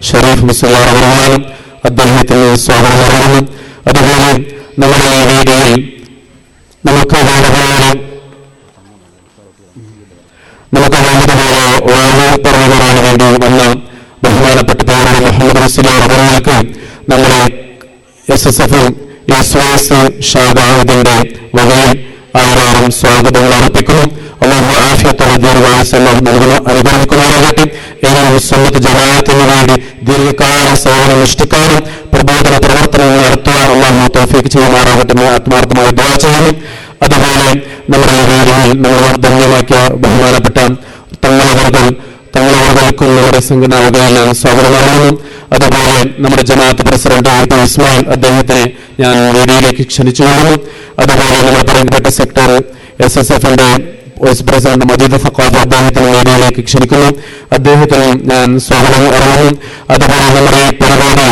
ഷരീഫ് മുസ്ലിയാർ അവരാണ്. അദ്ദേഹത്തിന് സ്വാഗതം നൽകുന്നു. അതുപോലെ നമ്മുടെ ഈ വേദിയിൽ നമുക്ക് വേണ്ടതുപോലെ പറയുവാൻ വേണ്ടി വന്ന ബഹുമാനപ്പെട്ട പേരാണ് മുഹമ്മദ് മുസ്ലിയാർ അവർക്ക് നമ്മുടെ SSF SOS ഷാബാദിന്റെ വകയിൽ ആയിരം സ്വാഗതങ്ങൾ അർപ്പിക്കുന്നു. അല്ലാഹു ആഫിയത്തോടെ ദീർഘായുസ്സെല്ലാം അനുഗ്രഹിക്കുമാറാകട്ടെ. ഏതൊരു സുന്നത്ത് ജമാഅത്തിന് വേണ്ടി ദീർഘകാല സേവനം അനുഷ്ഠിക്കാനും പ്രബോധന പ്രവർത്തനങ്ങൾ നടത്തുവാൻ അല്ലാഹു തൗഫീഖ് ചെയ്യുമാറാകട്ടെ എന്ന് ആത്മാർത്ഥമായി ദുആ ചെയ്യുന്നു. അതുപോലെ നമ്മുടെ ഈ വേദിയിൽ നമ്മൾ ധന്യമാക്കിയ ബഹുമാനപ്പെട്ട തങ്ങളവർക്കും നമ്മുടെ സംഘടനാവകയെല്ലാം സ്വാഗതം നൽകുന്നു. അതുപോലെ നമ്മുടെ ജമാഅത്ത് പ്രസിഡന്റ് ഇസ്മായിൽ അദ്ദേഹത്തിനെ ഞാൻ വേദിയിലേക്ക് ക്ഷണിച്ചുകൊള്ളുന്നു. അതുപോലെ നമ്മുടെ പറയപ്പെട്ട സെക്ടർ SSFന്റെ വൈസ് പ്രസിഡന്റ് മജീദ് ഫഖാദ് അദ്ദേഹത്തിന് വേദിയിലേക്ക് ക്ഷണിക്കുന്നു. അദ്ദേഹത്തിന് ഞാൻ സ്വാഗതം അറിയുന്നു. അതുപോലെ നമ്മുടെ ഈ പരിപാടി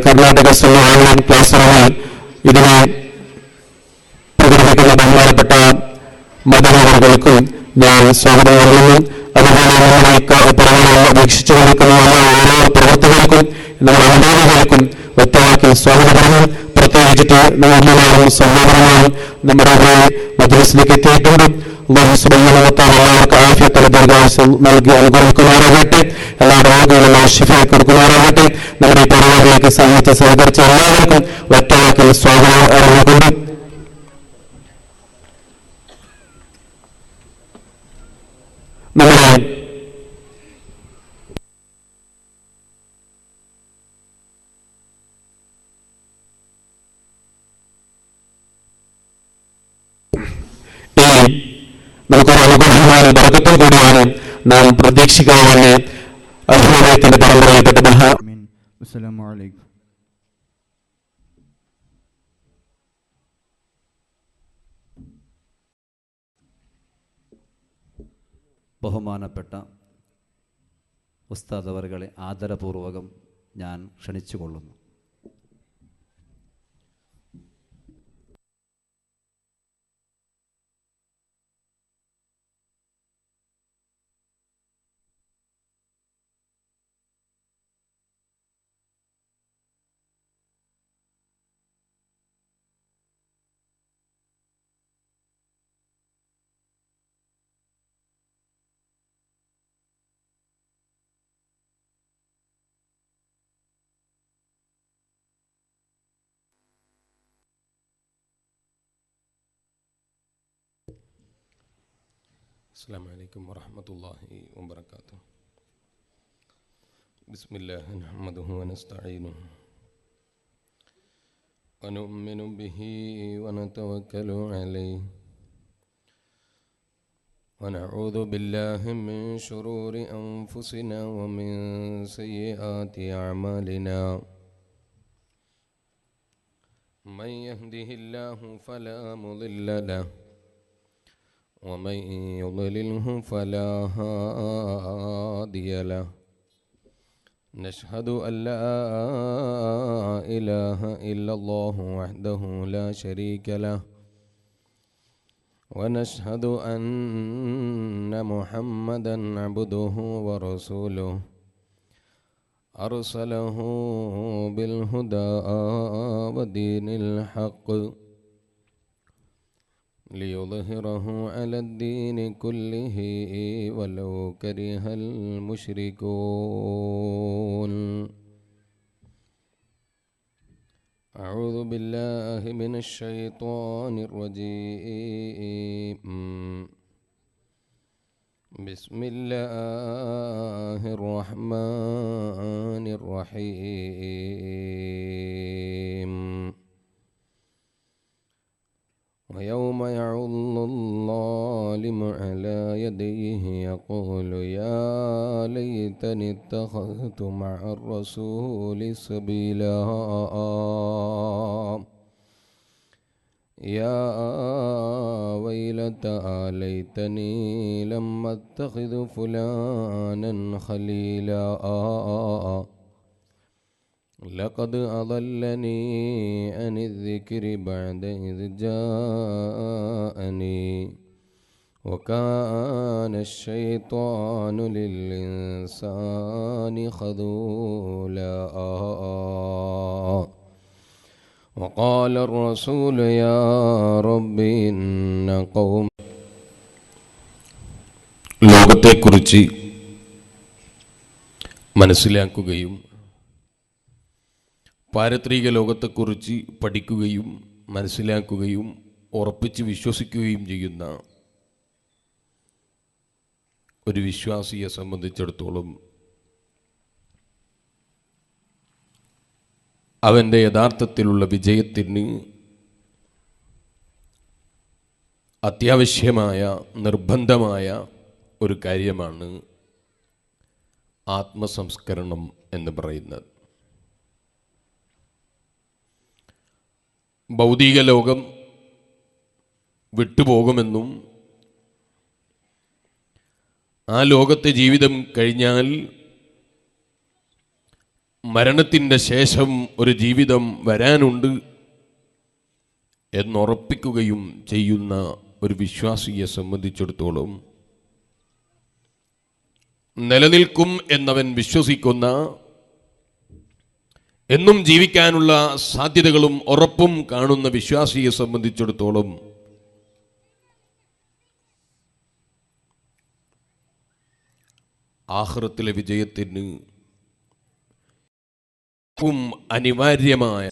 കർണാടക ഓൺലൈൻ ക്ലാസ് റൂമിൽ ഇതിനെ പ്രകടിപ്പിക്കുന്ന ബഹുമാനപ്പെട്ട മതനവർക്കും ഞാൻ സ്വാഗതം നൽകുന്നു. അതുപോലെ നമ്മുടെ പരിപാടി വീക്ഷിച്ചു കൊടുക്കുന്ന ഓരോ പ്രവർത്തകർക്കും നമ്മുടെ അനുഭവങ്ങൾക്കും വ്യക്തമാക്കി സ്വാഗതം പറഞ്ഞു. പ്രത്യേകിച്ചിട്ട് നമ്മളെല്ലാവരും സൗകര്യമാണ് നമ്മുടെ മദ്രസിലേക്ക് എത്തിയിട്ടുണ്ട്. അല്ലാഹു സുബ്ഹാനഹു വ തആല എല്ലാവർക്കും ആഫിയത്തുള്ള ദീർഘായുസ്സ് നൽകി അനുഗ്രഹിക്കുമാറാകട്ടെ. എല്ലാ രോഗികളും ശിഫായി കൊടുക്കുമാറാകട്ടെ. നമ്മുടെ ഈ പരിപാടിയിലേക്ക് സഹായിച്ച സഹകരിച്ച എല്ലാവർക്കും വ്യക്തമാക്കി സ്വാഗതം അറിയിക്കുന്നു. നമ്മുടെ നമുക്കൊരു അനുഗ്രഹമായ ബർക്കത്തും കൂടിയാണ് നാം പ്രതീക്ഷിക്കാവുന്ന അഹ്ലുബൈത്തിന്റെ പരമ്പരയിൽപ്പെട്ട ബഹുമാനപ്പെട്ട ഉസ്താദ് അവറുകളെ ആദരപൂർവകം ഞാൻ ക്ഷണിച്ചുകൊള്ളുന്നു. السلام عليكم ورحمة الله وبركاته. بسم الله نحمده ونستعينه ونؤمن به ونتوكل عليه ونعوذ بالله من شرور أنفسنا ومن سيئات أعمالنا. من يهده الله فلا مضل له ومن يضلله فلا هادي له. نشهد أن لا إله إلا الله وحده لا شريك له ونشهد أن محمدا عبده ورسوله أرسله بالهدى ودين الحق ليظهره على الدين كله ولو كره المشركون. أعوذ بالله من الشيطان الرجيم. بسم الله الرحمن الرحيم. ويوم يعض الظالم على يديه يقول يا ليتني اتخذت مع الرسول سبيلا. يا ويلتى ليتني لم اتخذ فلانا خليلا لقد أضلني عن الذكر بعد إذ جاءني وكان الشيطان للإنسان الأوثان خذولا وقال الرسول يا رب إن قوم ലോകത്തെക്കുറിച്ച് മനസ്സിലാക്കുകയും പാരത്രിക ലോകത്തെക്കുറിച്ച് പഠിക്കുകയും മനസ്സിലാക്കുകയും ഉറപ്പിച്ച് വിശ്വസിക്കുകയും ചെയ്യുന്ന ഒരു വിശ്വാസിയെ സംബന്ധിച്ചിടത്തോളം അവൻ്റെ യഥാർത്ഥത്തിലുള്ള വിജയത്തിന് അത്യാവശ്യമായ നിർബന്ധമായ ഒരു കാര്യമാണ് ആത്മസംസ്കരണം എന്ന് പറയുന്നത്. ഭൗതിക ലോകം വിട്ടുപോകുമെന്നും ആ ലോകത്തെ ജീവിതം കഴിഞ്ഞാൽ മരണത്തിൻ്റെ ശേഷം ഒരു ജീവിതം വരാനുണ്ട് എന്നുറപ്പിക്കുകയും ചെയ്യുന്ന ഒരു വിശ്വാസിയെ സംബന്ധിച്ചിടത്തോളം നിലനിൽക്കും എന്നവൻ വിശ്വസിക്കുന്ന, എന്നും ജീവിക്കാനുള്ള സാധ്യതകളും ഉറപ്പും കാണുന്ന വിശ്വാസിയെ സംബന്ധിച്ചിടത്തോളം ആഖിറത്തിലെ വിജയത്തിന് അനിവാര്യമായ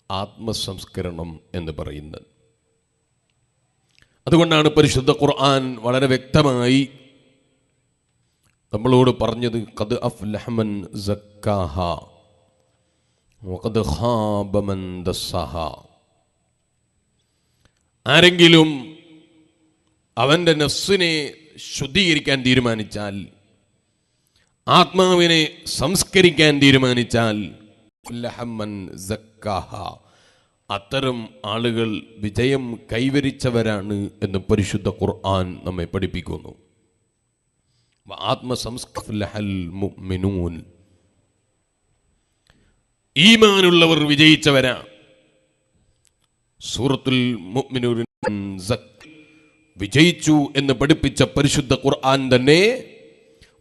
ആത്മസംസ്കരണം എന്ന് പറയുന്നത്. അതുകൊണ്ടാണ് പരിശുദ്ധ ഖുർആൻ വളരെ വ്യക്തമായി നമ്മളോട് പറഞ്ഞത് ഖദ് അഫ്ലഹ മൻ സക്കാഹ വഖദ് ഖാബ മൻ ദസ്സഹ. ആരെങ്കിലും അവൻ്റെ നഫ്സിനെ ശുദ്ധീകരിക്കാൻ തീരുമാനിച്ചാൽ, ആത്മാവിനെ സംസ്കരിക്കാൻ തീരുമാനിച്ചാൽ ലഹമൻ സക്കാഹ, അത്തരം ആളുകൾ വിജയം കൈവരിച്ചവരാണ് എന്ന് പരിശുദ്ധ ഖുർആൻ നമ്മെ പഠിപ്പിക്കുന്നു. ആത്മസംസ്കഫലഹൽ മുഅ്മിനൂൻ, ഈമാനുള്ളവർ വിജയിച്ചവരാണ്. സൂറത്തുൽ മുഅ്മിനൂൻ വിജയിച്ചു എന്ന് പഠിപ്പിച്ച പരിശുദ്ധ ഖുർആൻ തന്നെ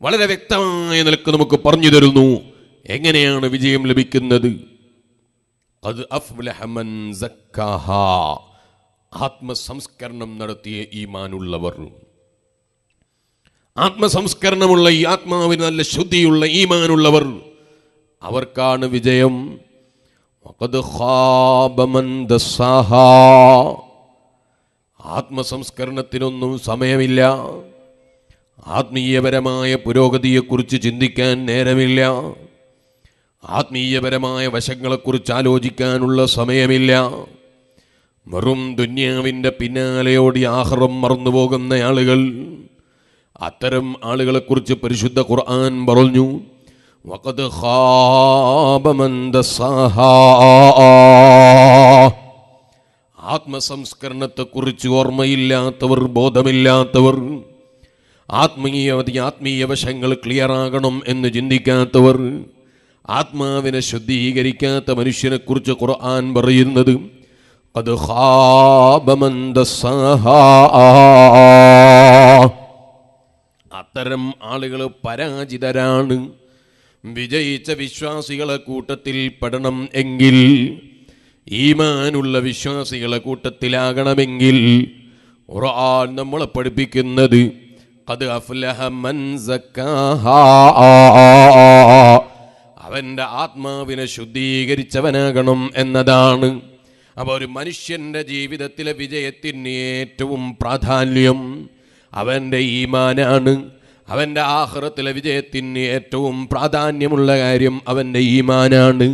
വളരെ വ്യക്തമായ നിലക്ക് നമുക്ക് പറഞ്ഞു തരുന്നു എങ്ങനെയാണ് വിജയം ലഭിക്കുന്നത്. ഖദ് അഫ്ലഹ മൻ സക്കാഹ, ആത്മസംസ്കരണം നടത്തിയ ഈമാനുള്ളവർ, ആത്മസംസ്കരണമുള്ള ഈ ആത്മാവിന് നല്ല ശുദ്ധിയുള്ള ഈമാനുള്ളവർ, അവർക്കാണ് വിജയം. വഖദ് ഖാബ മൻ ദസ്സഹ, ആത്മസംസ്കരണത്തിനൊന്നും സമയമില്ല. ആത്മീയപരമായ പുരോഗതിയെക്കുറിച്ച് ചിന്തിക്കാൻ നേരമില്ല. ആത്മീയപരമായ വശങ്ങളെക്കുറിച്ച് ആലോചിക്കാനുള്ള സമയമില്ല. വെറും ദുന്യാവിൻ്റെ പിന്നാലെയോടി ആഖിറം മറന്നുപോകുന്ന ആളുകൾ, അത്തരം ആളുകളെക്കുറിച്ച് പരിശുദ്ധ ഖുർആൻ പറഞ്ഞു വഖദ് ഖാബ മൻ ദസ്സഹ. ആത്മസംസ്കരണത്തെക്കുറിച്ച് ഓർമ്മയില്ലാത്തവർ, ബോധമില്ലാത്തവർ, ആത്മീയ വശങ്ങൾ ക്ലിയറാകണം എന്ന് ചിന്തിക്കാത്തവർ, ആത്മാവിനെ ശുദ്ധീകരിക്കാത്ത മനുഷ്യനെക്കുറിച്ച് ഖുർആൻ പറയുന്നത് ഖദ് ഖാബ മൻ ദസ്സഹ. അത്തരം ആളുകൾ പരാജിതരാണ്. വിജയിച്ച വിശ്വാസികളെ കൂട്ടത്തിൽ പെടണം എങ്കിൽ, ഈമാനുള്ള വിശ്വാസികളെ കൂട്ടത്തിലാകണമെങ്കിൽ ഖുർആൻ നമ്മളെ പഠിപ്പിക്കുന്നത് ഖദ് അഫ്ലഹ മൻ സക്കാഹ, അവൻ്റെ ആത്മാവിനെ ശുദ്ധീകരിച്ചവനാകണം എന്നതാണ്. അപ്പോൾ ഒരു മനുഷ്യൻ്റെ ജീവിതത്തിലെ വിജയത്തിന് ഏറ്റവും പ്രാധാന്യം അവൻ്റെ ഈമാനാണ്. അവൻ്റെ ആഖിറത്തിലെ വിജയത്തിന് ഏറ്റവും പ്രാധാന്യമുള്ള കാര്യം അവൻ്റെ ഈമാനാണ്.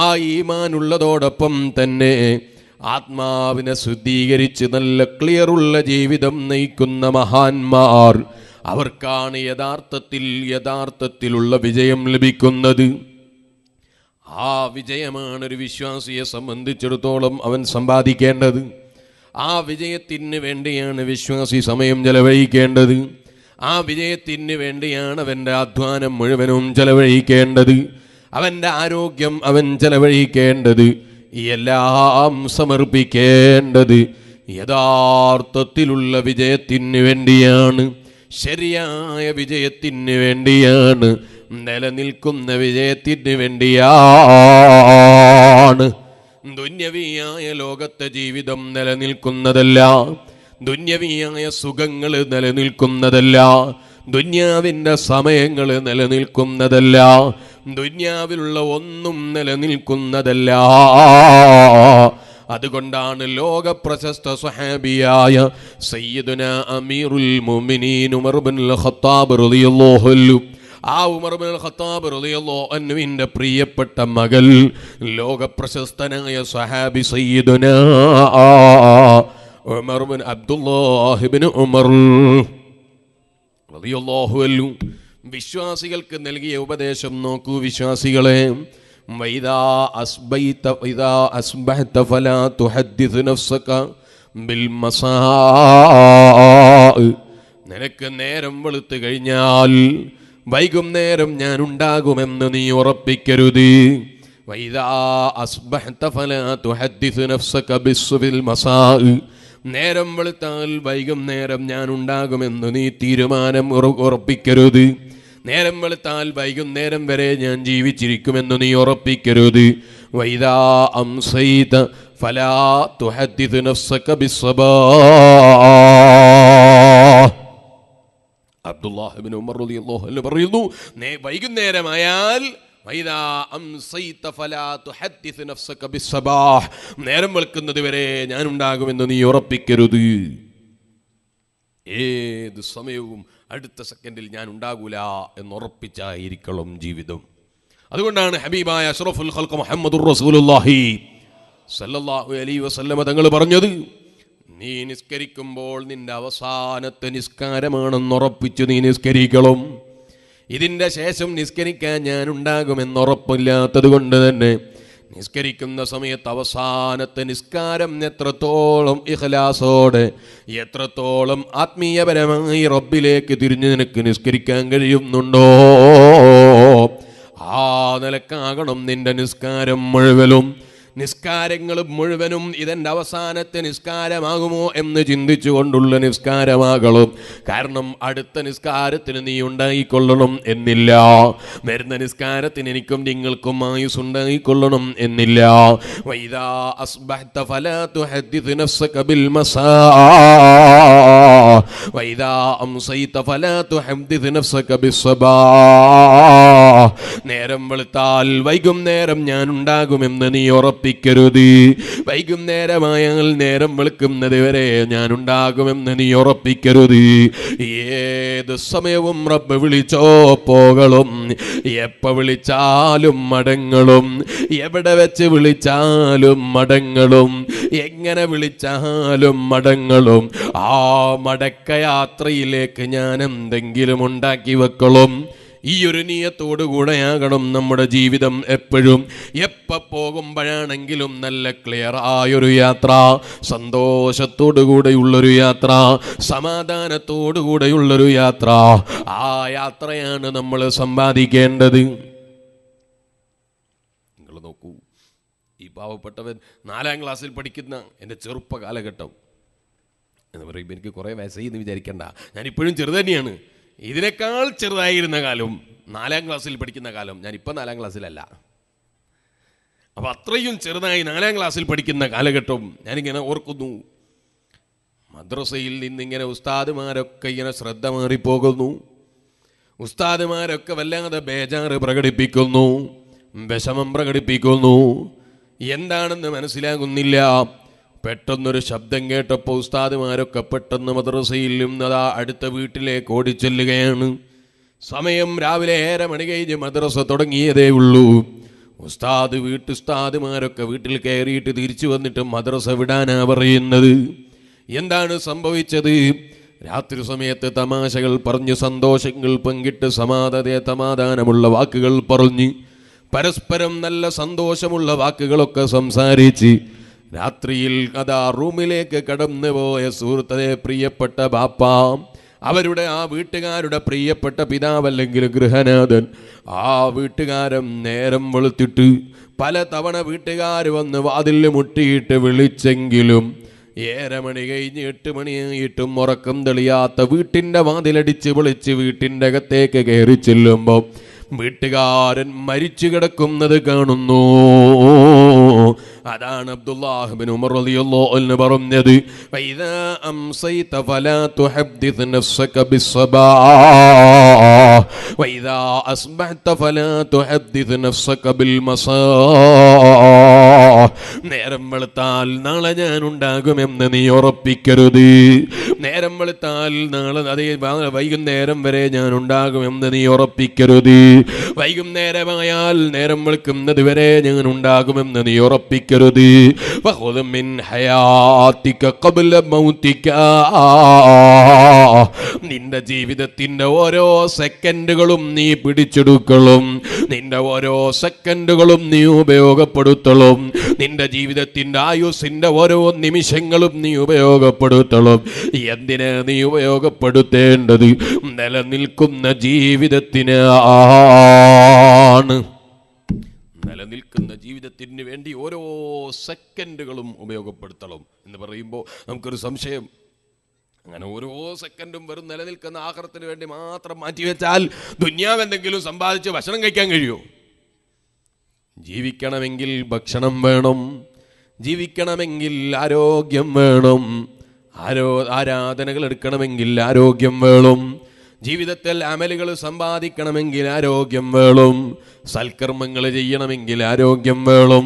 ആ ഈമാനുള്ളതോടൊപ്പം തന്നെ ആത്മാവിനെ ശുദ്ധീകരിച്ച് നല്ല ക്ലിയറുള്ള ജീവിതം നയിക്കുന്ന മഹാന്മാർ, അവർക്കാണ് യഥാർത്ഥത്തിലുള്ള വിജയം ലഭിക്കുന്നത്. ആ വിജയമാണ് ഒരു വിശ്വാസിയെ സംബന്ധിച്ചിടത്തോളം അവൻ സമ്പാദിക്കേണ്ടത്. ആ വിജയത്തിന് വേണ്ടിയാണ് വിശ്വാസി സമയം ചെലവഴിക്കേണ്ടത്. ആ വിജയത്തിന് വേണ്ടിയാണ് അവൻ്റെ അധ്വാനം മുഴുവനും ചെലവഴിക്കേണ്ടത്. അവൻ്റെ ആരോഗ്യം അവൻ ചെലവഴിക്കേണ്ടത്, എല്ലാം സമർപ്പിക്കേണ്ടത് യഥാർത്ഥത്തിലുള്ള വിജയത്തിന് വേണ്ടിയാണ്, ശരിയായ വിജയത്തിന് വേണ്ടിയാണ്, നിലനിൽക്കുന്ന വിജയത്തിന് വേണ്ടിയാണ്. ദുന്യവിയായ ലോകത്തെ ജീവിതം നിലനിൽക്കുന്നതല്ല, ദുന്യവിയായ സുഖങ്ങൾ നിലനിൽക്കുന്നതല്ല, ദുന്യാവിൻ്റെ സമയങ്ങൾ നിലനിൽക്കുന്നതല്ല, ദുന്യാവിലുള്ള ഒന്നും നിലനിൽക്കുന്നതല്ല. അതുകൊണ്ടാണ് ലോക പ്രശസ്ത സ്വഹാബിയായ സയ്യിദുനാ അമീറുൽ മുഅ്മിനീൻ ഉമർ ഇബ്നുൽ ഖത്താബ് റളിയല്ലാഹു അൻഹു, ആ ഉമർ ഇബ്നുൽ ഖത്താബ് റളിയല്ലാഹു അൻഹുവിൻ്റെ പ്രിയപ്പെട്ട മകൾ ലോക പ്രശസ്തനായ സ്വഹാബി സയ്യിദുനാ ഉമർ ഇബ്നു അബ്ദുല്ലാഹ് ഇബ്നു ഉമർ റളിയല്ലാഹു അൻഹു വിശ്വാസികൾക്ക് നൽകിയ ഉപദേശം നോക്കൂ വിശ്വാസികളെ. വൈദാ അസ്ബഹ്ത ഫലാ തുഹദ്ദിസ് നഫ്സക ബിൽ മസാ, നിനക്ക് നേരം വെളുത്തു കഴിഞ്ഞാൽ വൈകുന്നേരം ഞാൻ ഉണ്ടാകുമെന്ന് നീ ഉറപ്പിക്കരുത്. വൈദാ അസ്ബഹ്ത ഫലാ തുഹദ്ദിസ് നഫ്സക ബിൽ മസാ, നേരം വെളുത്താൽ വൈകുന്നേരം ഞാൻ ഉണ്ടാകുമെന്ന് നീ തീരുമാനം ഉറപ്പിക്കരുത്. നേരം വെളുത്താൽ വൈകുന്നേരം വരെ ഞാൻ ജീവിച്ചിരിക്കുമെന്ന് നീ ഉറപ്പിക്കരുത്. വൈദാ അംസൈത ഫലാ തുഹദ്ദിസ് നഫ്സക ബിസ്സബാഹ്. അബ്ദുല്ലാഹ് ഇബ്നു ഉമർ റളിയല്ലാഹു അൻഹു പറയുന്നു, വൈകുന്നേരമായാൽ വൈദാ അംസൈത ഫലാ തുഹദ്ദിസ് നഫ്സക ബിസ്സബാഹ്, നേരം വെളുക്കുന്നത് വരെ ഞാൻ ഉണ്ടാകുമെന്ന് നീ ഉറപ്പിക്കരുത്. ഏത് സമയവും അടുത്ത സെക്കൻഡിൽ ഞാൻ ഉണ്ടാകൂല എന്നുറപ്പിച്ചായിരിക്കണം ജീവിതം. അതുകൊണ്ടാണ് ഹബീബായ അഷ്റഫുൽ ഖൽഖ് മുഹമ്മദുർ റസൂലുള്ളാഹി സല്ലല്ലാഹു അലൈഹി വസല്ലമ തങ്ങൾ പറഞ്ഞത്, നീ നിസ്കരിക്കുമ്പോൾ നിന്റെ അവസാനത്തെ നിസ്കാരമാണെന്നുറപ്പിച്ച് നീ നിസ്കരിക്കണം. ഇതിൻ്റെ ശേഷം നിസ്കരിക്കാൻ ഞാൻ ഉണ്ടാകുമെന്നുറപ്പില്ലാത്തത് കൊണ്ട് തന്നെ നിസ്കരിക്കുന്ന സമയത്ത് അവസാനത്തെ നിസ്കാരം എത്രത്തോളം ഇഖ്ലാസോടെ, എത്രത്തോളം ആത്മീയപരമായി റബ്ബിലേക്ക് തിരിഞ്ഞ് നിനക്ക് നിസ്കരിക്കാൻ കഴിയുന്നുണ്ടോ, ആ നിലക്കാകണം നിന്റെ നിസ്കാരം മുഴുവനും. നിസ്കാരങ്ങൾ മുഴുവനും ഇതെൻ്റെ അവസാനത്തെ നിസ്കാരമാകുമോ എന്ന് ചിന്തിച്ചു കൊണ്ടുള്ള നിസ്കാരമാകണം. കാരണം അടുത്ത നിസ്കാരത്തിന് നീ ഉണ്ടായിക്കൊള്ളണം എന്നില്ല, വരുന്ന നിസ്കാരത്തിന് എനിക്കും നിങ്ങൾക്കും ആയുസ് ഉണ്ടായിക്കൊള്ളണം എന്നില്ല. വൈദാ അസ്ബഹ്ത ഫലാ തുഹദ്ദിസ് നഫ്സക ബിൽ മസാ, വൈദാ അംസൈത ഫലാ തുഹദ്ദിസ് നഫ്സക ബിസ്സബാഹ്, നേരം വെളുത്താൽ വൈകുന്നേരം ഞാൻ ഉണ്ടാകുമെന്ന് നീ ഉറപ്പിക്കരുത്. വൈകുന്നേരമായാൽ നേരം വെളുക്കുന്നത് വരെ ഞാൻ ഉണ്ടാകുമെന്ന് നീ ഉറപ്പിക്കരുത്. ഏത് സമയവും റബ്ബ് വിളിച്ചോ പോകളും, എപ്പോൾ വിളിച്ചാലും മടങ്ങളും, എവിടെ വെച്ച് വിളിച്ചാലും മടങ്ങളും, എങ്ങനെ വിളിച്ചാലും മടങ്ങളും. ആ മടക്കയാത്രയിലേക്ക് ഞാൻ എന്തെങ്കിലും ഉണ്ടാക്കി വെക്കണം. ഈ ഒരു നിയത്തോടുകൂടെയാകണം നമ്മുടെ ജീവിതം എപ്പോഴും. എപ്പോൾ പോകുമ്പോഴാണെങ്കിലും നല്ല ക്ലിയർ ആയൊരു യാത്ര, സന്തോഷത്തോടുകൂടെയുള്ളൊരു യാത്ര, സമാധാനത്തോടുകൂടെയുള്ളൊരു യാത്ര. ആ യാത്രയാണ് നമ്മൾ സമ്പാദിക്കേണ്ടത്. നിങ്ങൾ നോക്കൂ, ഈ പാവപ്പെട്ടവൻ 4ാം ക്ലാസ്സിൽ പഠിക്കുന്ന എൻ്റെ ചെറുപ്പ കാലഘട്ടം എന്ന് പറയുമ്പോൾ എനിക്ക് കുറേ വയസ്സായി എന്ന് വിചാരിക്കേണ്ട, ഞാനിപ്പോഴും ചെറുത് തന്നെയാണ്. ഇതിനേക്കാൾ ചെറുതായിരുന്ന കാലം 4ാം ക്ലാസ്സിൽ പഠിക്കുന്ന കാലം, ഞാനിപ്പോൾ 4ാം ക്ലാസ്സിലല്ല. അപ്പം അത്രയും ചെറുതായി 4ാം ക്ലാസ്സിൽ പഠിക്കുന്ന കാലഘട്ടം ഞാനിങ്ങനെ ഓർക്കുന്നു. മദ്രസയിൽ നിന്നിങ്ങനെ ഉസ്താദുമാരൊക്കെ ഇങ്ങനെ ശ്രദ്ധ മാറിപ്പോകുന്നു. ഉസ്താദുമാരൊക്കെ വല്ലാതെ ബേജാറ് പ്രകടിപ്പിക്കുന്നു, വിഷമം പ്രകടിപ്പിക്കുന്നു. എന്താണെന്ന് മനസ്സിലാകുന്നില്ല. പെട്ടെന്നൊരു ശബ്ദം കേട്ടപ്പോൾ ഉസ്താദുമാരൊക്കെ പെട്ടെന്ന് മദ്രസയിൽ നിന്നതാ അടുത്ത വീട്ടിലേക്ക് ഓടിച്ചെല്ലുകയാണ്. സമയം രാവിലെ 7 മണി കഴിഞ്ഞ് മദ്രസ തുടങ്ങിയതേ ഉള്ളൂ. ഉസ്താദുമാരൊക്കെ വീട്ടിൽ കയറിയിട്ട് തിരിച്ചു വന്നിട്ട് മദ്രസ വിടാനാ പറയുന്നത്. എന്താണ് സംഭവിച്ചത്? രാത്രി സമയത്ത് തമാശകൾ പറഞ്ഞ്, സന്തോഷങ്ങൾ പങ്കിട്ട്, സമാധാനമുള്ള വാക്കുകൾ പറഞ്ഞ്, പരസ്പരം നല്ല സന്തോഷമുള്ള വാക്കുകളൊക്കെ സംസാരിച്ച് രാത്രിയിൽ അതാ റൂമിലേക്ക് കടന്നു പോയ സുഹൃത്തേ, പ്രിയപ്പെട്ട ബാപ്പ, അവരുടെ ആ വീട്ടുകാരുടെ പ്രിയപ്പെട്ട പിതാവ് അല്ലെങ്കിൽ ഗൃഹനാഥൻ, ആ വീട്ടുകാരൻ നേരം വെളുത്തിട്ട് പല തവണ വീട്ടുകാർ വന്ന് വാതിൽ മുട്ടിയിട്ട് വിളിച്ചെങ്കിലും 7 മണി കഴിഞ്ഞ് 8 മണിയായിട്ടും ഉറക്കം തെളിയാത്ത വീട്ടിൻ്റെ വാതിലടിച്ച് വിളിച്ച് വീട്ടിൻ്റെ അകത്തേക്ക് കയറി ചെല്ലുമ്പോൾ വീട്ടുകാരൻ മരിച്ചു കിടക്കുന്നത് കാണുന്നു. അതാണ് അബ്ദുല്ലാഹ് ഇബ്നു ഉമർ റളിയല്ലാഹു അൻഹു പറഞ്ഞത്, ഫൈദാ അംസൈത ഫലാ തുഹദ്ദിസ് നഫ്സക ബിസ്സബാഹ് വൈദാ അസ്ബഹത ഫലാ തുഹദ്ദിസ് നഫ്സക ബിൽമസാഹ്. നേരം വെളുത്താൽ നാളെ ഞാൻ ഉണ്ടാകുമെന്ന് നീ ഉറപ്പിക്കരുത്. നേരം വെളുത്താൽ നാളെ അതേ വൈകുന്നേരം വരെ ഞാൻ ഉണ്ടാകുമെന്ന് നീ ഉറപ്പിക്കരുത്. വൈകുന്നേരമായാൽ നേരം വെളുക്കുന്നത് വരെ ഞാൻ ഉണ്ടാകുമെന്ന് നീ ഉറപ്പിക്കരുത്. ഫഖുദ് മിൻ ഹയാതിക ഖബ്ല മൗതിക. നിന്റെ ജീവിതത്തിന്റെ ഓരോ സെക്കൻഡുകളും നീ പിടിച്ചെടുക്കണം. നിന്റെ ഓരോ സെക്കൻഡുകളും നീ ഉപയോഗപ്പെടുത്തണം. നിന്റെ ജീവിതത്തിന്റെ ആയുസ്സിന്റെ ഓരോ നിമിഷങ്ങളും നീ ഉപയോഗപ്പെടുത്തണം. എന്തിനാ നീ ഉപയോഗപ്പെടുത്തേണ്ടത്? നിലനിൽക്കുന്ന ജീവിതത്തിന് ആണ്. നിലനിൽക്കുന്ന ജീവിതത്തിന് വേണ്ടി ഓരോ സെക്കൻഡുകളും ഉപയോഗപ്പെടുത്തണം എന്ന് പറയുമ്പോൾ നമുക്കൊരു സംശയം, അങ്ങനെ ഓരോ സെക്കൻഡും വെറും നിലനിൽക്കുന്ന ആഖിറത്തിന് വേണ്ടി മാത്രം മാറ്റിവെച്ചാൽ ദുനിയാവ് എന്തെങ്കിലും സമ്പാദിച്ച് ഭക്ഷണം കഴിക്കാൻ കഴിയുമോ? ജീവിക്കണമെങ്കിൽ ഭക്ഷണം വേണം, ജീവിക്കണമെങ്കിൽ ആരോഗ്യം വേണം, ആരാധനകൾ എടുക്കണമെങ്കിൽ ആരോഗ്യം വേണം, ജീവിതത്തിൽ അമലുകൾ സമ്പാദിക്കണമെങ്കിൽ ആരോഗ്യം വേണം, സൽക്കർമ്മങ്ങൾ ചെയ്യണമെങ്കിൽ ആരോഗ്യം വേണം,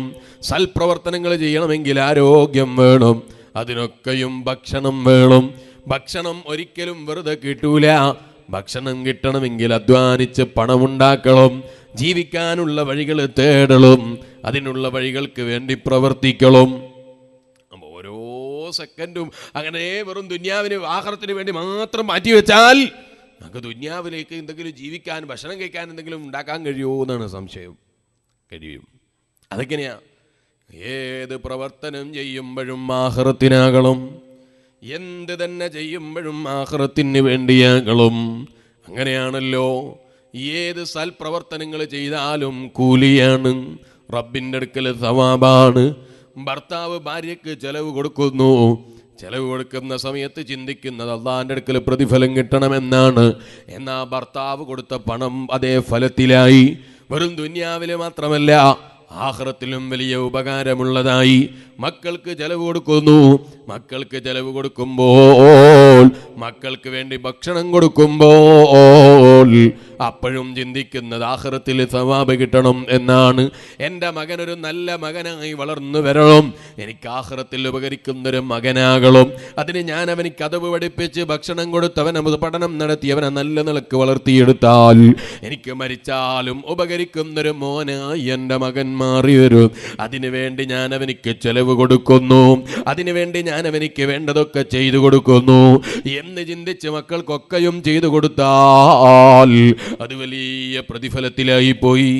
സൽപ്രവർത്തനങ്ങൾ ചെയ്യണമെങ്കിൽ ആരോഗ്യം വേണം. അതിനൊക്കെയും ഭക്ഷണം വേണം. ഭക്ഷണം ഒരിക്കലും വെറുതെ കിട്ടൂല. ഭക്ഷണം കിട്ടണമെങ്കിൽ അധ്വാനിച്ച് പണമുണ്ടാക്കണം, ജീവിക്കാനുള്ള വഴികൾ തേടണം, അതിനുള്ള വഴികൾക്ക് വേണ്ടി പ്രവർത്തിക്കണം. ഓരോ സെക്കൻഡും അങ്ങനെ വെറും ദുനിയാവിന് ആഖിറത്തിന് വേണ്ടി മാത്രം മാറ്റിവെച്ചാൽ നമുക്ക് ദുനിയാവിലേക്ക് എന്തെങ്കിലും ജീവിക്കാൻ, ഭക്ഷണം കഴിക്കാൻ എന്തെങ്കിലും ഉണ്ടാക്കാൻ കഴിയുമോ എന്നാണ് സംശയം. കഴിയും. അതെങ്ങനെയാ? ഏത് പ്രവർത്തനം ചെയ്യുമ്പോഴും ആഖിറത്തിനാകണം, എന്ത് തന്നെ ചെയ്യുമ്പോഴും ആഖിറത്തിന് വേണ്ടിയാകണം. അങ്ങനെയാണല്ലോ ഏത് സൽപ്രവർത്തനങ്ങൾ ചെയ്താലും കൂലിയാണ്, റബ്ബിൻ്റെ അടുക്കൽ സവാബാണ്. ഭർത്താവ് ഭാര്യയ്ക്ക് ചെലവ് കൊടുക്കുന്നു, ചെലവ് കൊടുക്കുന്ന സമയത്ത് ചിന്തിക്കുന്നത് അള്ളാഹിൻ്റെ അടുക്കൽ പ്രതിഫലം കിട്ടണമെന്നാണ്. എന്നാൽ ഭർത്താവ് കൊടുത്ത പണം അതേ ഫലത്തിലായി. വെറും ദുനിയാവിൽ മാത്രമല്ല ആഖിറത്തിലും വലിയ ഉപകാരമുള്ളതായി. മക്കൾക്ക് ചെലവ് കൊടുക്കുന്നു, മക്കൾക്ക് ചെലവ് കൊടുക്കുമ്പോൾ, മക്കൾക്ക് വേണ്ടി ഭക്ഷണം കൊടുക്കുമ്പോൾ അപ്പോഴും ചിന്തിക്കുന്നത് ആഖിറത്തിൽ സവാബ് കിട്ടണം എന്നാണ്. എൻ്റെ മകനൊരു നല്ല മകനായി വളർന്നു വരണം, എനിക്ക് ആഖിറത്തിൽ ഉപകരിക്കുന്നൊരു മകനാകണം. അതിന് ഞാൻ അവന് കഥവ് പഠിപ്പിച്ച് ഭക്ഷണം കൊടുത്ത് അവനെ പഠനം നടത്തി അവനെ നല്ല നിലക്ക് വളർത്തിയെടുത്താൽ എനിക്ക് മരിച്ചാലും ഉപകരിക്കുന്നൊരു മോനായി എൻ്റെ മകൻ മാറി വരും. അതിനു വേണ്ടി ഞാൻ അവനിക്ക് ചെലവ് കൊടുക്കുന്നു, അതിനുവേണ്ടി ഞാൻ അവനിക്ക് വേണ്ടതൊക്കെ ചെയ്തു കൊടുക്കുന്നു എന്ന് ചിന്തിച്ച് മക്കൾക്കൊക്കെയും ചെയ്തു കൊടുത്താൽ അത് വലിയ പ്രതിഫലത്തിലായി പോയി.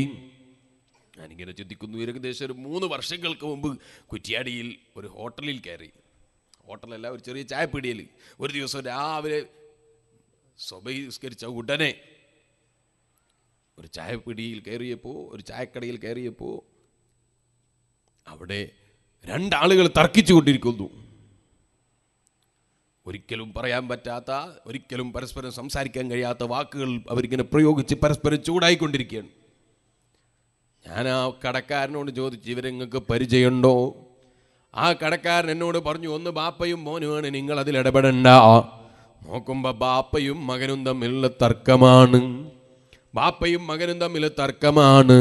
ഞാനിങ്ങനെ ചിന്തിക്കുന്നു. ഏകദേശം ഒരു 3 വർഷങ്ങൾക്ക് മുമ്പ് കുറ്റ്യാടിയിൽ ഒരു ഹോട്ടലിൽ കയറി. ഹോട്ടലല്ല, ഒരു ചെറിയ ചായപ്പീടിയയിൽ. ഒരു ദിവസം രാവിലെ സുബഹി നിസ്കരിച്ച ഉടനെ ഒരു ചായപ്പീടിയിൽ കയറിയപ്പോൾ, ഒരു ചായക്കടയിൽ കയറിയപ്പോൾ അവിടെ 2 ആളുകൾ തർക്കിച്ചു കൊണ്ടിരിക്കുന്നു. ഒരിക്കലും പറയാൻ പറ്റാത്ത, ഒരിക്കലും പരസ്പരം സംസാരിക്കാൻ കഴിയാത്ത വാക്കുകൾ അവരിങ്ങനെ പ്രയോഗിച്ച് പരസ്പരം ചൂടായിക്കൊണ്ടിരിക്കുകയാണ്. ഞാൻ ആ കടക്കാരനോട് ചോദിച്ചു, ഇവരെ നിങ്ങൾക്ക് പരിചയമുണ്ടോ? ആ കടക്കാരൻ എന്നോട് പറഞ്ഞു, ഒന്ന് ബാപ്പയും മോനുമാണ്, നിങ്ങൾ അതിൽ ഇടപെടണ്ട. നോക്കുമ്പോൾ ബാപ്പയും മകനും തമ്മിലുള്ള തർക്കമാണ്. ബാപ്പയും മകനും തമ്മിൽ തർക്കമാണ്.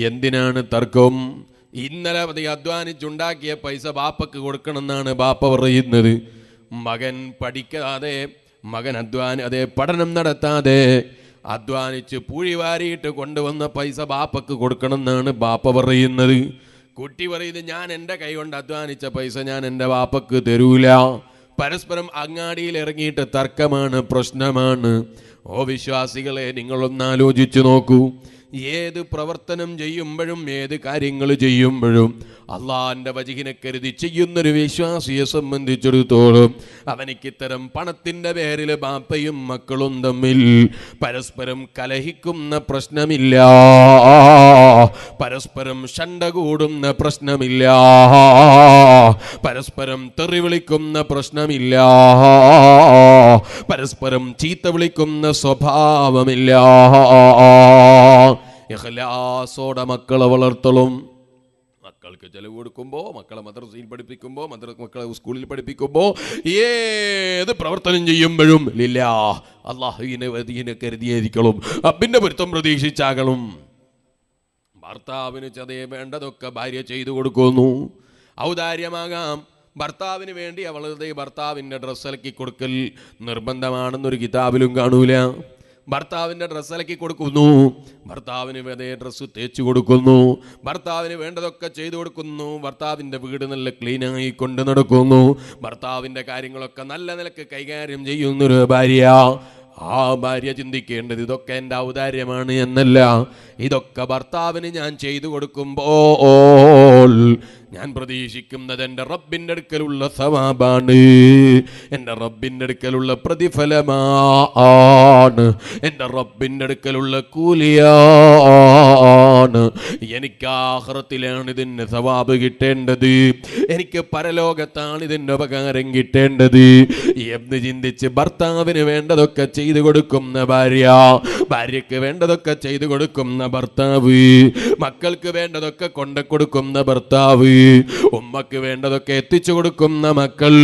എന്തിനാണ് തർക്കം? ഇന്നലെ അധ്വാനിച്ചുണ്ടാക്കിയ പൈസ ബാപ്പക്ക് കൊടുക്കണമെന്നാണ് ബാപ്പ പറയുന്നത്. മകൻ പഠിക്കാതെ, മകൻ പഠനം നടത്താതെ അധ്വാനിച്ച് പൂഴിവാരിയിട്ട് കൊണ്ടുവന്ന പൈസ ബാപ്പക്ക് കൊടുക്കണമെന്നാണ് ബാപ്പ പറയുന്നത്. കുട്ടി പറയുന്നത്, ഞാൻ എൻ്റെ കൈ കൊണ്ട് അധ്വാനിച്ച പൈസ ഞാൻ എൻ്റെ ബാപ്പക്ക് തരൂല. പരസ്പരം അങ്ങാടിയിൽ ഇറങ്ങിയിട്ട് തർക്കമാണ്, പ്രശ്നമാണ്. ഓ വിശ്വാസികളെ, നിങ്ങളൊന്നാലോചിച്ചു നോക്കൂ. ഏത് പ്രവർത്തനം ചെയ്യുമ്പോഴും, ഏത് കാര്യങ്ങൾ ചെയ്യുമ്പോഴും അള്ളാഹിൻ്റെ വജഹിനെ കരുതി ചെയ്യുന്നൊരു വിശ്വാസിയെ സംബന്ധിച്ചിടത്തോളം അവനിക്ക് ഇത്തരം പണത്തിൻ്റെ പേരിൽ ബാപ്പയും മക്കളും തമ്മിൽ പരസ്പരം കലഹിക്കുന്ന പ്രശ്നമില്ല, പരസ്പരം ശണ്ട കൂടുന്ന പ്രശ്നമില്ല, പരസ്പരം തെറി വിളിക്കുന്ന പ്രശ്നമില്ല, പരസ്പരം ചീത്ത വിളിക്കുന്ന സ്വഭാവമില്ല. ഇഖ്ലാസോടെ മക്കളെ വളർത്തലും. മക്കൾക്ക് ചെലവ് കൊടുക്കുമ്പോൾ, മക്കളെ മദ്രസയിൽ പഠിപ്പിക്കുമ്പോൾ, മക്കളെ സ്കൂളിൽ പഠിപ്പിക്കുമ്പോൾ, ഏത് പ്രവർത്തനം ചെയ്യുമ്പോഴും ലില്ലാ, അല്ലാഹുവിനെ കരുതിയിരിക്കണം, റബ്ബിന്റെ പൊരുത്തം പ്രതീക്ഷിച്ചാകണം. ഭർത്താവിന് ചതയെ വേണ്ടതൊക്കെ ഭാര്യ ചെയ്തു കൊടുക്കുന്നു. ഔദാര്യമാകാം. ഭർത്താവിന് വേണ്ടി അവളുടെ ഭർത്താവിൻ്റെ ഡ്രസ്സ് അലക്കി കൊടുക്കൽ നിർബന്ധമാണെന്നൊരു കിതാബിലും കാണൂല. ഭർത്താവിൻ്റെ ഡ്രസ്സ് അലക്കി കൊടുക്കുന്നു, ഭർത്താവിന് അതേ ഡ്രസ്സ് തേച്ച് കൊടുക്കുന്നു, ഭർത്താവിന് വേണ്ടതൊക്കെ ചെയ്തു കൊടുക്കുന്നു, ഭർത്താവിൻ്റെ വീട് നല്ല ക്ലീനായി കൊണ്ട് നടക്കുന്നു, ഭർത്താവിൻ്റെ കാര്യങ്ങളൊക്കെ നല്ല നിലക്ക് കൈകാര്യം ചെയ്യുന്നൊരു ഭാര്യ. ആ ഭാര്യ ചിന്തിക്കേണ്ടത് ഇതൊക്കെ എൻ്റെ ഔദാര്യമാണ് എന്നല്ല, ഇതൊക്കെ ഭർത്താവിന് ഞാൻ ചെയ്തു കൊടുക്കുമ്പോൾ ഞാൻ പ്രതീക്ഷിക്കുന്നത് എൻ്റെ റബ്ബിൻ്റെ അടുക്കലുള്ള സവാബാണ്, എൻ്റെ റബ്ബിൻ്റെ അടുക്കലുള്ള പ്രതിഫലമാണ്, എൻ്റെ റബ്ബിൻ്റെ അടുക്കലുള്ള കൂലിയാണ്. എനിക്ക് ആഖിറത്തിലാണ് ഇതിന് സവാബ് കിട്ടേണ്ടത്, എനിക്ക് പരലോകത്താണ് ഇതിൻ്റെ ഉപകാരം കിട്ടേണ്ടത് എന്ന് ചിന്തിച്ച് ഭർത്താവിന് വേണ്ടതൊക്കെ ചെയ്തു കൊടുക്കുന്ന ഭാര്യ, ഭാര്യയ്ക്ക് വേണ്ടതൊക്കെ ചെയ്തു കൊടുക്കുന്ന ഭർത്താവ്, മക്കൾക്ക് വേണ്ടതൊക്കെ കൊണ്ടു കൊടുക്കുന്ന ഭർത്താവ്, ഉമ്മക്ക് വേണ്ടതൊക്കെ എത്തിച്ചു കൊടുക്കുന്ന മക്കൾ,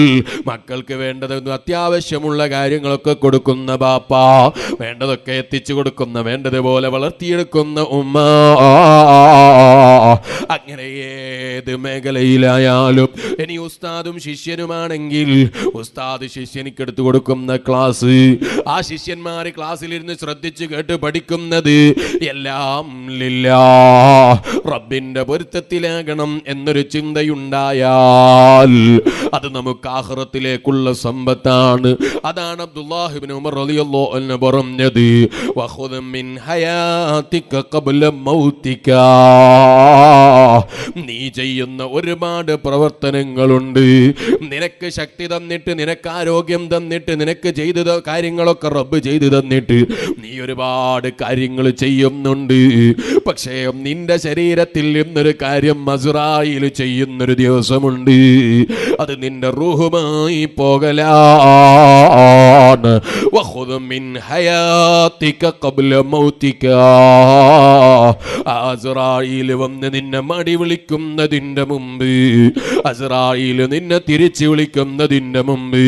മക്കൾക്ക് വേണ്ടത് അത്യാവശ്യമുള്ള കാര്യങ്ങളൊക്കെ കൊടുക്കുന്ന ബാപ്പ, വേണ്ടതൊക്കെ എത്തിച്ചു കൊടുക്കുന്ന, വേണ്ടതുപോലെ വളർത്തിയെടുക്കുന്ന ഉമ്മ. അങ്ങനെ ഏത് മേഖലയിലായാലും, ഇനി ഉസ്താദും ശിഷ്യനുമാണെങ്കിൽ ഉസ്താദ് ശിഷ്യനിക്ക് എടുത്തു കൊടുക്കുന്ന ക്ലാസ്, ആ ശിഷ്യന്മാർ ക്ലാസ്സിലിരുന്ന് ശ്രദ്ധിച്ച് കേട്ട് പഠിക്കുന്നത് എല്ലാം ലില്ലാഹ്, റബ്ബിന്റെ പൊരുത്തത്തിലാകണം എന്നൊരു ചിന്തയുണ്ടായാൽ അത് നമുക്ക് ആഖിറത്തിലേക്കുള്ള സമ്പത്താണ്. അതാണ് അബ്ദുല്ലാഹി ഇബ്നു ഉമർ റളിയല്ലാഹു അൻഹു പറഞ്ഞത്, വഖുദ് മിൻ ഹയാതിക ഖബ്ല മൗതിക. നീ ചെയ്യുന്ന ഒരുപാട് പ്രവർത്തനങ്ങളുണ്ട്, നിനക്ക് ശക്തി തന്നിട്ട്, നിനക്ക് ആരോഗ്യം തന്നിട്ട്, നിനക്ക് ചെയ്ത കാര്യങ്ങളൊക്കെ റബ്ബ് ചെയ്തു തന്നിട്ട് നീ ഒരുപാട് കാര്യങ്ങൾ ചെയ്യുന്നുണ്ട്. പക്ഷേ നിന്റെ ശരീരത്തിൽ നിന്നൊരു കാര്യം അസ്റായീൽ ചെയ്യുന്നൊരു ദിവസമുണ്ട്, അത് നിന്റെ റൂഹുമായി പോകലാണ്. വഖുദ് മിൻ ഹയാതിക ഖബ്ല മൗതിക. അസ്റായീൽ വന്ന് നിന്നെ മടി വിളിക്കുന്നതിന്റെ മുമ്പ്, അസ്റായീൽ നിന്നെ തിരിച്ചു വിളിക്കുന്നതിന്റെ മുമ്പ്,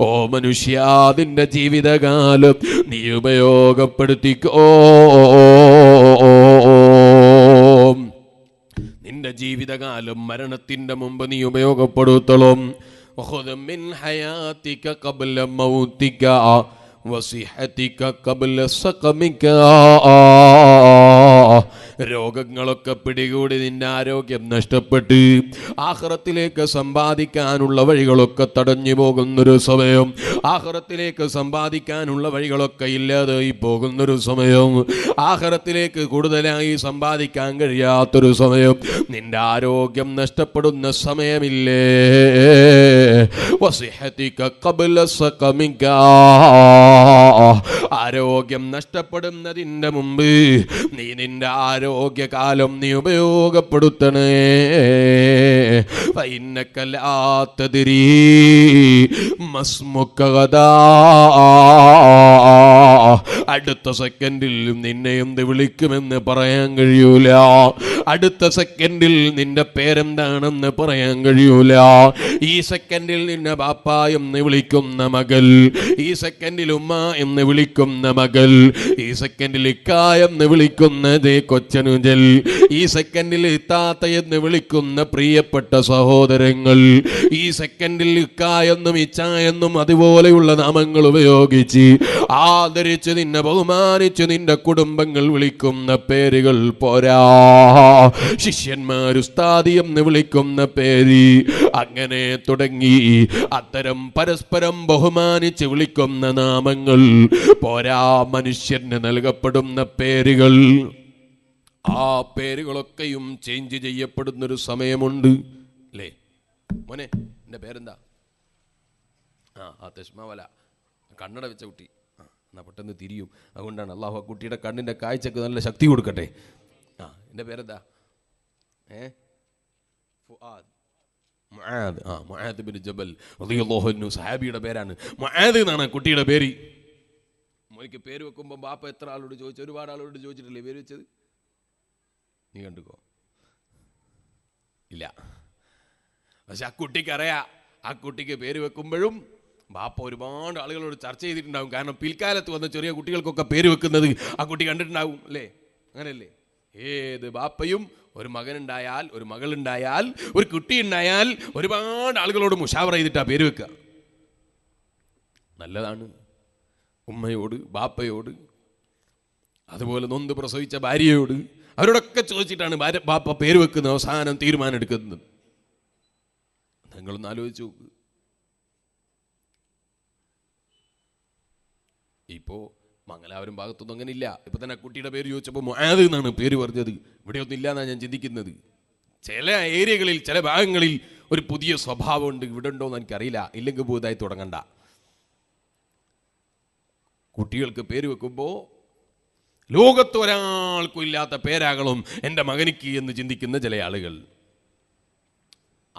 ഓ മനുഷ്യ, നിന്റെ ജീവിതകാലം നീ ഉപയോഗപ്പെടുത്തിക്കോ, നിന്റെ ജീവിതകാലം മരണത്തിന്റെ മുമ്പ് നീ ഉപയോഗപ്പെടുത്തണം. ഖുദ് മിൻ ഹയാതിക ഖബ്ല മൗതിക വസിഹതിക ഖബ്ല സഖമിക. രോഗങ്ങളൊക്കെ പിടികൂടി നിന്റെ ആരോഗ്യം നഷ്ടപ്പെട്ട് ആഖിറത്തിലേക്ക് സമ്പാദിക്കാനുള്ള വഴികളൊക്കെ തടഞ്ഞു പോകുന്നൊരു സമയം, ആഖിറത്തിലേക്ക് സമ്പാദിക്കാനുള്ള വഴികളൊക്കെ ഇല്ലാതായി പോകുന്നൊരു സമയം, ആഖിറത്തിലേക്ക് കൂടുതലായി സമ്പാദിക്കാൻ കഴിയാത്തൊരു സമയം, നിന്റെ ആരോഗ്യം നഷ്ടപ്പെടുന്ന സമയമില്ലേ? വസിഹതിക ഖബ്ല സഖമിക. ആരോഗ്യം നഷ്ടപ്പെടുന്നതിന്റെ മുമ്പ് നീ നിന്റെ ആരോഗ്യകാലം നീ ഉപയോഗപ്പെടുത്തണേ. ഫഇന്നക ലാ തദ്രീ മസ്മുക ഗദാ. അടുത്ത സെക്കൻഡിൽ നിന്നെ എന്ത് വിളിക്കുമെന്ന് പറയാൻ കഴിയൂല, അടുത്ത സെക്കൻഡിൽ നിന്റെ പേരെന്താണെന്ന് പറയാൻ കഴിയൂല. ഈ സെക്കൻഡിൽ നിന്നെ ബാപ്പ എന്ന് വിളിക്കുന്ന മകൾ, ഈ സെക്കൻഡിൽ ഉമ്മ എന്ന് വിളിക്കുന്ന മകൾ, ഈ സെക്കൻഡിൽ ഇക്ക എന്ന് വിളിക്കുന്നത് കൊച്ചനുജൽ, ഈ സെക്കൻഡിൽ ഇത്താത്ത എന്ന് വിളിക്കുന്ന പ്രിയപ്പെട്ട സഹോദരങ്ങൾ, ഈ സെക്കൻഡിൽ ഇക്ക എന്നും ഇച്ച എന്നും അതുപോലെയുള്ള നാമങ്ങൾ ഉപയോഗിച്ച് ആദരിച്ച് നിന്നെ ബഹുമാനിച്ച് നിന്റെ കുടുംബങ്ങൾ വിളിക്കുന്ന പേരുകൾ പോരാ. ശിഷ്യന്മാർ ഉസ്താദി എന്ന് വിളിക്കുന്ന പേര്, അങ്ങനെ തുടങ്ങി അത്തരം പരസ്പരം ബഹുമാനിച്ച് വിളിക്കുന്ന നാമങ്ങൾ പോരാ. മനുഷ്യന് നൽകപ്പെടുന്ന പേരുകൾ, ആ പേരുകളൊക്കെയും ചേഞ്ച് ചെയ്യപ്പെടുന്നൊരു സമയമുണ്ട് അല്ലേ? മോനെ, എൻ്റെ പേരെന്താ? ആ തെഷ്മാവല, കണ്ണട വെച്ച കുട്ടി. എന്നാ പെട്ടെന്ന് തിരിയും. അതുകൊണ്ടാണ് അള്ളാഹു ആ കുട്ടിയുടെ കണ്ണിൻ്റെ കാഴ്ചക്ക് നല്ല ശക്തി കൊടുക്കട്ടെ. എൻ്റെ പേരെന്താ? ഫുആദ്. മുആദ്. മുആദ് ബിൻ ജബൽ റളിയല്ലാഹു അൻഹു സഹാബിയുടെ പേരാണ്. മുആദ് എന്നാണ് കുട്ടിയുടെ പേര്. മോനിക്ക് പേര് വെക്കുമ്പോൾ ബാപ്പ എത്ര ആളോട് ചോദിച്ചു? ഒരുപാട് ആളോട് ചോദിച്ചിട്ടില്ലേ പേര് വെച്ചത്? നീ കണ്ടുക്കോ ഇല്ല. പക്ഷെ ആ കുട്ടിക്കറിയാം, ആ കുട്ടിക്ക് പേര് വെക്കുമ്പോഴും ബാപ്പ ഒരുപാട് ആളുകളോട് ചർച്ച ചെയ്തിട്ടുണ്ടാവും. കാരണം പിൽക്കാലത്ത് വന്ന ചെറിയ കുട്ടികൾക്കൊക്കെ പേര് വെക്കുന്നത് ആ കുട്ടി കണ്ടിട്ടുണ്ടാവും അല്ലേ? അങ്ങനെയല്ലേ? ഏത് ബാപ്പയും ഒരു മകനുണ്ടായാൽ, ഒരു മകളുണ്ടായാൽ, ഒരു കുട്ടി ഉണ്ടായാൽ ഒരുപാട് ആളുകളോട് മുഷാവറ ചെയ്തിട്ടാ പേര് വെക്കുക. നല്ലതാണ്. ഉമ്മയോട്, ബാപ്പയോട്, അതുപോലെ നൊന്ത് പ്രസവിച്ച ഭാര്യയോട്, അവരോടൊക്കെ ചോദിച്ചിട്ടാണ് ബാപ്പ പേര് വെക്കുന്ന അവസാനം തീരുമാനം എടുക്കുന്നത്. നിങ്ങളൊന്ന് ആലോചിച്ച് നോക്ക്. ഇപ്പോൾ മംഗലാപുരം ഭാഗത്തൊന്നും അങ്ങനെ ഇല്ല. ഇപ്പം തന്നെ കുട്ടിയുടെ പേര് ചോദിച്ചപ്പോൾ മുആദ് എന്നാണ് പേര് പറഞ്ഞത്. ഇവിടെയൊന്നും ഇല്ല എന്നാണ് ഞാൻ ചിന്തിക്കുന്നത്. ചില ഏരിയകളിൽ, ചില ഭാഗങ്ങളിൽ ഒരു പുതിയ സ്വഭാവമുണ്ട്. ഇവിടെ ഉണ്ടോയെന്ന് എനിക്കറിയില്ല. ഇല്ലെങ്കിൽ പുതുതായി തുടങ്ങണ്ട. കുട്ടികൾക്ക് പേര് വെക്കുമ്പോൾ ലോകത്ത് ഒരാൾക്കും ഇല്ലാത്ത പേരാകണം എൻ്റെ മകനിക്ക് എന്ന് ചിന്തിക്കുന്ന ചില ആളുകൾ.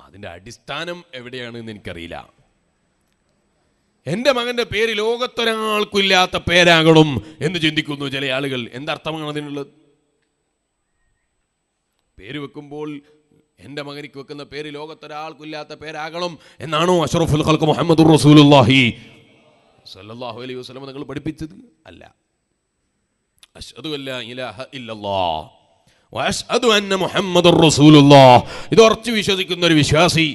അതിൻ്റെ അടിസ്ഥാനം എവിടെയാണെന്ന് എനിക്കറിയില്ല. എൻ്റെ മകൻ്റെ പേര് ലോകത്തൊരാൾക്കും ഇല്ലാത്ത പേരാകണം എന്ന് ചിന്തിക്കുന്നു ചില ആളുകൾ. എന്തർത്ഥമാണ് അതിനുള്ളത്? പേര് വെക്കുമ്പോൾ എൻ്റെ മകനിക്ക് വെക്കുന്ന പേര് ലോകത്തൊരാൾക്കും ഇല്ലാത്ത പേരാകണം എന്നാണോ അഷ്റഫുൽ ഖൽഖ് മുഹമ്മദുർ റസൂലുള്ളാഹി സ്വല്ലല്ലാഹു അലൈഹി വസല്ലം നിങ്ങൾ പഠിപ്പിച്ചത്? അല്ല. അശ്ഹദു അല്ലാ ഇലാഹ ഇല്ലല്ലാഹ് വഅശ്ഹദു അന്ന മുഹമ്മദുർ റസൂലുള്ളാഹ്, ഇത് ഉറച്ചു വിശ്വസിക്കുന്ന ഒരു വിശ്വാസി,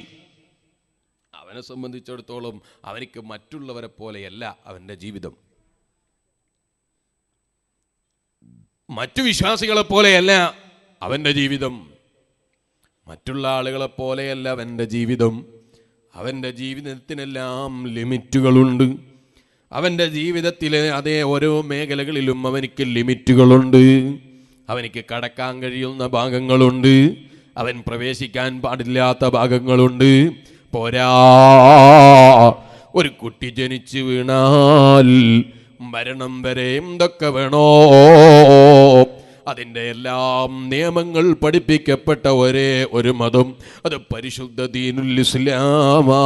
അവനെ സംബന്ധിച്ചിടത്തോളം അവനിക്ക് മറ്റുള്ളവരെ പോലെയല്ല അവൻ്റെ ജീവിതം. മറ്റു വിശ്വാസികളെ പോലെയല്ല അവൻ്റെ ജീവിതം. മറ്റുള്ള ആളുകളെ പോലെയല്ല അവൻ്റെ ജീവിതം. അവൻ്റെ ജീവിതത്തിനെല്ലാം ലിമിറ്റുകളുണ്ട്. അവൻ്റെ ജീവിതത്തിലെ അതേ ഓരോ മേഖലകളിലും അവനിക്ക് ലിമിറ്റുകളുണ്ട്. അവനിക്ക് കടക്കാൻ കഴിയുന്ന ഭാഗങ്ങളുണ്ട്, അവൻ പ്രവേശിക്കാൻ പാടില്ലാത്ത ഭാഗങ്ങളുണ്ട്. പോരാ, ഒരു കുട്ടി ജനിച്ചു വീണാൽ മരണം വരെ എന്തൊക്കെ വേണോ അതിൻ്റെ എല്ലാം നിയമങ്ങൾ പഠിപ്പിക്കപ്പെട്ട ഒരേ ഒരു മതം, അത് പരിശുദ്ധ ദീനുൽ ഇസ്ലാമാണ്.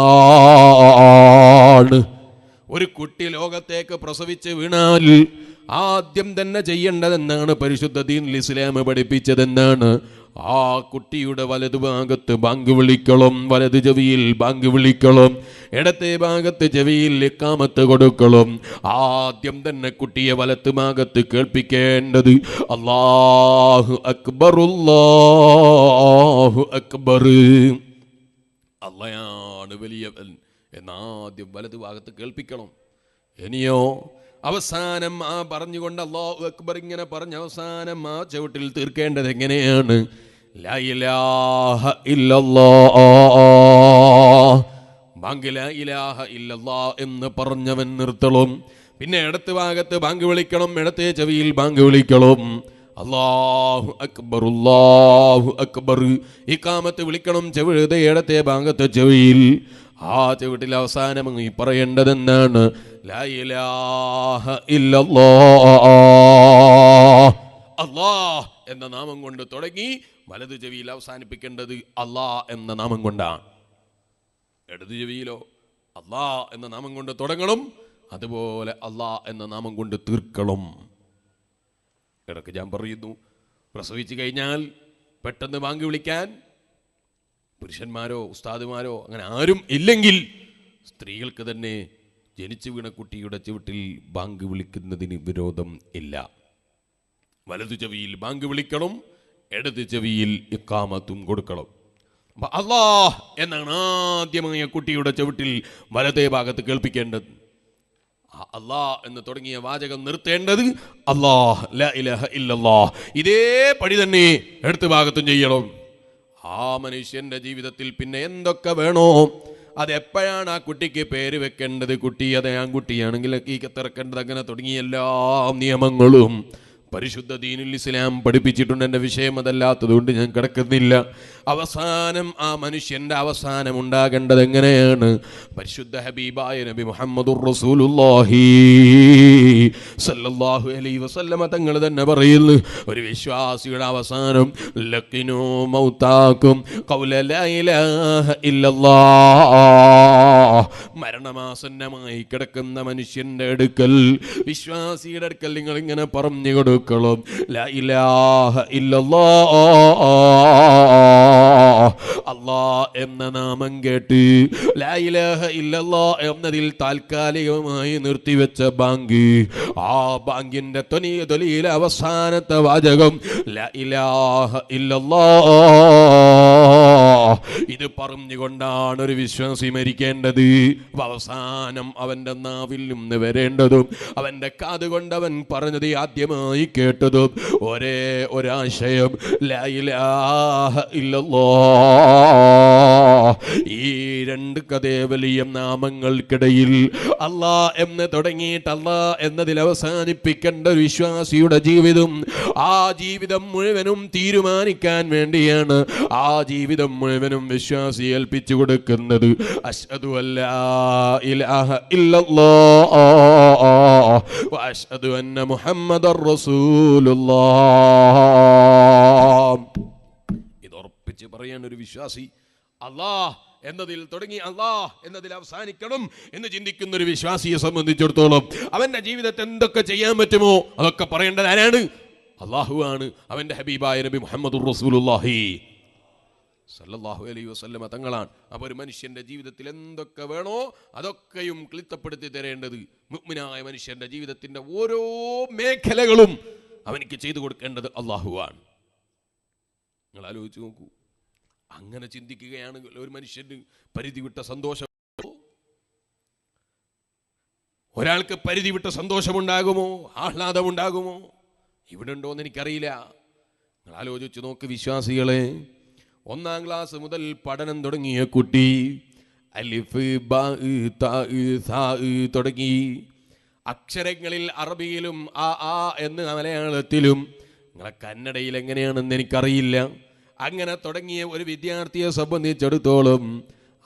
ഒരു കുട്ടി ലോകത്തേക്ക് പ്രസവിച്ച് വീണാൽ ആദ്യം തന്നെ ചെയ്യേണ്ടതെന്നാണ് പരിശുദ്ധ ദീനുൽ ഇസ്ലാം പഠിപ്പിച്ചതെന്നാണ്? ആ കുട്ടിയുടെ വലതുഭാഗത്ത് ബാങ്ക് വിളിക്കണം, വലത് ചെവിയിൽ ബാങ്ക് വിളിക്കണം, ഇടത്തെ ഭാഗത്ത് ചെവിയിൽ ഇഖാമത്ത് കൊടുക്കണം. ആദ്യം തന്നെ കുട്ടിയെ വലത്ത് ഭാഗത്ത് കേൾപ്പിക്കേണ്ടത് അല്ലാഹു അക്ബർ, അല്ലാഹു അക്ബർ, അള്ളയാണ് വലിയവൻ എന്നാദ്യം വലത് ഭാഗത്ത് കേൾപ്പിക്കണം. ഇനിയോ അവസാനം ആ പറഞ്ഞുകൊണ്ട് അല്ലാഹു അക്ബർ ഇങ്ങനെ പറഞ്ഞ് അവസാനം ആ ചവിട്ടിൽ തീർക്കേണ്ടത് എങ്ങനെയാണ്? ലാ ഇലാഹ ഇല്ലല്ലാഹ്, ബാങ്ക് ലാ ഇലാഹ ഇല്ലല്ലാഹ് എന്ന് പറഞ്ഞവൻ നിർത്തണം. പിന്നെ ഇടത്ത് ഭാഗത്ത് ബാങ്ക് വിളിക്കണം, ഇടത്തെ ചെവിയിൽ ബാങ്ക് വിളിക്കണം. അല്ലാഹു അക്ബർ, അല്ലാഹു അക്ബർ. ഇഖാമത്ത് വിളിക്കണം, ചെവിഴുത ഇടത്തെ ഭാഗത്തെ ചെവിയിൽ. ആ ചെവിട്ടിൽ അവസാനം ഈ പറയേണ്ടതെന്നാണ്? ലാ ഇലാഹ ഇല്ലല്ലാഹ്. അല്ലാഹ് എന്ന നാമം കൊണ്ട് തുടങ്ങി വലതു ചെവിയിൽ അവസാനിപ്പിക്കേണ്ടത് അല്ലാഹ് എന്ന നാമം കൊണ്ടാണ്. ഇടതു ചെവിയിലോ അല്ലാഹ് എന്ന നാമം കൊണ്ട് തുടങ്ങണം, അതുപോലെ അല്ലാഹ് എന്ന നാമം കൊണ്ട് തീർക്കണം. ഇടയ്ക്ക് ഞാൻ പറയുന്നു, പ്രസവിച്ചു കഴിഞ്ഞാൽ പെട്ടെന്ന് ബാങ്ക് വിളിക്കാൻ പുരുഷന്മാരോ ഉസ്താദുമാരോ അങ്ങനെ ആരും ഇല്ലെങ്കിൽ സ്ത്രീകൾക്ക് തന്നെ ജനിച്ചു വീണ കുട്ടിയുടെ ചുവട്ടിൽ ബാങ്ക് വിളിക്കുന്നതിന് വിരോധം ഇല്ല. വലതു ചെവിയിൽ ബാങ്ക് വിളിക്കണം, ഇടത് ചെവിയിൽ ഇഖാമത്തും കൊടുക്കണം. അല്ലാഹ് എന്നാണ് ആദ്യമായ കുട്ടിയുടെ ചുവട്ടിൽ വലതേ ഭാഗത്ത് കേൾപ്പിക്കേണ്ടത്. അല്ലാഹ് എന്ന് തുടങ്ങിയ വാചകം നിർത്തേണ്ടത് അല്ലാഹ് ലാ ഇലാഹ ഇല്ലല്ലാഹ്. ഇതേ പടി തന്നെ ഇടത് ഭാഗത്തും ചെയ്യണം. ആ മനുഷ്യന്റെ ജീവിതത്തിൽ പിന്നെ എന്തൊക്കെ വേണോ അതെപ്പോഴാണ് ആ കുട്ടിക്ക് പേര് വെക്കേണ്ടത്, കുട്ടി അത് ആൺകുട്ടിയാണെങ്കിൽ ഹഖീഖത്തിറക്കേണ്ടത്, അങ്ങനെ തുടങ്ങിയ എല്ലാ നിയമങ്ങളും പരിശുദ്ധ ദീനുൽ ഇസ്ലാം പഠിപ്പിച്ചിട്ടുണ്ട്. എൻ്റെ വിഷയം അതല്ലാത്തതുകൊണ്ട് ഞാൻ കിടക്കുന്നില്ല. അവസാനം ആ മനുഷ്യൻ്റെ അവസാനം ഉണ്ടാകേണ്ടത് എങ്ങനെയാണ്? പരിശുദ്ധ ഹബീബായ നബി മുഹമ്മദുർ റസൂലുള്ളാഹി സല്ലല്ലാഹു അലൈഹി വസല്ലമ തങ്ങൾ തന്നെ പറയുന്നു, ഒരു വിശ്വാസിയുടെ അവസാനം ലഖിനൂ മൗതാക്കും ഖൗല ലാ ഇലാഹ ഇല്ലല്ലാഹ്. മരണമാസന്നമായി കിടക്കുന്ന മനുഷ്യൻ്റെ അടുക്കൽ, വിശ്വാസിയുടെ അടുക്കൽ നിങ്ങൾ ഇങ്ങനെ പറഞ്ഞു കൊടുക്കുക, കൊടുക്കണം. ലാ ഇലാഹ ഇല്ലല്ലാഹ്, അല്ലാഹ് എന്ന നാമം കേട്ട് ലാ ഇലാഹ ഇല്ലല്ലാഹ് എന്നതിൽ താൽക്കാലികമായി നിർത്തിവെച്ച ബാങ്ക്, ആ ബാങ്കിന്റെ തൊലിയിലെ അവസാനത്തെ വാചകം ലാ ഇലാഹ ഇല്ലല്ലാഹ്. ഇത് പറഞ്ഞുകൊണ്ടാണ് ഒരു വിശ്വാസി മരിക്കേണ്ടത്. അവസാനം അവന്റെ നാവിൽ നിന്ന് വരേണ്ടതും അവന്റെ കാതുകൊണ്ട് അവൻ പറഞ്ഞത് ആദ്യമായി കേട്ടതും ഒരേ ഒരാശയം ലാ ഇലാഹ ഇല്ലല്ലാഹ്. ഈ രണ്ട് വലിയ നാമങ്ങൾക്കിടയിൽ അല്ലാഹ് എന്ന് തുടങ്ങിയിട്ട് അല്ലാഹ് എന്നതിൽ അവസാനിപ്പിക്കേണ്ട ഒരു വിശ്വാസിയുടെ ജീവിതം, ആ ജീവിതം മുഴുവനും തീരുമാനിക്കാൻ വേണ്ടിയാണ് ആ ജീവിതം മുഴുവനും വിശ്വാസി ഏൽപ്പിച്ചു കൊടുക്കുന്നത്. അശ്ഹദു അല്ലാ ഇലാഹ ഇല്ലല്ലാഹ് വ അശ്ഹദു അന്ന മുഹമ്മദർ റസൂലുള്ളാഹ്. ഇത് ഉറപ്പിച്ച് പറയാൻ ഒരു വിശ്വാസി അല്ലാഹ് എന്നതിൽ തുടങ്ങി അല്ലാഹ് എന്നതിൽ അവസാനിക്കണം എന്ന് ചിന്തിക്കുന്ന ഒരു വിശ്വാസിയെ സംബന്ധിച്ചിടത്തോളം അവന്റെ ജീവിതത്തിൽ എന്തൊക്കെ ചെയ്യാൻ പറ്റുമോ അതൊക്കെ പറയേണ്ടത് ആരാണ്? അല്ലാഹുവാണ്. അവന്റെ ഹബീബായ നബി മുഹമ്മദുർ റസൂലുള്ളാഹി സല്ലല്ലാഹു അലൈഹി വസല്ലമ തങ്ങളാണ്. അപ്പോൾ ഒരു മനുഷ്യന്റെ ജീവിതത്തിൽ എന്തൊക്കെ വേണോ അതൊക്കെയും ക്ലിത്തപ്പെടുത്തി തരേണ്ടത് മുഅ്മിനായ മനുഷ്യന്റെ ജീവിതത്തിന്റെ ഓരോ മേഖലകളും അവനിക്ക് ചെയ്തു കൊടുക്കേണ്ടത് അല്ലാഹുവാണ്. നിങ്ങൾ ആലോചിച്ച് നോക്കൂ. അങ്ങനെ ചിന്തിക്കുകയാണ് ഒരു മനുഷ്യന് പരിധി വിട്ട സന്തോഷം. ഒരാൾക്ക് പരിധി വിട്ട സന്തോഷമുണ്ടാകുമോ, ആഹ്ലാദമുണ്ടാകുമോ? ഇവിടെ ഉണ്ടോയെന്ന് എനിക്കറിയില്ല. നിങ്ങൾ ആലോചിച്ച് നോക്ക് വിശ്വാസികളെ. 1-ാം ക്ലാസ് മുതൽ പഠനം തുടങ്ങിയ കുട്ടി അലിഫ് ബാ താ സാ തുടങ്ങി അക്ഷരങ്ങളിൽ അറബിയിലും ആ എന്ന് മലയാളത്തിലും, നിങ്ങളെ കന്നഡയിൽ എങ്ങനെയാണെന്ന് എനിക്കറിയില്ല. അങ്ങനെ തുടങ്ങിയ ഒരു വിദ്യാർത്ഥിയെ സംബന്ധിച്ചിടത്തോളം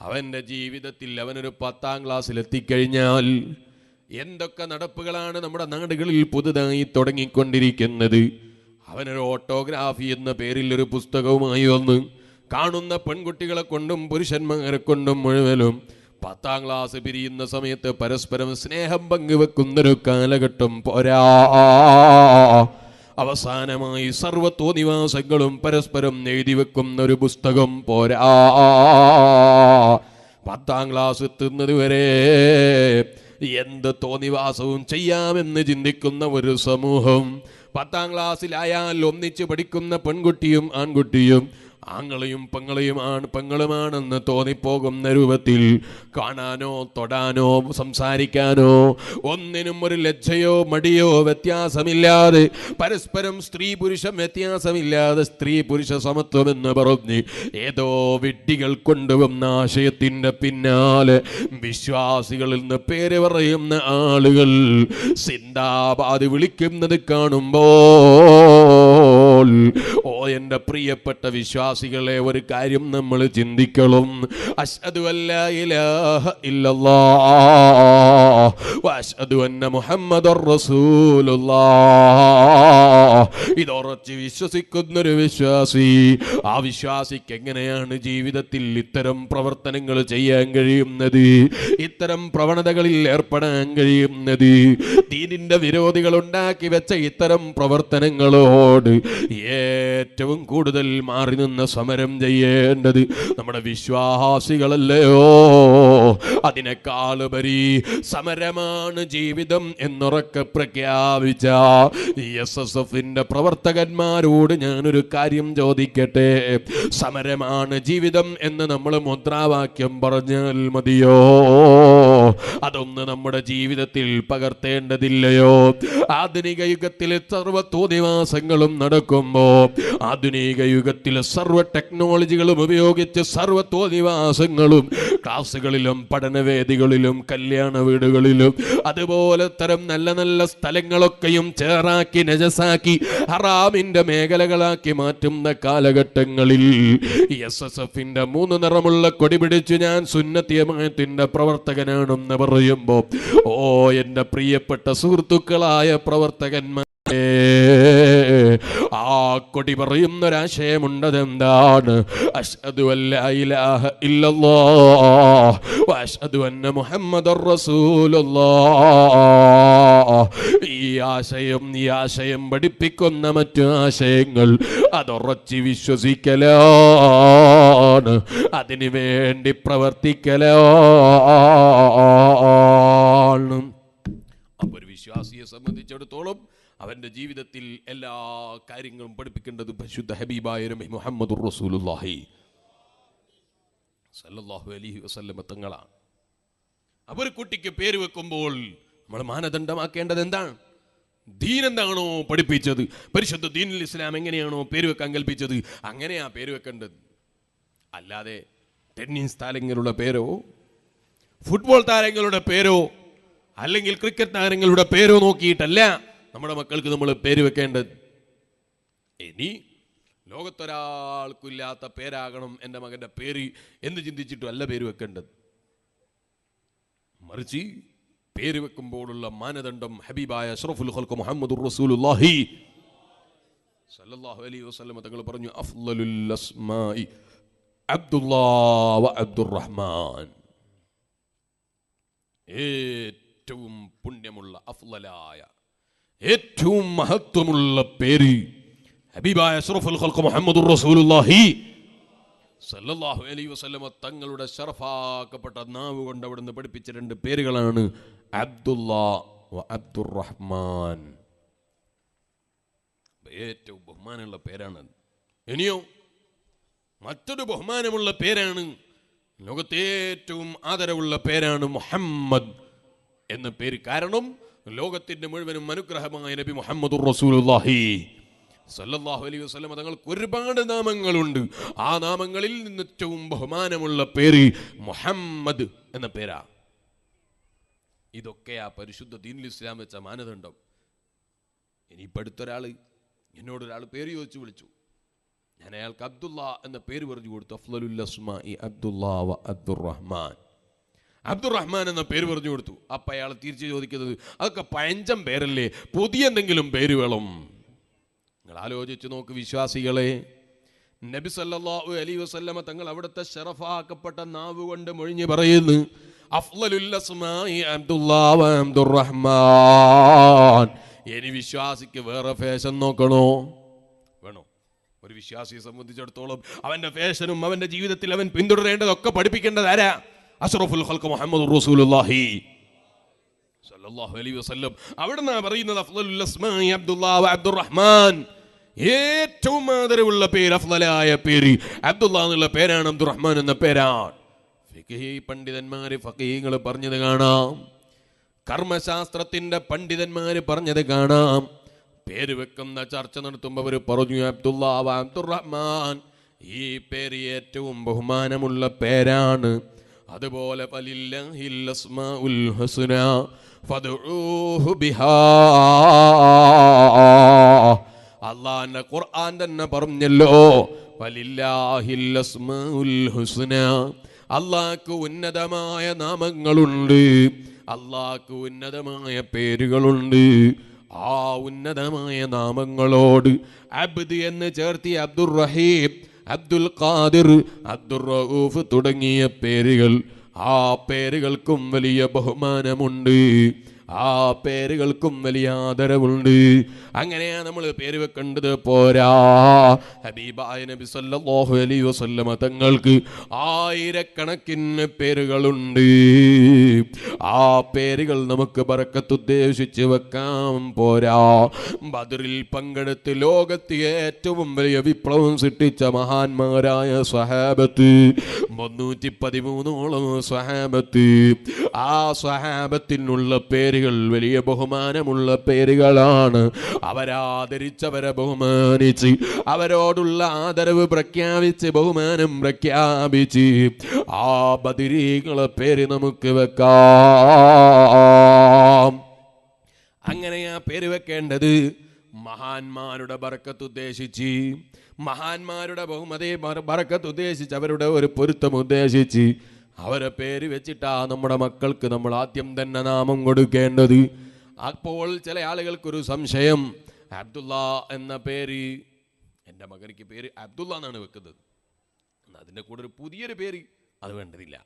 അവൻ്റെ ജീവിതത്തിൽ അവനൊരു 10-ാം ക്ലാസ്സിലെത്തിക്കഴിഞ്ഞാൽ എന്തൊക്കെ നടപ്പുകളാണ് നമ്മുടെ നാടുകളിൽ പുതുതായി തുടങ്ങിക്കൊണ്ടിരിക്കുന്നത്. അവനൊരു ഓട്ടോഗ്രാഫി എന്ന പേരിൽ ഒരു പുസ്തകവുമായി വന്ന് കാണുന്ന പെൺകുട്ടികളെ കൊണ്ടും പുരുഷന്മാരെ കൊണ്ടും മുഴുവനും 10-ാം ക്ലാസ് പിരിയുന്ന സമയത്ത് പരസ്പരം സ്നേഹം പങ്കുവെക്കുന്നൊരു കാലഘട്ടം പോരാ. അവസാനമായി സർവ്വതോന്നിവാസങ്ങളും പരസ്പരം എഴുതി വെക്കുന്ന ഒരു പുസ്തകം പോരാ. 10-ാം ക്ലാസ് എത്തുന്നത് വരെ എന്ത് തോന്നിവാസവും ചെയ്യാമെന്ന് ചിന്തിക്കുന്ന ഒരു സമൂഹം. 10-ാം ക്ലാസ്സിലായാൽ ഒന്നിച്ച് പഠിക്കുന്ന പെൺകുട്ടിയും ആൺകുട്ടിയും ആങ്ങളെയും പെങ്ങളുമാണെന്ന് തോന്നിപ്പോകുന്ന രൂപത്തിൽ കാണാനോ തൊടാനോ സംസാരിക്കാനോ ഒന്നിനും ഒരു ലജ്ജയോ മടിയോ വ്യത്യാസമില്ലാതെ പരസ്പരം സ്ത്രീ പുരുഷം വ്യത്യാസമില്ലാതെ സ്ത്രീ പുരുഷ സമത്വമെന്ന് പറഞ്ഞ് ഏതോ വിഡ്ഢികൾ കൊണ്ടുവന്ന ആശയത്തിൻ്റെ പിന്നാലെ വിശ്വാസികളിൽ നിന്ന് പേര് പറയുന്ന ആളുകൾ സിന്ദാബാദ് വിളിക്കുന്നത് കാണുമ്പോൾ എൻ്റെ പ്രിയപ്പെട്ട വിശ്വാസികളെ, ഒരു കാര്യം നമ്മൾ ചിന്തിക്കണം. അശ്ഹദു അല്ലാ ഇലാഹ ഇല്ലല്ലാഹ് വ അശ്ഹദു അന്ന മുഹമ്മദർ റസൂലുള്ളാഹ്. ഇതുറച്ച് വിശ്വസിക്കുന്നൊരു വിശ്വാസി, ആ വിശ്വാസിക്ക് എങ്ങനെയാണ് ജീവിതത്തിൽ ഇത്തരം പ്രവർത്തനങ്ങൾ ചെയ്യാൻ കഴിയുന്നത്, ഇത്തരം പ്രവണതകളിൽ ഏർപ്പെടാൻ കഴിയുന്നത്? ദീനിന്റെ വിരോധികൾ ഉണ്ടാക്കി വെച്ച ഇത്തരം പ്രവർത്തനങ്ങളോട് ഏറ്റവും കൂടുതൽ മാറി നിന്ന് സമരം ചെയ്യേണ്ടത് നമ്മുടെ വിശ്വാസികളല്ലയോ? അതിനേക്കാളുപരി സമരമാണ് ജീവിതം എന്നുറക്കെ പ്രഖ്യാപിച്ച SSFന്റെ പ്രവർത്തകന്മാരോട് ഞാനൊരു കാര്യം ചോദിക്കട്ടെ. സമരമാണ് ജീവിതം എന്ന് നമ്മൾ മുദ്രാവാക്യം പറഞ്ഞാൽ മതിയോ? അതൊന്ന് നമ്മുടെ ജീവിതത്തിൽ പകർത്തേണ്ടതില്ലയോ? ആധുനിക യുഗത്തിലെ സർവ്വതോന്നിവാസങ്ങളും നടക്കുമ്പോൾ, ആധുനിക യുഗത്തിലെ സർവ്വ ടെക്നോളജികളും ഉപയോഗിച്ച് സർവ്വതോന്നിവാസങ്ങളും ക്ലാസ്സുകളിലും പഠനവേദികളിലും കല്യാണ വീടുകളിലും അതുപോലെ തരം നല്ല നല്ല സ്ഥലങ്ങളൊക്കെയും ചേറാക്കി നജസാക്കി ഹറാമിന്റെ മേഖലകളാക്കി മാറ്റുന്ന കാലഘട്ടങ്ങളിൽ SSFന്റെ 3 നിറമുള്ള കൊടി പിടിച്ച് ഞാൻ സുന്നത്തിയമായത്തിന്റെ പ്രവർത്തകനാണെന്ന് പറയുമ്പോൾ, ഓ എൻ്റെ പ്രിയപ്പെട്ട സുഹൃത്തുക്കളായ പ്രവർത്തകന്മാർ, ആ കൊടി പറയുന്നൊരാശയമുണ്ടത് എന്താണ്? അശ്ഹദു അല്ലാ ഇലാഹ ഇല്ലല്ലാഹ് വഅശ്ഹദു അന്ന മുഹമ്മദർ റസൂലുള്ളാഹ്. ഈ ആശയം പഠിപ്പിക്കുന്ന മറ്റു ആശയങ്ങൾ അതുറച്ച് വിശ്വസിക്കലാണ്, അതിനു വേണ്ടി പ്രവർത്തിക്കലാണ്. അപ്പോൾ ഒരു വിശ്വാസിയെ സംബന്ധിച്ചിടത്തോളം അവൻ്റെ ജീവിതത്തിൽ എല്ലാ കാര്യങ്ങളും പഠിപ്പിക്കേണ്ടത് പരിശുദ്ധ ഹബീബായ നബി മുഹമ്മദുർ റസൂലുള്ളാഹി സല്ലല്ലാഹു അലൈഹി വസല്ലം തങ്ങളാണ്. അപ്പോൾ ഒരു കുട്ടിക്ക് പേര് വെക്കുമ്പോൾ നമ്മൾ മാനദണ്ഡമാക്കേണ്ടത് എന്താണ്? ദീൻ എന്താണോ പഠിപ്പിച്ചത്, പരിശുദ്ധ ദീനുൽ ഇസ്ലാം എങ്ങനെയാണോ പേര് വെക്കാൻ കൽപ്പിച്ചത്, അങ്ങനെയാ പേര് വെക്കേണ്ടത്. അല്ലാതെ ടെന്നീസ് താരങ്ങളുടെ പേരോ ഫുട്ബോൾ താരങ്ങളുടെ പേരോ അല്ലെങ്കിൽ ക്രിക്കറ്റ് താരങ്ങളുടെ പേരോ നോക്കിയിട്ടല്ല നമ്മുടെ മക്കൾക്ക് നമ്മൾ പേര് വെക്കേണ്ടത്. ഇനി ലോകത്തൊരാൾക്കില്ലാത്ത പേരാകണം എൻ്റെ മകൻ്റെ പേര് എന്ന് ചിന്തിച്ചിട്ടും അല്ല പേര് വെക്കേണ്ടത്. മറിച്ച് പേര് വെക്കുമ്പോഴുള്ള മാനദണ്ഡം ഹബീബായ അഷ്റഫുൽ ഖൽഖ് മുഹമ്മദുർ റസൂലുള്ളാഹി സല്ലല്ലാഹു അലൈഹി വസല്ലം തങ്ങൾ പറഞ്ഞു, അഫ്ളലുൽ അസ്മാഇ അബ്ദുല്ലാഹ് വ അബ്ദുറഹ്മാൻ. ഏറ്റവും പുണ്യമുള്ള അഫ്ളലായ ഏറ്റവും മഹത്വമുള്ള പേര് ഹബീബായ അഷ്റഫുൽ ഖൽഖ് മുഹമ്മദുർ റസൂലുള്ളാഹി സല്ലല്ലാഹു അലൈഹി വസല്ലം തങ്ങളുടെ ശറഫാക്കപ്പെട്ട നാവ് കൊണ്ട് അവിടുന്ന് പഠിപ്പിച്ച രണ്ട് പേരുകളാണ് അബ്ദുല്ലാഹ് വ അബ്ദുറഹ്മാൻ. ഏറ്റവും ബഹുമാനമുള്ള പേരാണ്. ഇനിയോ മറ്റൊരു ബഹുമാനമുള്ള പേരാണ്, ലോകത്തെ ഏറ്റവും ആദരവുള്ള പേരാണ് മുഹമ്മദ് എന്ന പേര്. കാരണം ലോകത്തിന്റെ മുഴുവനും അനുഗ്രഹമായ നബി മുഹമ്മദുർ റസൂലുള്ളാഹി സല്ലല്ലാഹു അലൈഹി വസല്ലം തങ്ങൾക്ക് ഒരുപാട് നാമങ്ങളുണ്ട്. ആ നാമങ്ങളിൽ നിന്ന് ഏറ്റവും ബഹുമാനമുള്ള പേര് മുഹമ്മദ് എന്ന പേരാ. ഇതൊക്കെയാ പരിശുദ്ധ ദീനുൽ ഇസ്ലാം വെച്ച മാനദണ്ഡം. ഇനിയിപ്പോൾ അടുത്തൊരാൾ എന്നോടൊരാൾ പേര് ചോദിച്ചു വിളിച്ചു, ഞാൻ അയാൾക്ക് അബ്ദുല്ലാ എന്ന പേര് പറഞ്ഞു കൊടുത്തു. അഫ്ളലുൽ അസ്മാഇ അബ്ദുല്ലാഹ് വ അബ്ദുറഹ്മാൻ. അബ്ദുറഹ്മാൻ എന്ന പേര് പറഞ്ഞു കൊടുത്തു. അപ്പം അയാൾ തിരിച്ചു ചോദിക്കുന്നത്, അതൊക്കെ പഴഞ്ചൻ പേരല്ലേ, പുതിയ എന്തെങ്കിലും പേര് വേണം? നിങ്ങൾ ആലോചിച്ച് നോക്ക് വിശ്വാസികളെ, നബി സല്ലല്ലാഹു അലൈഹി വസല്ലമ തങ്ങൾ അവിടുത്തെ ശറഫാക്കപ്പെട്ട നാവ് കൊണ്ട് മൊഴിഞ്ഞ് പറയുന്നു, അഫ്ളലുൽ അസ്മാഇ അബ്ദുല്ലാഹ് വ അബ്ദുറഹ്മാൻ. ഇനി വിശ്വാസിക്ക് വേറെ ഫാഷൻ നോക്കണോ? വേണോ? ഒരു വിശ്വാസിയെ സംബന്ധിച്ചിടത്തോളം അവന്റെ ഫാഷനും അവന്റെ ജീവിതത്തിൽ അവൻ പിന്തുടരേണ്ടതൊക്കെ പഠിപ്പിക്കേണ്ടത് ആരാ? അഷ്റഫുൽ ഖൽഖ് മുഹമ്മദുർ റസൂലുള്ളാഹി സല്ലല്ലാഹു അലൈഹി വസല്ലം. അവിടുന്ന് പറയുന്നത് അഫ്ളലുൽ അസ്മാഇ അബ്ദുല്ലാഹ് വ അബ്ദുറഹ്മാൻ. ഏറ്റവും ആദരവുള്ള പേര്, അഫ്ളലായ പേര് അബ്ദുല്ലാഹ് എന്നുള്ള പേരാണ്, അബ്ദുറഹ്മാൻ എന്ന പേരാണ്. ഫിഖ്ഹി പണ്ഡിതന്മാര് ഫഖീഹുകൾ പറഞ്ഞത് കാണാം, കർമ്മശാസ്ത്രത്തിന്റെ പണ്ഡിതന്മാര് പറഞ്ഞത് കാണാം. പേര് വെക്കുന്ന ചർച്ച നടത്തുമ്പോൾ അവർ പറഞ്ഞു, അബ്ദുല്ലാഹ് വ അബ്ദുറഹ്മാൻ ഈ പേര് ഏറ്റവും ബഹുമാനമുള്ള പേരാണ്. അതുപോലെ ഫലില്ലാഹിൽ അസ്മാഉൽ ഹുസ്നാ ഫദ്ഉഹു ബിഹാ. അല്ലാഹുവിന്റെ ഖുർആൻ തന്നെ പറഞ്ഞല്ലോ, ഫലില്ലാഹിൽ അസ്മാഉൽ ഹുസ്നാ. അല്ലാഹുവിന് ഉന്നതമായ നാമങ്ങളുണ്ട്, അല്ലാഹുവിന് ഉന്നതമായ പേരുകളുണ്ട്. ആ ഉന്നതമായ നാമങ്ങളോട് അബ്ദ് എന്ന് ചേർത്തി അബ്ദുർ റഹീം, അബ്ദുൽ ഖാദിർ, അബ്ദുർ റഊഫ് തുടങ്ങിയ പേരുകൾ, ആ പേരുകൾക്കും വലിയ ബഹുമാനമുണ്ട്, ആ പേരുകൾക്കും വലിയ ആദരവുണ്ട്. അങ്ങനെയാ നമ്മൾ പേര് വെക്കേണ്ടത്. പോരാ, ഹബീബായ നബി സല്ലല്ലാഹു അലൈഹി വസല്ലമ തങ്ങൾക്ക് ആയിരക്കണക്കിന് പേരുകളുണ്ട്. ആ പേരുകൾ നമുക്ക് ബറക്കത്ത് ഉദ്ദേശിച്ച് വെക്കാം. പോരാ, ബദറിൽ പങ്കെടുത്ത് ലോകത്ത് ഏറ്റവും വലിയ വിപ്ലവം സൃഷ്ടിച്ച മഹാന്മാരായ സ്വഹാബത്ത്, 313ഓളം സ്വഹാബത്ത്, ആ സ്വഹാബത്തിനുള്ള പേരുകൾ വലിയ ബഹുമാനമുള്ള പേരുകളാണ്. അവരാദരിച്ചവരെ ബഹുമാനിച്ച്, അവരോടുള്ള ആദരവ് പ്രഖ്യാപിച്ച്, ബഹുമാനം പ്രഖ്യാപിച്ച് ആ ബദരീകളെ പേര് നമുക്ക് വെക്കാം. അങ്ങനെയാ പേര് വെക്കേണ്ടത്. മഹാന്മാരുടെ ബറക്കത്ത് ഉദ്ദേശിച്ച്, മഹാന്മാരുടെ ബഹുമതി ബറക്കത്ത് ഉദ്ദേശിച്ച്, അവരുടെ ഒരു പൊരുത്തം ഉദ്ദേശിച്ച് അവരെ പേര് വെച്ചിട്ടാ നമ്മുടെ മക്കൾക്ക് നമ്മൾ ആദ്യം തന്നെ നാമം കൊടുക്കേണ്ടത്. അപ്പോൾ ചില ആളുകൾക്കൊരു സംശയം, അബ്ദുള്ള എന്ന പേര് എൻ്റെ മകനിക്ക് പേര് അബ്ദുള്ള എന്നാണ് വെക്കുന്നത്. അതിൻ്റെ കൂടെ ഒരു പുതിയൊരു പേര് അത് വേണ്ടതില്ല.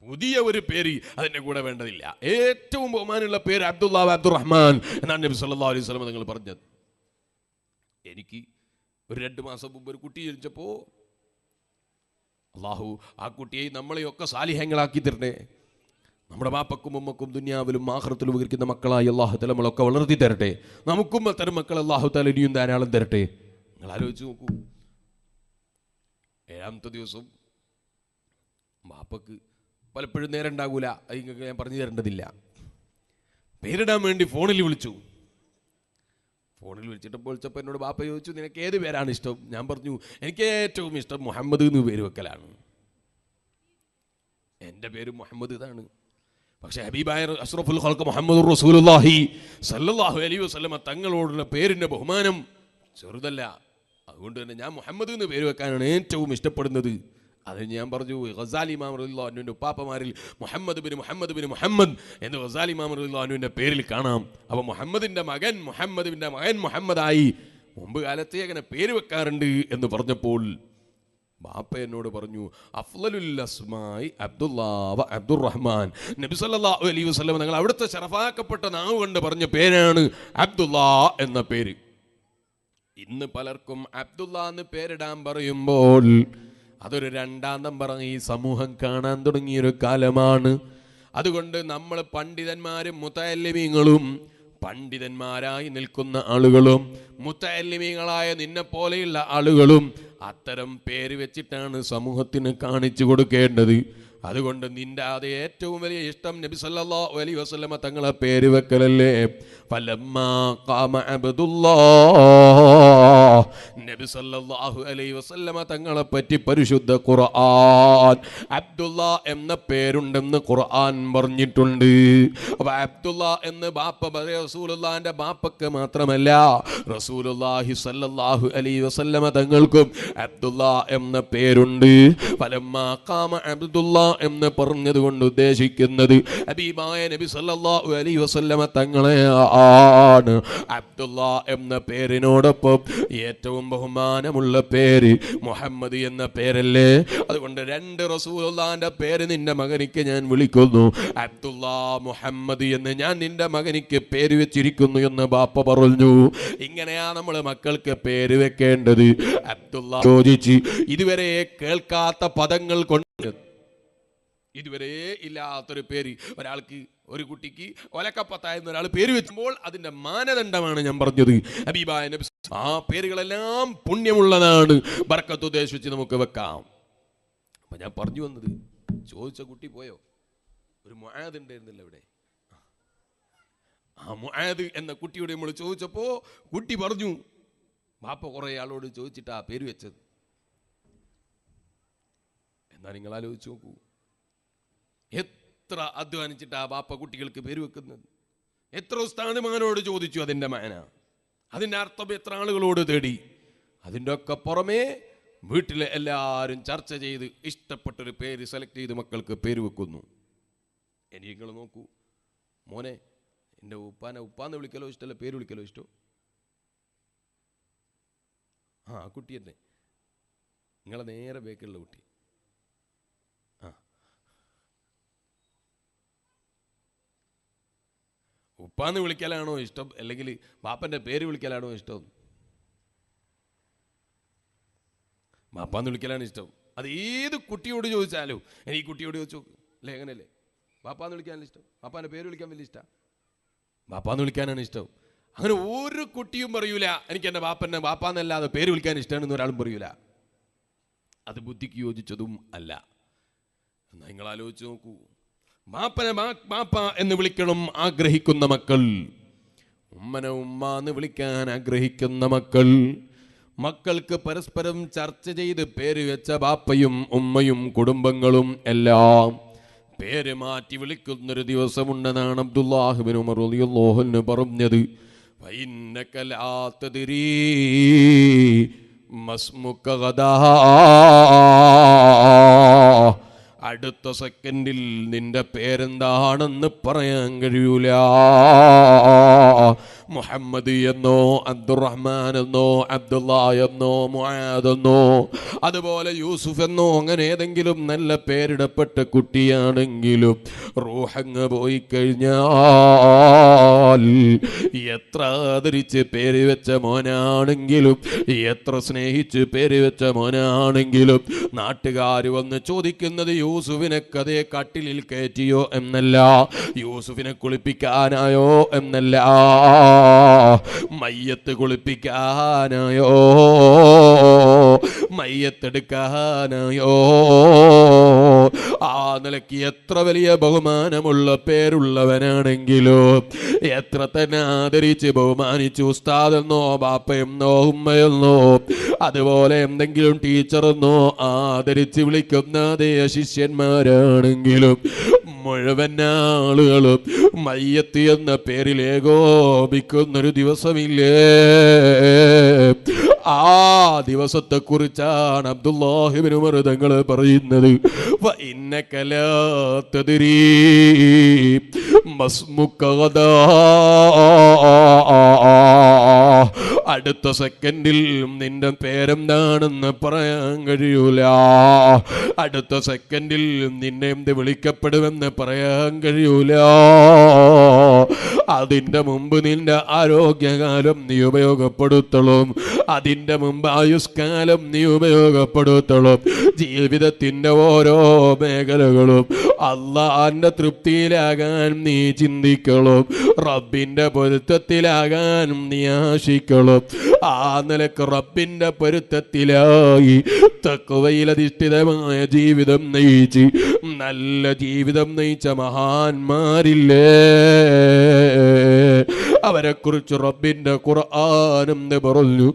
പുതിയ ഒരു പേര് അതിൻ്റെ കൂടെ വേണ്ടതില്ല. ഏറ്റവും ബഹുമാനുള്ള പേര് അബ്ദുള്ള അബ്ദുറഹ്മാൻ എന്നാണ് നബി സല്ലല്ലാഹു അലൈഹി വസല്ലം നിങ്ങൾ പറഞ്ഞത്. എനിക്ക് ഒരു 2 മാസം മുമ്പ് ഒരു കുട്ടി ജനിച്ചപ്പോൾ അള്ളാഹു ആ കുട്ടിയെ നമ്മളെയൊക്കെ സാലിഹ്യങ്ങളാക്കി തരട്ടെ. നമ്മുടെ ബാപ്പക്കും ഉമ്മക്കും ദുനിയാവിലും ആഖിറത്തിലും ഉപകരിക്കുന്ന മക്കളായി അള്ളാഹു തആല നമ്മളൊക്കെ വളർത്തി തരട്ടെ. നമുക്കും അത്തരം മക്കൾ അള്ളാഹു തആല ഇനിയും ധാരാളം തരട്ടെ. നിങ്ങൾ ആലോചിച്ച് നോക്കൂ, 7ാമത്തെ ദിവസം ബാപ്പക്ക് പലപ്പോഴും നേരം ഉണ്ടാകൂല, അത് നിങ്ങൾക്ക് ഞാൻ പറഞ്ഞു തരേണ്ടതില്ല. പേരിടാൻ വേണ്ടി ഫോണിൽ വിളിച്ചു. ഫോണിൽ വിളിച്ചിട്ടപ്പോൾ എന്നോട് ബാപ്പ ചോദിച്ചു, നിനക്ക് ഏത് പേരാണ് ഇഷ്ടം? ഞാൻ പറഞ്ഞു, എനിക്ക് ഏറ്റവും ഇഷ്ടം മുഹമ്മദ് എന്ന് പേര് വെക്കലാണ്. എൻ്റെ പേര് മുഹമ്മദ് ഇതാണ്. പക്ഷേ ഹബീബായ അഷ്റഫുൽ ഖൽഖ് മുഹമ്മദുർ റസൂലുള്ളാഹി സല്ലല്ലാഹു അലൈഹി വസല്ലമ തങ്ങളോടുള്ള പേരിൻ്റെ ബഹുമാനം ചെറുതല്ല. അതുകൊണ്ട് തന്നെ ഞാൻ മുഹമ്മദ് എന്ന് പേര് വെക്കാനാണ് ഏറ്റവും ഇഷ്ടപ്പെടുന്നത്. അത് ഞാൻ പറഞ്ഞു, ഗസാലി ഇമാം റളിയല്ലാഹു അൻഹുവിൻ്റെ ഉപ്പാപ്പമാരിൽ മുഹമ്മദ് ബിൻ മുഹമ്മദ് എന്ന് ഗസാലി ഇമാം റളിയല്ലാഹു അൻഹുവിൻ്റെ പേരിൽ കാണാം. അപ്പോൾ മുഹമ്മദിൻ്റെ മകൻ മുഹമ്മദായി മുമ്പ് കാലത്തെ അങ്ങനെ പേര് വെക്കാറുണ്ട് എന്ന് പറഞ്ഞപ്പോൾ ബാപ്പ എന്നോട് പറഞ്ഞു, അഫ്ളലുൽ അസ്മായി അബ്ദുല്ലാ വ അബ്ദുറഹ്മാൻ. നബി സല്ലല്ലാഹു അലൈഹി വസല്ലം നിങ്ങൾ അവിടുത്തെ ശറഫാക്കപ്പെട്ട നാവ് കൊണ്ട് പറഞ്ഞ പേരാണ് അബ്ദുല്ലാ എന്ന പേര്. ഇന്ന് പലർക്കും അബ്ദുള്ള എന്ന് പേരിടാൻ പറയുമ്പോൾ അതൊരു 2ാം നമ്പറായി ഈ സമൂഹം കാണാൻ തുടങ്ങിയൊരു കാലമാണ്. അതുകൊണ്ട് നമ്മൾ പണ്ഡിതന്മാരും മുതഅല്ലിമീങ്ങളും പണ്ഡിതന്മാരായി നിൽക്കുന്ന ആളുകളും മുതഅല്ലിമീങ്ങളായ നിന്നെ പോലെയുള്ള ആളുകളും അത്തരം പേര് വെച്ചിട്ടാണ് സമൂഹത്തിന് കാണിച്ചു കൊടുക്കേണ്ടത്. അതുകൊണ്ട് നിന്റെ അത് ഏറ്റവും വലിയ ഇഷ്ടം നബി സല്ലല്ലാഹു അലൈഹി വസല്ലമ തങ്ങളെ പേര് വെക്കലല്ലേ. ഫലമ്മാ ഖാമ അബ്ദുല്ലാഹ്, നബി സല്ലല്ലാഹു അലൈഹി വസല്ലമ തങ്ങളെ പറ്റി പരിശുദ്ധ ഖുർആൻ അബ്ദുള്ള എന്ന പേരുണ്ടെന്ന് ഖുർആൻ പറഞ്ഞിട്ടുണ്ട്. അപ്പോൾ അബ്ദുള്ള എന്ന് ബാപ്പ റസൂലുള്ളാഹിന്റെ ബാപ്പക്ക് മാത്രമല്ല, റസൂലുള്ളാഹി സല്ലല്ലാഹു അലൈഹി വസല്ലമ തങ്ങൾക്കും അബ്ദുള്ള എന്ന പേരുണ്ട്. ഫലമ്മാ ഖാമ അബ്ദുള്ള എന്ന് പറഞ്ഞത് കൊണ്ട് ഉദ്ദേശിക്കുന്നത് ഹബീബായ നബി സല്ലല്ലാഹു അലൈഹി വസല്ലമ തങ്ങളെ ആണ്. അബ്ദുള്ള എന്ന പേരിനോടൊപ്പം ഏറ്റവും ബഹുമാനമുള്ള പേര് മുഹമ്മദ് എന്ന പേരല്ലേ. അതുകൊണ്ട് 2 റസൂലുള്ളാഹിന്റെ പേര് നിന്റെ മകനിക്ക് ഞാൻ വിളിക്കുന്നു. അബ്ദുള്ള മുഹമ്മദ് എന്ന് ഞാൻ നിന്റെ മകനിക്ക് പേര് വെച്ചിരിക്കുന്നു എന്ന് ബാപ്പ പറഞ്ഞു. ഇങ്ങനെയാ നമ്മൾ മക്കൾക്ക് പേര് വെക്കേണ്ടത്. അബ്ദുള്ള ചോദിച്ച് ഇതുവരെ കേൾക്കാത്ത പദങ്ങൾ കൊണ്ട് ഇതുവരെ ഇല്ലാത്തൊരു പേര് ഒരാൾക്ക്, ഒരു കുട്ടിക്ക് ഒലക്കപ്പത്തായെന്ന് ഒരാൾ പേര് വെച്ചുമ്പോൾ അതിൻ്റെ മാനദണ്ഡമാണ് ഞാൻ പറഞ്ഞത്. ഹബീബായ നബി ആ പേരുകളെല്ലാം പുണ്യമുള്ളതാണ്, ബർക്കത്ത് ഉദ്ദേശിച്ച് നമുക്ക് വെക്കാം. അപ്പം ഞാൻ പറഞ്ഞു വന്നത്, ചോദിച്ച കുട്ടി പോയോ? ഒരു മുആദ് ഉണ്ടായിരുന്നില്ല ഇവിടെ. ആ മുആദ് എന്ന കുട്ടിയോട് നമ്മൾ ചോദിച്ചപ്പോൾ കുട്ടി പറഞ്ഞു, ബാപ്പ കുറേ ആളോട് ചോദിച്ചിട്ടാ പേര് വെച്ചത്. എന്നാ നിങ്ങൾ ആലോചിച്ച് നോക്കൂ, എത്ര അധ്വാനിച്ചിട്ടാ ബാപ്പ കുട്ടികൾക്ക് പേര് വെക്കുന്നത്. എത്ര ഉസ്താദുമാരോട് ചോദിച്ചു അതിൻ്റെ മാന, അതിൻ്റെ അർത്ഥം എത്ര ആളുകളോട് തേടി. അതിൻ്റെ ഒക്കെ പുറമേ വീട്ടിലെ എല്ലാവരും ചർച്ച ചെയ്ത് ഇഷ്ടപ്പെട്ടൊരു പേര് സെലക്ട് ചെയ്ത് മക്കൾക്ക് പേര് വെക്കുന്നു. ഇനി നിങ്ങൾ നോക്കൂ, മോനെ എൻ്റെ ഉപ്പാന്ന് വിളിക്കലോ ഇഷ്ടമല്ല, പേര് വിളിക്കലോ ഇഷ്ടം? ആ കുട്ടി തന്നെ, നിങ്ങളെ നേരെ ബേക്കിലുള്ള കുട്ടി. ഉപ്പാന്ന് വിളിക്കലാണോ ഇഷ്ടം, അല്ലെങ്കിൽ ബാപ്പൻ്റെ പേര് വിളിക്കലാണോ ഇഷ്ടം? ബാപ്പാന്ന് വിളിക്കലാണ് ഇഷ്ടം. അത് ഏത് കുട്ടിയോട് ചോദിച്ചാലും, ഇനി ഈ കുട്ടിയോട് ചോദിച്ചു അല്ലേ, എങ്ങനെയല്ലേ? ബാപ്പാന്ന് വിളിക്കാനല്ല ഇഷ്ടം, ബാപ്പാൻ്റെ പേര് വിളിക്കാൻ വലിയ ഇഷ്ടം, ബാപ്പാന്ന് വിളിക്കാനാണ് ഇഷ്ടം. അങ്ങനെ ഒരു കുട്ടിയും പറയൂല എനിക്ക് എൻ്റെ ബാപ്പാന്നല്ലാതെ പേര് വിളിക്കാൻ ഇഷ്ടമാണെന്ന് ഒരാളും പറയൂല. അത് ബുദ്ധിക്ക് യോജിച്ചതും അല്ല. എന്നാൽ നിങ്ങൾ ആലോചിച്ച് നോക്കൂ, ബാപ്പനെ ബാപ്പ എന്ന് വിളിക്കണം ആഗ്രഹിക്കുന്ന മക്കൾ, ഉമ്മനെ ഉമ്മ എന്ന് വിളിക്കാൻ ആഗ്രഹിക്കുന്ന മക്കൾ, മക്കൾക്ക് പരസ്പരം ചർച്ച ചെയ്ത് പേര് വെച്ച ബാപ്പയും ഉമ്മയും കുടുംബങ്ങളും എല്ലാം പേര് മാറ്റി വിളിക്കുന്നൊരു ദിവസമുണ്ടെന്നാണ് അബ്ദുല്ലാഹ് ഇബ്നു ഉമർ റളിയല്ലാഹു അൻഹു പറഞ്ഞത്. ഫഇന്നക ലാ തദ്രീ മസ്മുക ഗദാ, അടുത്ത സെക്കൻഡിൽ നിന്റെ പേരെന്താണെന്ന് പറയാൻ കഴിയൂല. മുഹമ്മദ് എന്നോ അബ്ദുറഹ്മാൻ എന്നോ അബ്ദുള്ള എന്നോ മുആദ് എന്നോ അതുപോലെ യൂസുഫ് എന്നോ അങ്ങനെ ഏതെങ്കിലും നല്ല പേരിടപ്പെട്ട കുട്ടിയാണെങ്കിലും റൂഹങ്ങ് പോയി കഴിഞ്ഞാൽ എത്ര ആദരിച്ച് പേര് വെച്ച മോനാണെങ്കിലും എത്ര സ്നേഹിച്ച് പേര് വെച്ച മോനാണെങ്കിലും നാട്ടുകാർ വന്ന് ചോദിക്കുന്നത് യൂസുഫിനെ കഥയെ കട്ടിലിൽ കയറ്റിയോ എന്നല്ല, യൂസുഫിനെ കുളിപ്പിക്കാനായോ എന്നല്ല, മയ്യത്ത് കുളിപ്പിക്കാനായോ, മയ്യത്തെടുക്കാനായോ. ആ നിലയ്ക്ക് എത്ര വലിയ ബഹുമാനമുള്ള പേരുള്ളവനാണെങ്കിലോ, എത്ര തന്നെ ആദരിച്ച് ബഹുമാനിച്ചു ഉസ്താദെന്നോ ബാപ്പയെന്നോ ഉമ്മയെന്നോ അതുപോലെ എന്തെങ്കിലും ടീച്ചറെന്നോ ആദരിച്ച് വിളിക്കുന്ന അതേ ശിഷ്യന്മാരാണെങ്കിലും മുഴുവൻ ആളുകളും മയ്യത്ത് എന്ന പേരിൽ ഏകോപിക്കുന്നൊരു ദിവസമില്ലേ? ആ ദിവസത്തെ കുറിച്ചാണ് അബ്ദുല്ലാഹിബ്നു ഉമർ തങ്ങൾ പറയുന്നത്, വഇന്നക ലാ തദ്രീ മസ്മുക ഗദാ. അടുത്ത സെക്കൻഡിൽ നിന്റെ പേരെന്താണെന്ന് പറയാൻ കഴിയൂല, അടുത്ത സെക്കൻഡിൽ നിന്നെ എന്ത് വിളിക്കപ്പെടുമെന്ന് പറയാൻ കഴിയൂല. അതിൻ്റെ മുമ്പ് നിന്റെ ആരോഗ്യകാലം നീ ഉപയോഗപ്പെടുത്തണം, അതിൻ്റെ മുമ്പ് ആയുഷ്കാലം നീ ഉപയോഗപ്പെടുത്തണം. ജീവിതത്തിൻ്റെ ഓരോ മേഖലകളും അള്ളാന്റെ തൃപ്തിയിലാകാൻ നീ ചിന്തിക്കണം, റബ്ബിൻ്റെ പൊരുത്തത്തിലാകാൻ നീ ആശിക്കണം. ആ നിലക്ക് റബ്ബിൻ്റെ പൊരുത്തത്തിലായി തഖ്വയിലധിഷ്ഠിതമായ ജീവിതം നയിച്ച് നല്ല ജീവിതം നയിച്ച മഹാന്മാരില്ലേ, അവരെക്കുറിച്ച് റബ്ബിൻ്റെ ഖുർആനും പറഞ്ഞു.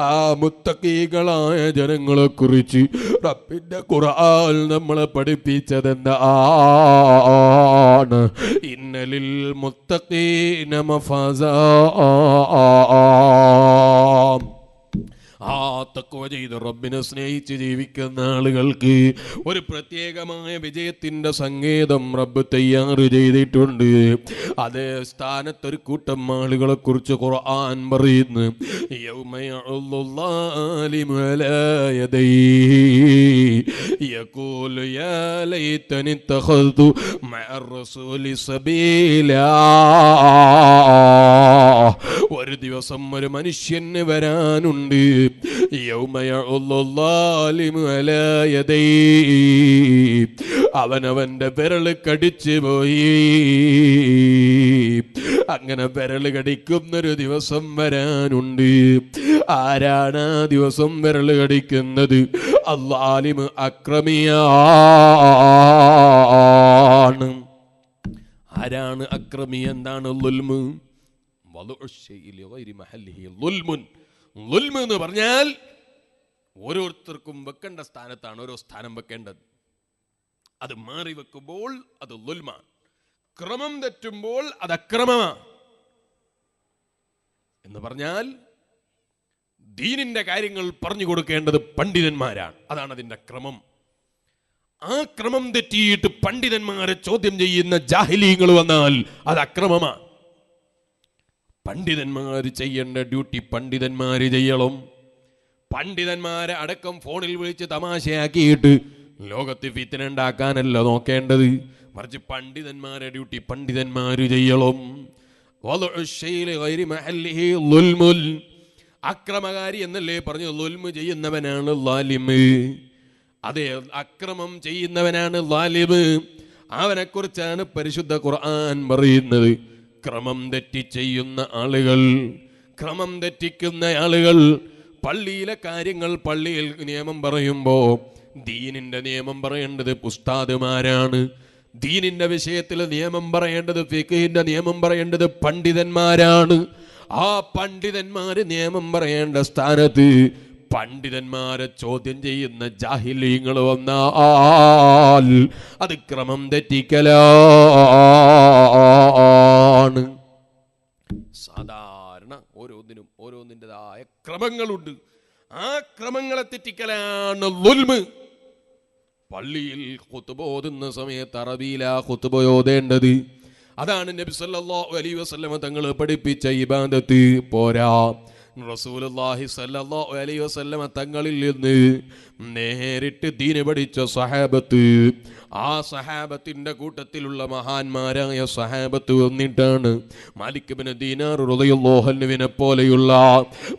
ആ മുത്തഖീകളായ ജനങ്ങളെ കുറിച്ച് റബ്ബിൻ്റെ ഖുർആൻ നമ്മളെ പഠിപ്പിച്ചതെന്താണ്? ഇന്നലിൽ മുത്തഖീന മഫാസാ. ആ തഖ്വ ചെയ്ത് റബ്ബിനെ സ്നേഹിച്ച് ജീവിക്കുന്ന ആളുകൾക്ക് ഒരു പ്രത്യേകമായ വിജയത്തിൻ്റെ സങ്കേതം റബ്ബ് തയ്യാർ ചെയ്തിട്ടുണ്ട്. അതേ സ്ഥാനത്തൊരു കൂട്ടം ആളുകളെ കുറിച്ച് ഖുർആൻ പറയുന്നു, യൗമ യഅ്ളുല്ലാലിമു അലാ യദൈഹി യഖൂലു യാ ലൈതനി ഇത്തഖദ്തു മഅർ റസൂലി സബീലാ. ഒരു ദിവസം ഒരു മനുഷ്യന് വരാനുണ്ട്, അവനവന്റെ വിരല് കടിച്ചു പോയി. അങ്ങനെ വിരല് കടിക്കുന്നൊരു ദിവസം വരാനുണ്ട്. ആരാണ് ആ ദിവസം വിരല് കടിക്കുന്നത്? അല്ലാലിമ് അക്രമിയാണ്. ആരാണ് അക്രമി? എന്താണ് ളുൽമ്? ളുൽമ് എന്ന് പറഞ്ഞാൽ ഓരോരുത്തർക്കും വെക്കേണ്ട സ്ഥാനത്താണ് ഓരോ സ്ഥാനം വെക്കേണ്ടത്. അത് മാറി വെക്കുമ്പോൾ അത് ളുൽമാണ്, ക്രമം തെറ്റുമ്പോൾ അത് അക്രമമാണ്. എന്ന് പറഞ്ഞാൽ ദീനിന്റെ കാര്യങ്ങൾ പറഞ്ഞു കൊടുക്കേണ്ടത് പണ്ഡിതന്മാരാണ്, അതാണ് അതിന്റെ ക്രമം. ആ ക്രമം തെറ്റിയിട്ട് പണ്ഡിതന്മാരെ ചോദ്യം ചെയ്യുന്ന ജാഹിലീങ്ങൾ വന്നാൽ അത് അക്രമമാണ്. പണ്ഡിതന്മാർ ചെയ്യേണ്ട ഡ്യൂട്ടി പണ്ഡിതന്മാർ ചെയ്യണം. പണ്ഡിതന്മാരെ അടക്കം ഫോണിൽ വിളിച്ച് തമാശയാക്കിയിട്ട് ലോകത്ത് ഫിത്ന ഉണ്ടാക്കാനല്ല നോക്കേണ്ടത്, മറിച്ച് പണ്ഡിതന്മാരെ ഡ്യൂട്ടി പണ്ഡിതന്മാർ ചെയ്യണം. അക്രമകാരി എന്നല്ലേ പറഞ്ഞു? ളുൽമ് ചെയ്യുന്നവനാണ് ളാലിമ്. അതെ, അക്രമം ചെയ്യുന്നവനാണ് ളാലിമ്. അവനെക്കുറിച്ചാണ് പരിശുദ്ധ ഖുർആൻ പറയുന്നത്. ക്രമം തെറ്റി ചെയ്യുന്ന ആളുകൾ, ക്രമം തെറ്റിക്കുന്ന ആളുകൾ, പള്ളിയിലെ കാര്യങ്ങൾ പള്ളിയിൽ നിയമം പറയുമ്പോൾ ദീനിന്റെ നിയമം പറയേണ്ടത് ഉസ്താദുമാരാണ്. ദീനിന്റെ വിഷയത്തിൽ നിയമം പറയേണ്ടത്, ഫിഖ്ഹിന്റെ നിയമം പറയേണ്ടത് പണ്ഡിതന്മാരാണ്. ആ പണ്ഡിതന്മാര് നിയമം പറയേണ്ട സ്ഥാനത്ത് പണ്ഡിതന്മാരെ ചോദ്യം ചെയ്യുന്ന ജാഹിലീങ്ങൾ വന്നാൽ അത് ക്രമം തെറ്റിക്കലാണ്. സാധാരണ ഓരോന്നിനും ഓരോന്നിൻ്റെതായ ക്രമങ്ങളുണ്ട്. ആ ക്രമങ്ങളെ തെറ്റിക്കലാണ് ളുൽമ്. പള്ളിയിൽ ഖുത്ബ ഓതുന്ന സമയത്ത് അറബിയിലാ ഖുത്ബ ഓതേണ്ടത്. അതാണ് നബി സല്ലല്ലാഹു അലൈഹി വസല്ലമ തങ്ങൾ പഠിപ്പിച്ച ഇബാദത്ത്. പോരാ, റസൂലുള്ളാഹി സ്വല്ലല്ലാഹു അലൈഹി വസല്ലമ തങ്ങളിൽ നിന്ന് നേരിട്ട് ദീന് പഠിച്ച സഹാബത്ത്, ആ സഹാബത്തിന്റെ കൂട്ടത്തിലുള്ള മഹാന്മാരായ സഹാബത്ത് വന്നിട്ടാണ് മാലിക് ഇബ്നു ദീനാർ റളിയല്ലാഹു അൻഹുവിനെ പോലെയുള്ള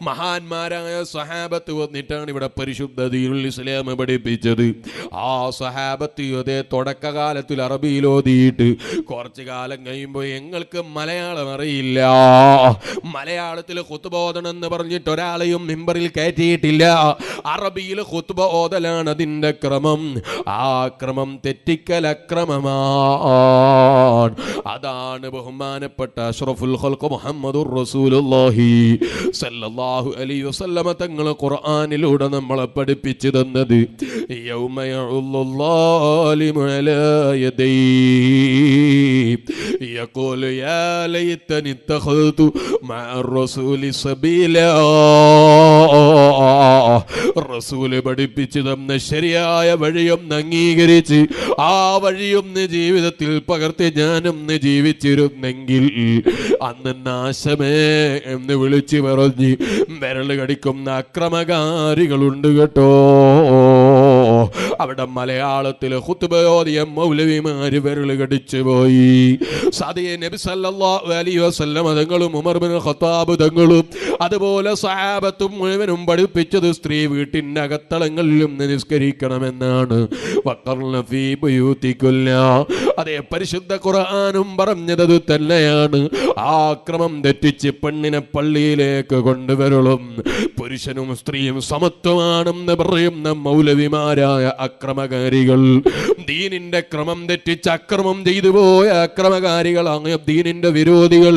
മഹാന്മാരായ സഹാബത്ത് വന്നിട്ടാണ് ഇവിടെ പരിശുദ്ധ ദീനുൽ ഇസ്ലാം പഠിപ്പിച്ചത്. ആ സഹാബത്ത് അതേ തുടക്കകാലത്തിൽ അറബിയിൽ ഓതിയിട്ട് കുറച്ചു കാലം കഴിയുമ്പോൾ ഞങ്ങൾക്ക് മലയാളം അറിയില്ല, മലയാളത്തിൽ ഖുത്ബ ഓതണം എന്ന് പറഞ്ഞിട്ട് ഒരാളെയും മിമ്പറിൽ കയറ്റിയിട്ടില്ല. അറബിയിൽ ഖുത്ബ ഓതലാണ് അതിന്റെ ക്രമം. ആ ക്രമം തെറ്റിക്കൽ അക്രമമാണ്. അതാണ് ബഹുമാനപ്പെട്ട അഷ്റഫുൽ ഖൽഖ് മുഹമ്മദുർ റസൂലുള്ളാഹി സല്ലല്ലാഹു അലൈഹി വസല്ലമ തങ്ങൾ ഖുർആനിലൂടെ നമ്മളെ പഠിപ്പിച്ചു തന്നത്. യൗമ യഉല്ലുല്ലാലിമു അലാ യദൈഹി യഖൂലു യാ ലൈതനി ഇത്തഖൽതു മഅർ റസൂലി സബീലാ. റസൂല് പഠിപ്പിച്ചു തന്ന ശരിയായ വഴിയൊന്ന് അംഗീകരിച്ച് ആ വഴിയൊന്ന് ജീവിതത്തിൽ പകർത്തി ഞാനൊന്ന് ജീവിച്ചിരുന്നെങ്കിൽ അന്ന് നാശമേ എന്ന് വിളിച്ചു പറഞ്ഞ് വിരൽ കടിക്കുന്ന അക്രമകാരികളുണ്ട് കേട്ടോ. അവിടെ മലയാളത്തിൽ ഖുത്ബ ഓതിയ മൗലവിമാര് വിരൽ കടിച്ചു പോയി. സദയെ നബി സല്ലല്ലാഹു അലൈഹി വസല്ലം തങ്ങളും ഉമർ ഇബ്നു ഖത്താബ് തങ്ങളും അതുപോലെ സഹാബത്തും മുഴുവനും പഠിപ്പിച്ചത് സ്ത്രീ വീട്ടിന്റെ അകത്തളങ്ങളിലും നിസ്കരിക്കണമെന്നാണ്. വഖർന ഫീ ബുയൂതികുന്ന, അതേ പരിശുദ്ധ ഖുർആനും പറഞ്ഞത് തന്നെയാണ്. ആ ക്രമം തെറ്റിച്ച് പെണ്ണിനെ പള്ളിയിലേക്ക് കൊണ്ടുവരലും പുരുഷനും സ്ത്രീയും സമത്വമാണെന്ന് പറയുന്ന മൗലവിമാരായ അക്രമകാരികൾ, ദീനിന്റെ ക്രമം തെറ്റിച്ച് അക്രമം ചെയ്തു പോയ അക്രമകാരികളായ ദീനിന്റെ വിരോധികൾ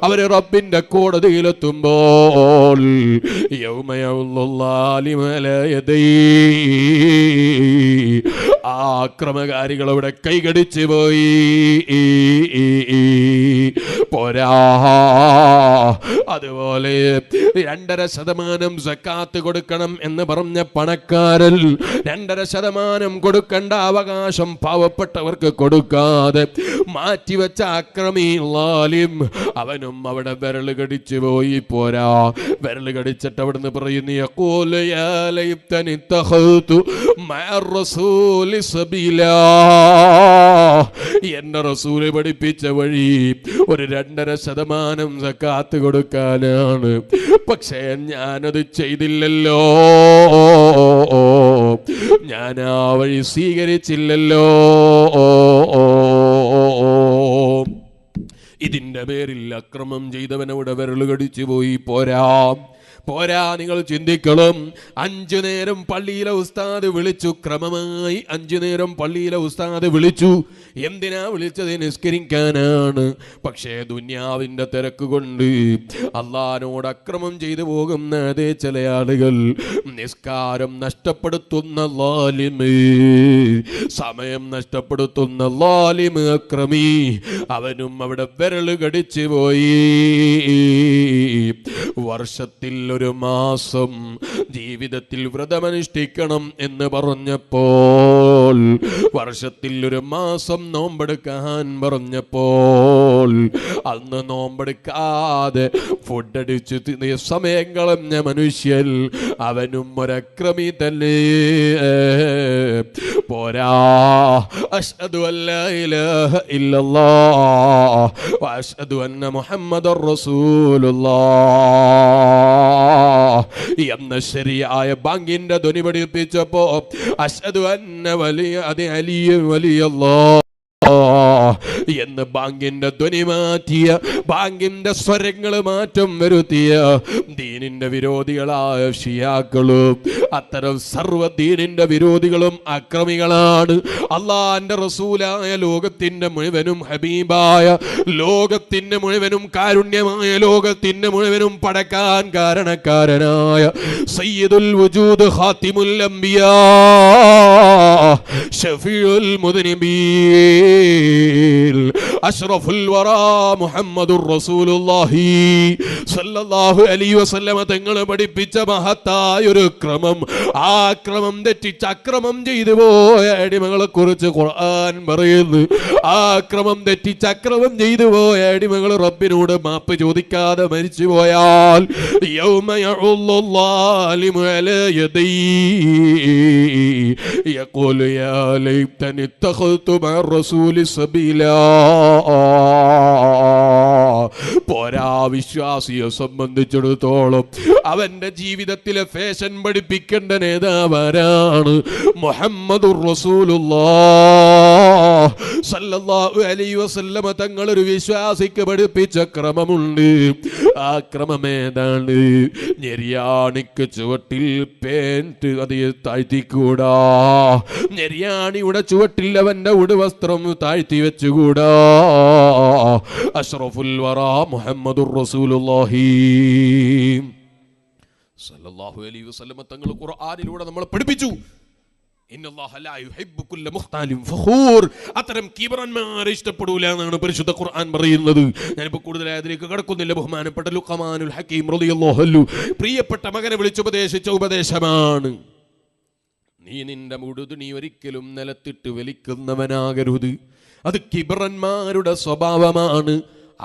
അവര് റബ്ബിന്റെ കോടതിയിലെത്തുമ്പോൾ ആ അക്രമകാരികൾ അവിടെ കൈകടിച്ചു പോയി. പോരാ, അതുപോലെ 2.5% സക്കാത്ത് കൊടുക്കണം എന്ന് പറഞ്ഞ പണക്കാരൻ 2.5% കൊടുക്കേണ്ട അവകാശം പാവപ്പെട്ടവർക്ക് കൊടുക്കാതെ മാറ്റിവെച്ച അക്രമി ലാലിം അവനും അവിടെ വിരൽ കടിച്ചു പോയി. പോരാ, വിരൽ കടിച്ചിട്ട് അവിടുന്ന് പറയുന്നു യഖൂലു യാ ലൈതനി ഇത്തഖൽതു മഅർ റസൂലി സബീലാ. എന്റെ റസൂല് പഠിപ്പിച്ച വഴി ഒരു 2.5% സക്കാത്ത് കൊടുക്കാനാണ്. പക്ഷേ ഞാനത് ചെയ്തില്ലല്ലോ, ഞാൻ ആ വഴി സ്വീകരിച്ചില്ലല്ലോ. ഇതിന്റെ പേരിൽ അക്രമം ചെയ്തവനവിടെ വിരൽ കടിച്ചു പോയി. പോരാ, നിങ്ങൾ ചിന്തിക്കണം. 5 നേരം പള്ളിയിലെ ഉസ്താദ് വിളിച്ചു, ക്രമമായി 5 നേരം പള്ളിയിലെ ഉസ്താദ് വിളിച്ചു. എന്തിനാ വിളിച്ചത്? നിസ്കരിക്കാനാണ്. പക്ഷേ ദുന്യാവിന്റെ തിരക്ക് കൊണ്ട് അള്ളാഹിനോട് അക്രമം ചെയ്തു പോകുന്ന അതേ ചില ആളുകൾ നിസ്കാരം നഷ്ടപ്പെടുത്തുന്ന ലാലിമ്, സമയം നഷ്ടപ്പെടുത്തുന്ന ലാലിമ് അക്രമി അവനും അവിടെ വിരൽ കടിച്ചു പോയി. വർഷത്തിൽ 1 മാസം ജീവിതത്തിൽ വ്രതമനുഷ്ഠിക്കണം എന്ന് പറഞ്ഞപ്പോൾ, വർഷത്തിൽ 1 മാസം നോമ്പെടുക്കാൻ പറഞ്ഞപ്പോൾ അന്ന് നോമ്പെടുക്കാതെ ഫുഡടിച്ച് സമയം കളഞ്ഞ മനുഷ്യൻ അവനും ഒരക്രമി തന്നെ. പോരാ, അശ്ഹദു അല്ലാ ഇലാഹ ഇല്ലല്ലാഹ് വ അശ്ഹദു അന്ന മുഹമ്മദർ റസൂലുള്ളാഹ് എന്ന ശരിയായ ബാങ്കിന്റെ ധ്വനി പഠിപ്പിച്ചപ്പോ അശ്ഹദു അന്ന വലിയല്ലാഹ് എന്ന് ബാങ്കിന്റെ ധ്വനി മാറ്റിയ, ബാങ്കിന്റെ സ്വരങ്ങൾ മാറ്റം വരുത്തിയ ദീനിന്റെ വിരോധികളായ ഷിയാക്കളും അത്തരം സർവ്വ ദീനിന്റെ വിരോധികളും അക്രമികളാണ്. അള്ളാന്റെ റസൂലായ ലോകത്തിന്റെ മുഴുവനും ഹബീബായ ലോകത്തിന്റെ മുഴുവനും കാരുണ്യമായ ലോകത്തിന്റെ മുഴുവനും പടക്കാൻ കാരണക്കാരനായ സയ്യിദുൽ വജൂദ് ഖാതിമുൽ അംബിയാ ഷഫീഉൽ മുദ്നിബീൻ അഷ്റഫുൽ വറാ മുഹമ്മദുർ റസൂലുള്ളാഹി സ്വല്ലല്ലാഹു അലൈഹി വസല്ലമ തങ്ങൾ പഠിപ്പിച്ച മഹത്തായ ഒരു ക്രമം, ആ ക്രമം തെറ്റിച്ച് അക്രമം ചെയ്തു പോയ അടിമകളെ കുറിച്ച് ഖുർആൻ പറയുന്നു. ആ ക്രമം തെറ്റിച്ച് അക്രമം ചെയ്തു പോയ അടിമകൾ റബ്ബിനോട് മാപ്പ് ചോദിക്കാതെ മരിച്ചു പോയാൽ യൗമ യഉള്ളുല്ലാലിമു അലാ യദൈഹി യഖൂലു യാ ലൈതനി ഇത്തഖൽതു മഅ റസൂലി സബീലാ. പോരാ, വിശ്വാസിയെ സംബന്ധിച്ചിടത്തോളം അവന്റെ ജീവിതത്തിലെ ഫാഷൻ പഠിപ്പിക്കേണ്ട നേതാവാരാണ്? മുഹമ്മദുർ റസൂലുള്ളാഹ് സല്ലല്ലാഹു അലൈഹി വസല്ലമ തങ്ങൾ ഒരു വിശ്വാസിക്ക് പഠിപ്പിച്ച ക്രമമുണ്ട്. ആ ക്രമം ഏതാണ്? ഞെരിയാണിക്ക് ചുവട്ടിൽ പേന്റ് അതിൽ താഴ്ത്തിക്കൂടാ. ഞെരിയാണിയുടെ ചുവട്ടിൽ അവന്റെ ഉടുവസ്ത്രം താഴ്ത്തി വെച്ചുകൂടാ. അഷ്റഫുൽ വറാ മുഹമ്മദുർ റസൂലുള്ളാഹി സല്ലല്ലാഹു അലൈഹി വസല്ലമ തങ്ങൾ ഖുർആനിലൂടെ നമ്മളെ പഠിപ്പിച്ചു. ഇന്നല്ലാഹ ലാ യുഹിബ്ബു കുല്ല മുഖ്താലിൻ ഫഖൂർ. അത്തരം കീബറന്മാരെ ഇഷ്ടപ്പെടൂല എന്നാണ് പരിശുദ്ധ ഖുർആൻ പറയുന്നത്. ഞാനിപ്പോൾ കൂടുതൽ അതിലേക്ക് കടക്കുന്നില്ല. ബഹുമാനപ്പെട്ട ലുഖ്മാനുൽ ഹക്കീം റളിയല്ലാഹു അൻഹു പ്രിയപ്പെട്ട മകനെ വിളിച്ചുപദേശിച്ച ഉപദേശമാണ്: നീ നിന്റെ മുടുതു നീ ഒരിക്കലും നിലത്തിട്ട് വലിക്കുന്നവനാകരുത്. അത് കിബറന്മാരുടെ സ്വഭാവമാണ്,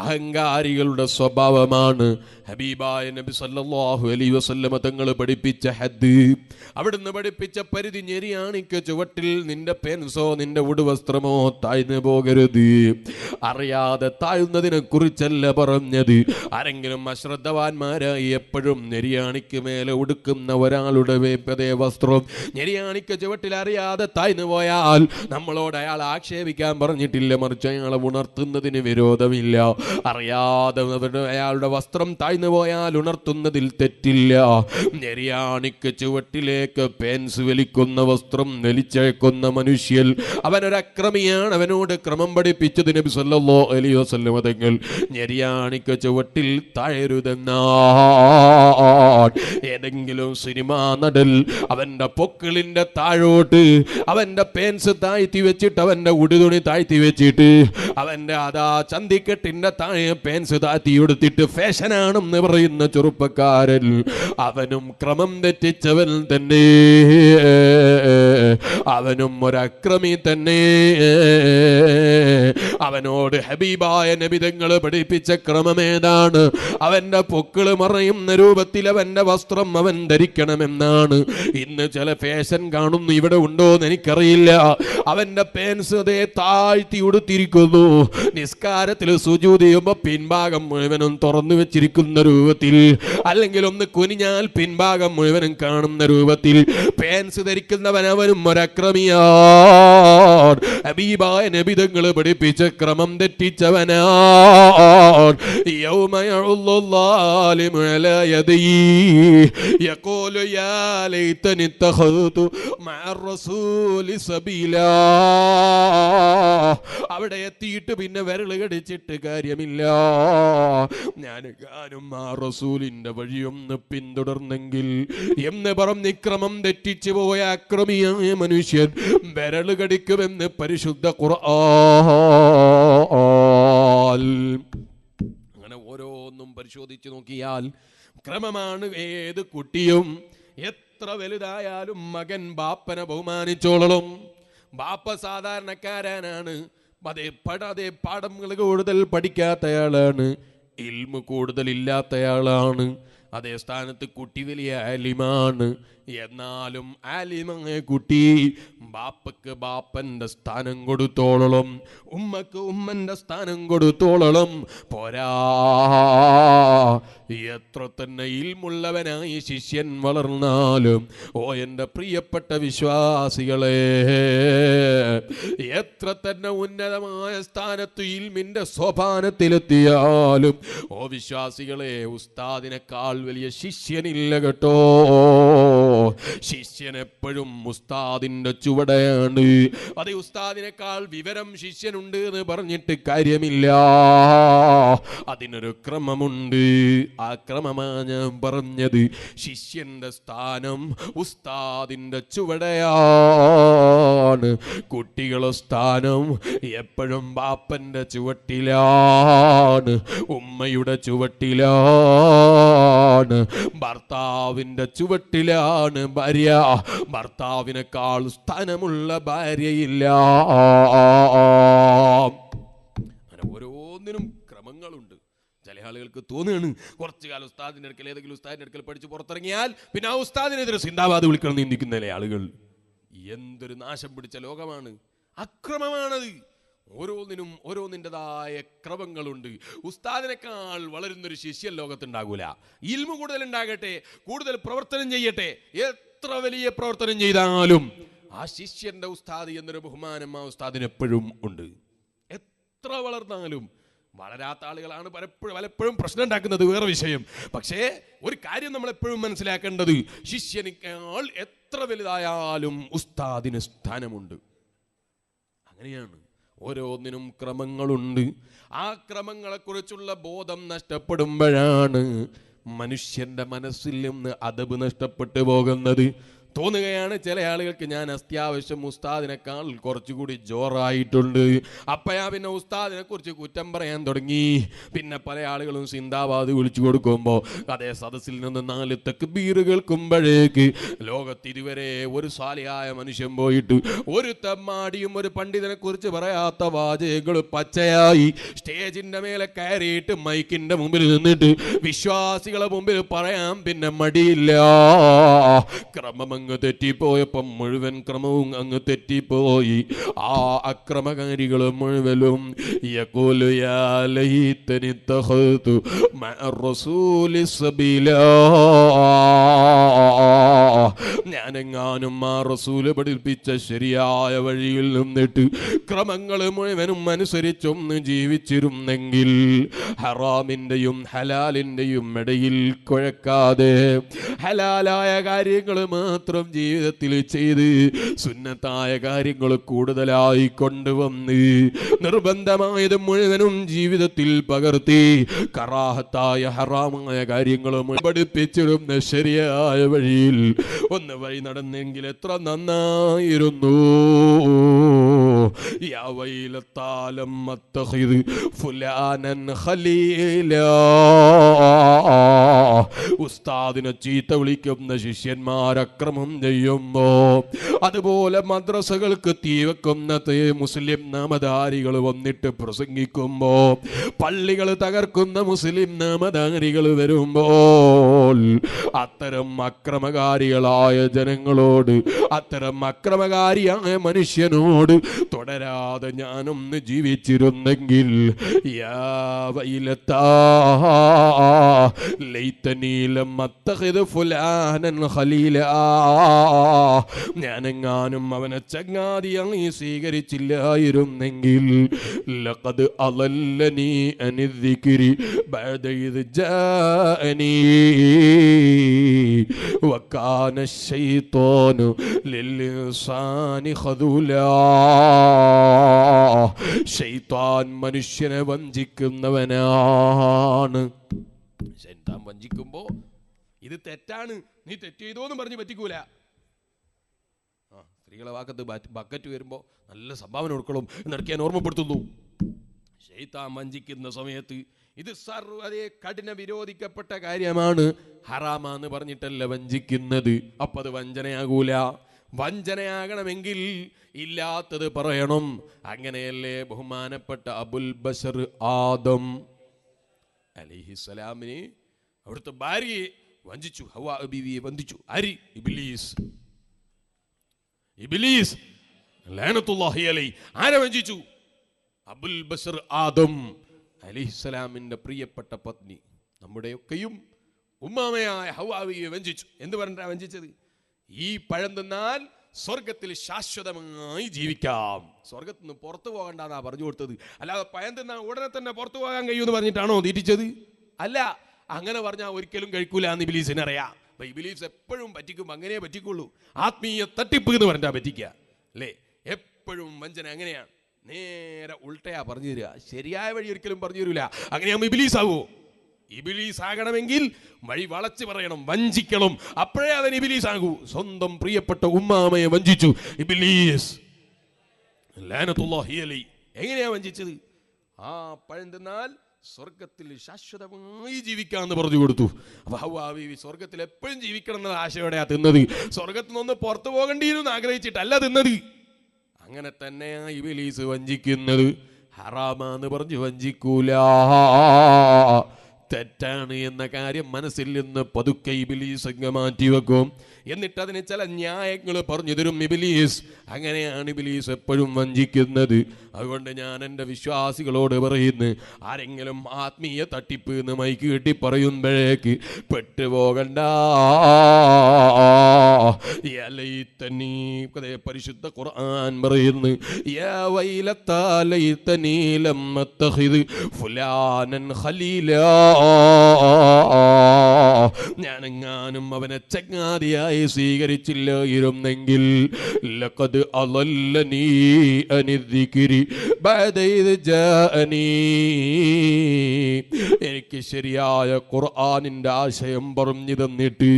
അഹങ്കാരികളുടെ സ്വഭാവമാണ്. ഹബീബായ നബി സല്ലല്ലാഹു അലൈഹി വസല്ലമ തങ്ങൾ പഠിപ്പിച്ച ഹദ്, അവിടുന്ന് പഠിപ്പിച്ച പരിധി, ഞെരിയാണിക്ക് ചുവട്ടിൽ നിന്റെ പെൻസോ നിന്റെ ഉടുവസ്ത്രമോ താഴ്ന്നു പോകരുത്. അറിയാതെ താഴ്ന്നതിനെ കുറിച്ചല്ല പറഞ്ഞത്. ആരെങ്കിലും അശ്രദ്ധവാന്മാരായി എപ്പോഴും ഞെരിയാണിക്ക് മേലെ ഉടുക്കുന്ന ഒരാളുടെ അതേ വസ്ത്രം ഞെരിയാണിക്ക് ചുവട്ടിൽ അറിയാതെ താഴ്ന്നു പോയാൽ നമ്മളോട് അയാൾ ആക്ഷേപിക്കാൻ പറഞ്ഞിട്ടില്ല, മറിച്ച് അയാളെ ഉണർത്തുന്നതിന് വിരോധമില്ല. അറിയാതെ അയാളുടെ വസ്ത്രം താഴ്ന്നു പോയാൽ ഉണർത്തുന്നതിൽ തെറ്റില്ല. ഞെരിയാണിക്ക് ചുവട്ടിലേക്ക് പേൻസ് വലിക്കുന്ന വസ്ത്രം വലിച്ചേക്കുന്ന മനുഷ്യൻ അവനൊരക്രമിയാണ്. അവനോട് ക്രമം പഠിപ്പിച്ചത് നബി സല്ലല്ലാഹു അലൈഹി വസല്ലം തങ്ങൾ ഞെരിയാണിക്ക് ചുവട്ടിൽ താഴരുതെന്നാണ്. ഏതെങ്കിലും സിനിമാ നടൻ അവന്റെ പൊക്കിളിന്റെ താഴോട്ട് അവന്റെ പേൻസ് താഴ്ത്തി വെച്ചിട്ട് അവന്റെ ഉടുതുണി താഴ്ത്തി വെച്ചിട്ട് അവന്റെ അതാ ചന്തിക്കെട്ടിന്റെ താഴെ പേൻസ് താഴ്ത്തി എടുത്തിട്ട് ഫാഷനാണെന്ന് പറയുന്ന ചെറുപ്പക്കാരൻ, അവനും ക്രമം തെറ്റിച്ചവൻ തന്നെ, അവനും ഒരക്രമി തന്നെ. അവനോട് ഹബീബായ നബി തങ്ങൾ പഠിപ്പിച്ച ക്രമമേതാണ്? അവന്റെ പൊക്കിള് മറയുന്ന രൂപത്തിൽ അവന്റെ വസ്ത്രം അവൻ ധരിക്കണമെന്നാണ്. ഇന്ന് ചില ഫാഷൻ കാണുന്നു, ഇവിടെ ഉണ്ടോ എന്ന് എനിക്കറിയില്ല. അവന്റെ പേൻസ് അതേ താഴ്ത്തി ഉടുത്തിരിക്കുന്നു. നിസ്കാരത്തിൽ സുജൂദ് ചെയ്യുമ്പോൾ പിൻഭാഗം മുഴുവനും തുറന്നു വെച്ചിരിക്കുന്ന രൂപത്തിൽ, അല്ലെങ്കിൽ ഒന്ന് കുനിഞ്ഞാൽ പിൻഭാഗം മുഴുവനും കാണുന്ന രൂപത്തിൽ പേൻസ് ധരിക്കുന്നവൻ അവനും ഒരക്രമിയാണ്. ഹബീബായ നബി തങ്ങൾ പഠിപ്പിച്ച ക്രമം തെറ്റിച്ചവനാണ്. യൗമ യഉള്ളുല്ലാലിമു അലാ യദൈഹി യഖൂലു യാ ലൈതനി ഇത്തഖൽതു മഅ റസൂലി സബീലാ. അവിടെ എത്തിയിട്ട് പിന്നെ വിരൽ കടിച്ചിട്ട് കാര്യമില്ല. ഞാനും ആ റസൂലിന്റെ വഴിയൊന്ന് പിന്തുടർന്നെങ്കിൽ എന്ന് പറഞ്ഞ് ക്രമം തെറ്റിച്ചു പോയ അക്രമിയായ മനുഷ്യൻ വിരൽ കടിക്കുമെന്ന് പരിശുദ്ധ ഖുർആൻ. അങ്ങനെ ഓരോന്നും പരിശോധിച്ചു നോക്കിയാൽ ക്രമമാണ്. ഏത് കുട്ടിയും എത്ര വലുതായാലും മകൻ ബാപ്പനെ ബഹുമാനിച്ചോളണം. ബാപ്പ സാധാരണക്കാരനാണ്, അതേ പാഠങ്ങൾ കൂടുതൽ പഠിക്കാത്തയാളാണ്, ഇൽമു കൂടുതലില്ലാത്തയാളാണ്. അതേ സ്ഥാനത്ത് കുട്ടി വലിയ ആലിമാണ്. എന്നാലും ആലിമങ്ങ കുട്ടി ബാപ്പക്ക് ബാപ്പന്റെ സ്ഥാനം കൊടുത്തോളണം, ഉമ്മക്ക് ഉമ്മന്റെ സ്ഥാനം കൊടുത്തോളണം. പോരാ, എത്ര തന്നെ ഇൽമുള്ളവനായി ശിഷ്യൻ വളർന്നാലും, ഓ എൻ്റെ പ്രിയപ്പെട്ട വിശ്വാസികളെ, എത്ര തന്നെ ഉന്നതമായ സ്ഥാനത്ത് ഇൽമിന്റെ സോപാനത്തിലെത്തിയാലും, ഓ വിശ്വാസികളെ, ഉസ്താദിനേക്കാൾ വലിയ ശിഷ്യനില്ല കേട്ടോ. ശിഷ്യൻ എപ്പോഴും ഉസ്താദിന്റെ ചുവടെയാണ്. അത് ഉസ്താദിനേക്കാൾ വിവരം ശിഷ്യനുണ്ട് എന്ന് പറഞ്ഞിട്ട് കാര്യമില്ല. അതിനൊരു ക്രമമുണ്ട്. ആ ക്രമമാണ് ഞാൻ പറഞ്ഞത്. ശിഷ്യന്റെ സ്ഥാനം ഉസ്താദിന്റെ ചുവടെയാണ്. കുട്ടികളുടെ സ്ഥാനം എപ്പോഴും ബാപ്പന്റെ ചുവട്ടിലാണ്, ഉമ്മയുടെ ചുവട്ടിലാണ്, ഭർത്താവിന്റെ ചുവട്ടിലാണ് ഭാര്യ. ഭർത്താവിനേക്കാൾ സ്ഥാനമുള്ള ഭാര്യയില്ല. അങ്ങനെ ഓരോന്നിനും ക്രമങ്ങളുണ്ട്. ചില ആളുകൾക്ക് തോന്നുകയാണ് കുറച്ചു കാലം ഉസ്താദിന്റെ അടുക്കൽ ഏതെങ്കിലും ഉസ്താദിന്റെ അടുക്കൽ പഠിച്ച് പുറത്തിറങ്ങിയാൽ പിന്നെ ആ ഉസ്താദിനെതിരെ സിന്ദാബാദ് വിളിക്കണം നിന്ദിക്കുന്ന ചില ആളുകൾ. എന്തൊരു നാശം പിടിച്ച ലോകമാണ്, അക്രമമാണത്. ഓരോന്നിനും ഓരോന്നിൻ്റെതായ ക്രമങ്ങളുണ്ട്. ഉസ്താദിനേക്കാൾ വളരുന്നൊരു ശിഷ്യൻ ലോകത്തുണ്ടാകൂല. ഇൽമു കൂടുതൽ ഉണ്ടാകട്ടെ, കൂടുതൽ പ്രവർത്തനം ചെയ്യട്ടെ, എത്ര വലിയ പ്രവർത്തനം ചെയ്താലും ആ ശിഷ്യന്റെ ഉസ്താദ് എന്നൊരു ബഹുമാനം ആ ഉസ്താദിന് എപ്പോഴും ഉണ്ട്. എത്ര വളർന്നാലും വളരാത്ത ആളുകളാണ് പലപ്പോഴും പ്രശ്നം ഉണ്ടാക്കുന്നത്, വേറെ വിഷയം. പക്ഷേ ഒരു കാര്യം നമ്മൾ എപ്പോഴും മനസ്സിലാക്കേണ്ടത്, ശിഷ്യനേക്കാൾ എത്ര വലുതായാലും ഉസ്താദിന് സ്ഥാനമുണ്ട്. അങ്ങനെയാണ്. ഓരോന്നിനും ക്രമങ്ങളുണ്ട്. ആ ക്രമങ്ങളെക്കുറിച്ചുള്ള ബോധം നഷ്ടപ്പെടുമ്പോഴാണ് മനുഷ്യന്റെ മനസ്സിൽ നിന്ന് അദബ് നഷ്ടപ്പെട്ടു പോകുന്നത്. തോന്നുകയാണ് ചില ആളുകൾക്ക് ഞാൻ അത്യാവശ്യം ഉസ്താദിനേക്കാൾ കുറച്ചുകൂടി ജോറായിട്ടുണ്ട്. അപ്പയാ പിന്നെ ഉസ്താദിനെ കുറിച്ച് കുറ്റം പറയാൻ തുടങ്ങി. പിന്നെ പല ആളുകളും സിന്ദാബാദ് വിളിച്ചു കൊടുക്കുമ്പോൾ അതേ സദസ്സിൽ നിന്ന് 4 തക്ബീർ കേൾക്കുമ്പോഴേക്ക് ലോകത്ത് ഇതുവരെ ഒരു സാലിഹായ മനുഷ്യൻ പോയിട്ട് ഒരു തെമ്മാടിയും ഒരു പണ്ഡിതനെ കുറിച്ച് പറയാത്ത വാചകങ്ങൾ പച്ചയായി സ്റ്റേജിന്റെ മേലെ കയറിയിട്ട് മൈക്കിന്റെ മുമ്പിൽ നിന്നിട്ട് വിശ്വാസികളെ മുമ്പിൽ പറയാൻ പിന്നെ മടിയില്ല. ക്രമം അങ്ങ് തെറ്റിപ്പോയപ്പം മുഴുവൻ ക്രമവും അങ്ങ് തെറ്റിപ്പോയി. ആ അക്രമകാരികൾ മുഴുവനും യഖൂലു യാ ലൈതനി തഖതു മഅ റസൂലി സബീലാ, ഞാനെങ്ങാനും ആ റസൂല് പഠിപ്പിച്ച ശരിയായ വഴിയിൽ നിന്നിട്ട് ക്രമങ്ങൾ മുഴുവനും അനുസരിച്ചൊന്ന് ജീവിച്ചിരുന്നെങ്കിൽ, ഹറാമിൻ്റെയും ഹലാലിൻ്റെയും ഇടയിൽ കുഴക്കാതെ ഹലാലായ കാര്യങ്ങൾ മാത്രം ജീവിതത്തിൽ ചെയ്ത് സുന്നത്തായ കാര്യങ്ങൾ കൂടുതലായി കൊണ്ടുവന്ന് നിർബന്ധമായത് മുഴുവനും ജീവിതത്തിൽ പകർത്തി കറാഹത്തായ ഹറാമായ കാര്യങ്ങൾ പഠിപ്പിച്ചിരുന്ന ശരിയായ വഴിയിൽ ഒന്ന് വഴി നടന്നെങ്കിൽ എത്ര നന്നായിരുന്നു. യാ വൈലത്താലം അത്തഖിദ് ഫുലാനൻ ഖലീലാ, ഉസ്താദിനെ ചീത്ത വിളിക്കുന്ന ശിഷ്യന്മാർ അക്രമം ചെയ്യുമ്പോ, അതുപോലെ മദ്രസകൾക്ക് തീ വെക്കുന്ന മുസ്ലിം നാമധാരികൾ വന്നിട്ട് പ്രസംഗിക്കുമ്പോ, പള്ളികൾ തകർക്കുന്ന മുസ്ലിം നാമധാരികൾ വരുമ്പോൾ, അത്തരം അക്രമകാരികളായ ജനങ്ങളോട്, അത്തരം അക്രമകാരിയായ മനുഷ്യനോട് തുടരാതെ ഞാനൊന്ന് ജീവിച്ചിരുന്നെങ്കിൽ, യാ വൈലത്താ ലൈതനീ ലം അത്തഖിദ് ഫുലാനൻ ഖലീലാ, ഞാനെങ്ങാനും അവനെ ചങ്ങാതിയായി സ്വീകരിച്ചില്ലായിരുന്നെങ്കിൽ, ലഖദ് അളല്ലനീ അനി ദിക്രി ബഅദ ഇദ് ജാഅനീ വകാന ശൈത്വാനു ലിൽഇൻസാനി ഖദൂലാ, ശൈത്താൻ മനുഷ്യനെ വഞ്ചിക്കുന്നവനാണ്. ശൈത്താൻ വഞ്ചിക്കുമ്പോ ഇത് തെറ്റാണ്, നീ തെറ്റ് ചെയ്തോന്നും പറഞ്ഞ് പറ്റിക്കൂല. സ്ത്രീകളെ വാക്കത്ത് ബക്കറ്റ് വരുമ്പോൾ നല്ല സംഭാവന കൊടുക്കണം എന്നിടയ്ക്ക് ഞാൻ ഓർമ്മപ്പെടുത്തുന്നു. ശൈത്താൻ വഞ്ചിക്കുന്ന സമയത്ത് ഇത് സർവ്വതേ കഠിന വിരോധിക്കപ്പെട്ട കാര്യമാണ്, ഹറാമാന്ന് പറഞ്ഞിട്ടല്ല വഞ്ചിക്കുന്നത്. അപ്പം അത് വഞ്ചനയാകൂല. വഞ്ചനയാകണമെങ്കിൽ ഇല്ലാത്തത് പറയണം. അങ്ങനെയല്ലേ ബഹുമാനപ്പെട്ട അബുൽ ബശർ ആദം അലൈഹിസ്സലാമിനെ അവിടുത്തെ ഭാര്യയെ വഞ്ചിച്ചു, ഹവ്വാ ബീവിയെ വഞ്ചിച്ചു. ആര്? ഇബ്ലീസ്. ഇബ്ലീസ് ലഅനത്തുല്ലാഹി അലൈഹി. ആരെ വഞ്ചിച്ചു? അബുൽ ബശർ ആദം അലൈഹിസ്സലാമിന്റെ പ്രിയപ്പെട്ട പത്നി, നമ്മുടെയൊക്കെയും ഉമ്മാമയായ ഹവ്വാവിയെ വഞ്ചിച്ചു. എന്ത് പറഞ്ഞാ വഞ്ചിച്ചത്? ഈ പഴം തിന്നാൽ സ്വർഗത്തിൽ ശാശ്വതമായി ജീവിക്കാം, സ്വർഗത്തിൽ നിന്ന് പുറത്തു പോകണ്ടെന്നാ പറഞ്ഞു കൊടുത്തത്. അല്ലാതെ പഴം തിന്നാൽ ഉടനെ തന്നെ പുറത്തു പോകാൻ കഴിയുമെന്ന് പറഞ്ഞിട്ടാണോ തീറ്റിച്ചത്? അല്ല. അങ്ങനെ പറഞ്ഞാൽ ഒരിക്കലും കഴിക്കൂല എന്ന് ഇബ്ലീസിന് അറിയാം. അപ്പൊ ഇബ്ലീസ് എപ്പോഴും പറ്റിക്കും, അങ്ങനെ പറ്റിക്കുള്ളൂ. ആത്മീയ തട്ടിപ്പ് എന്ന് പറഞ്ഞാൽ പറ്റിക്കുക അല്ലേ? എപ്പോഴും വഞ്ചന അങ്ങനെയാണ്, നേരെ ഉൾട്ടയാ പറഞ്ഞു തരിക, ശരിയായ വഴി ഒരിക്കലും പറഞ്ഞു തരില്ല. അങ്ങനെയാകുമ്പോൾ ഇബ്ലീസ് ആവോ? ഇബ്ലീസ് ആകണമെങ്കിൽ വഴി വളച്ച് പറയണം, വഞ്ചിക്കണം, അപ്പോഴേ അവൻ ഇബ്ലീസ് ആകൂ. സ്വന്തം പ്രിയപ്പെട്ട ഉമ്മാമയെ വഞ്ചിച്ചു ഇബ്ലീസ് ലഅനത്തുല്ലാഹി അലൈഹി. എങ്ങനെയാ വഞ്ചിച്ചത്? ആ പഴം തിന്നാൽ സ്വർഗത്തിൽ ശാശ്വതമായി ജീവിക്കാമെന്ന് പറഞ്ഞു കൊടുത്തു. അപ്പൊ ഹവ്വാ ബീവി സ്വർഗത്തിൽ എപ്പോഴും ജീവിക്കണം എന്ന ആശയോടെയാ തിന്നത്. സ്വർഗത്തിൽ നിന്ന് പുറത്തു പോകേണ്ടിയിരുന്നു ആഗ്രഹിച്ചിട്ടല്ല തിന്നത്. അങ്ങനെ തന്നെയാ ഇബ്ലീസ് വഞ്ചിക്കുന്നത്. ഹറാമാന്ന് പറഞ്ഞ് വഞ്ചിക്കൂല, തെറ്റാണ് എന്ന കാര്യം മനസ്സിൽ നിന്ന് പതുക്കെ ഇബ്ലീസ് അങ്ങ് മാറ്റിവെക്കും. എന്നിട്ട് അതിന് ചില ന്യായങ്ങൾ പറഞ്ഞു തരും ഇബ്ലീസ്. അങ്ങനെയാണ് ഇബ്ലീസ് എപ്പോഴും വഞ്ചിക്കുന്നത്. അതുകൊണ്ട് ഞാൻ എൻ്റെ വിശ്വാസികളോട് പറയുന്നു, ആരെങ്കിലും ആത്മീയ തട്ടിപ്പ് എന്ന് മൈക്ക് കെട്ടി പറയുമ്പോഴേക്ക് പെട്ടുപോകണ്ട. പരിശുദ്ധ ഖുർആൻ പറയുന്നു, യാ വൈലത്താ ലൈതനീ ലം അത്തഖിദ് ഫുലാനൻ ഖലീലാ. ഞാനെങ്ങാനും അവനെ ചങ്ങാതിയായി സ്വീകരിച്ചില്ലായിരുന്നെങ്കിൽ ലഖദ് അളല്ലനീ അനിദ്ദിക്രി ബഅദ ഇദ് ജാഅനീ. എനിക്ക് ശരിയായ ഖുർആനിന്റെ ആശയം പറഞ്ഞു തന്നിട്ട്,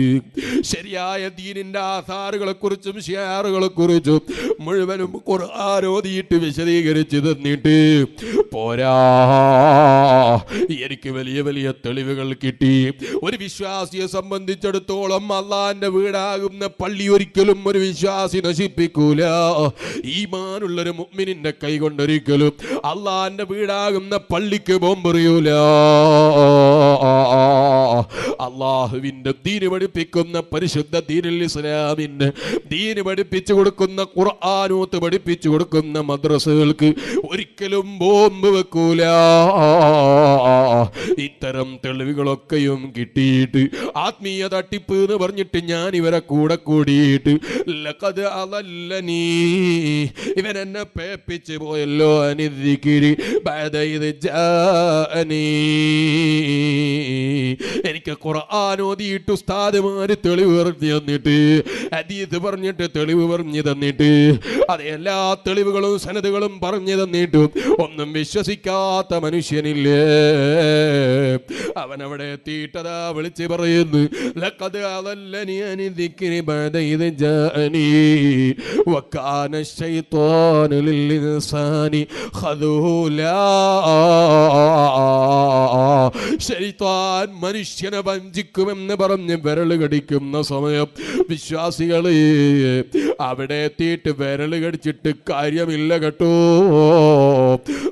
ശരിയായ ദീനിന്റെ ആധാറുകളെ കുറിച്ചും ഷിയാറുകളെ കുറിച്ചും മുഴുവനും ഖുർആൻ ഓതിയിട്ട് വിശദീകരിച്ച് തന്നിട്ട് പോരാ, എനിക്ക് വലിയ വലിയ തെളിവുകൾ കിട്ടി. ഒരു വിശ്വാസിയെ സംബന്ധിച്ചിടത്തോളം അള്ളാന്റെ വീടാകുന്ന പള്ളി ഒരിക്കലും ഒരു വിശ്വാസി നശിപ്പിക്കൂല. ഈമാനുള്ളൊരു മുഅ്മിനിന്റെ കൈ കൊണ്ടൊരിക്കലും അള്ളാന്റെ വീടാകുന്ന പള്ളിക്ക് ബോംബെറിയൂല. അള്ളാഹുവിന്റെ ദീന് പഠിപ്പിക്കുന്ന പരിശുദ്ധ ദീനുൽ ഇസ്ലാമിന്റെ ദീന് പഠിപ്പിച്ചു കൊടുക്കുന്ന ഖുർആനൂത്ത് പഠിപ്പിച്ചു കൊടുക്കുന്ന മദ്രസകൾക്ക് ഒരിക്കലും ബോംബ് വെക്കൂല. ഇത്തരം തെളിവുകളൊക്കെയും കിട്ടിയിട്ട് ആത്മീയ തട്ടിപ്പ് എന്ന് പറഞ്ഞിട്ട് ഞാൻ ഇവരെ കൂടെ കൂടിയിട്ട് ലഖദ് അളല്ലനീ, ഇവൻ എന്നെ പേപ്പിച്ച് പോയല്ലോ, അനിദ്ദിക്രി ബഅദ ഇദ് ജാഅനീ. എനിക്ക് ഖുർആൻ ഓതിയിട്ട് ഉസ്താദുമാര് തെളിവ് പറഞ്ഞു തന്നിട്ട്, ഹദീസ് പറഞ്ഞിട്ട് തെളിവ് പറഞ്ഞു തന്നിട്ട്, അത് എല്ലാ തെളിവുകളും സനദുകളും പറഞ്ഞു തന്നിട്ടും ഒന്നും വിശ്വസിക്കാത്ത മനുഷ്യനില്ലേ, അവനവിടെ എത്തിയിട്ടതാ വിളിച്ച് പറയുന്നു, ലഖദ് അളല്ലനീ അനിദ്ദിക്രി ബഅദ ഇദ് ജാഅനീ വകാന ശൈത്വാനു ലിൽ ഇൻസാനി ഖദൂലാ. ശൈത്വാൻ മനുഷ്യനെ വഞ്ചിക്കുമെന്ന് പറഞ്ഞ് വിരല് കടിക്കുന്ന സമയം വിശ്വാസികളെ അവിടെ എത്തിയിട്ട് വിരല് കടിച്ചിട്ട് കാര്യമില്ല കേട്ടോ.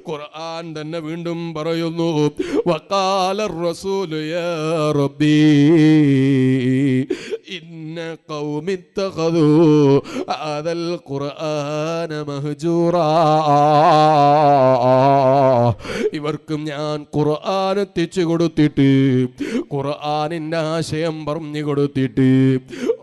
ഖുർആൻ തന്നെ വീണ്ടും പറയുന്നു, വഖാല റസൂലു യാ റബ്ബി ഇന്ന ഖൗമി ഇത്തഖദൂ ഹാദൽ ഖുർആന മഹ്ജൂറാ. ഇവർക്കും ഞാൻ ഖുർആൻ എത്തിച്ചു കൊടുത്തിട്ട്, ഖുർആനിന്റെ ആശയം പറഞ്ഞു കൊടുത്തിട്ട്,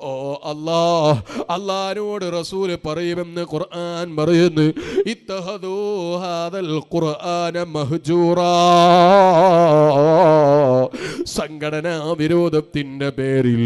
ഓ അല്ലാഹ്, അല്ലാഹുവോട് റസൂൽ പറയുമെന്ന് ഖുർആൻ പറയുന്നു, ഇത്തഖദൂ ഹാദൽ ഖുർആന മഹ്ജൂറാ. സംഘടനാ വിരോധത്തിന്റെ പേരിൽ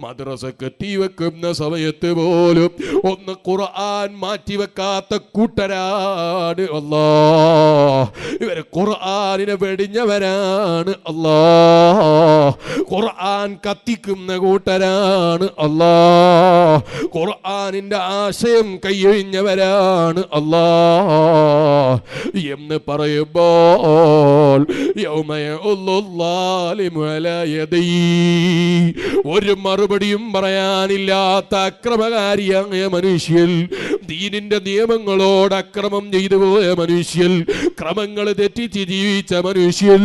മദ്രസക്ക് തീവെക്കുന്ന സമയത്ത് പോലും ഒന്ന് ഖുർആൻ മാറ്റിവെക്കാത്ത കൂട്ടരാണ് അല്ലാഹ്. ഇവര് ഖുർആനിനെ വെടിഞ്ഞവരാണ് അല്ലാഹ്. ഖുർആൻ കത്തിക്കുന്ന കൂട്ടരാണ് അല്ലാഹ്. ഖുർആനിന്റെ ആശയം കൈയൊഴിഞ്ഞവരാണ് അല്ലാഹ് എന്ന് പറയുമ്പോൾ ഒരു മറുപടിയും പറയാനില്ലാത്ത അക്രമകാരിയായ മനുഷ്യൻ, ദീനിന്റെ നിയമങ്ങളോട് അക്രമം ചെയ്തു പോയ മനുഷ്യൻ, ക്രമങ്ങൾ തെറ്റിച്ച് ജീവിച്ച മനുഷ്യൻ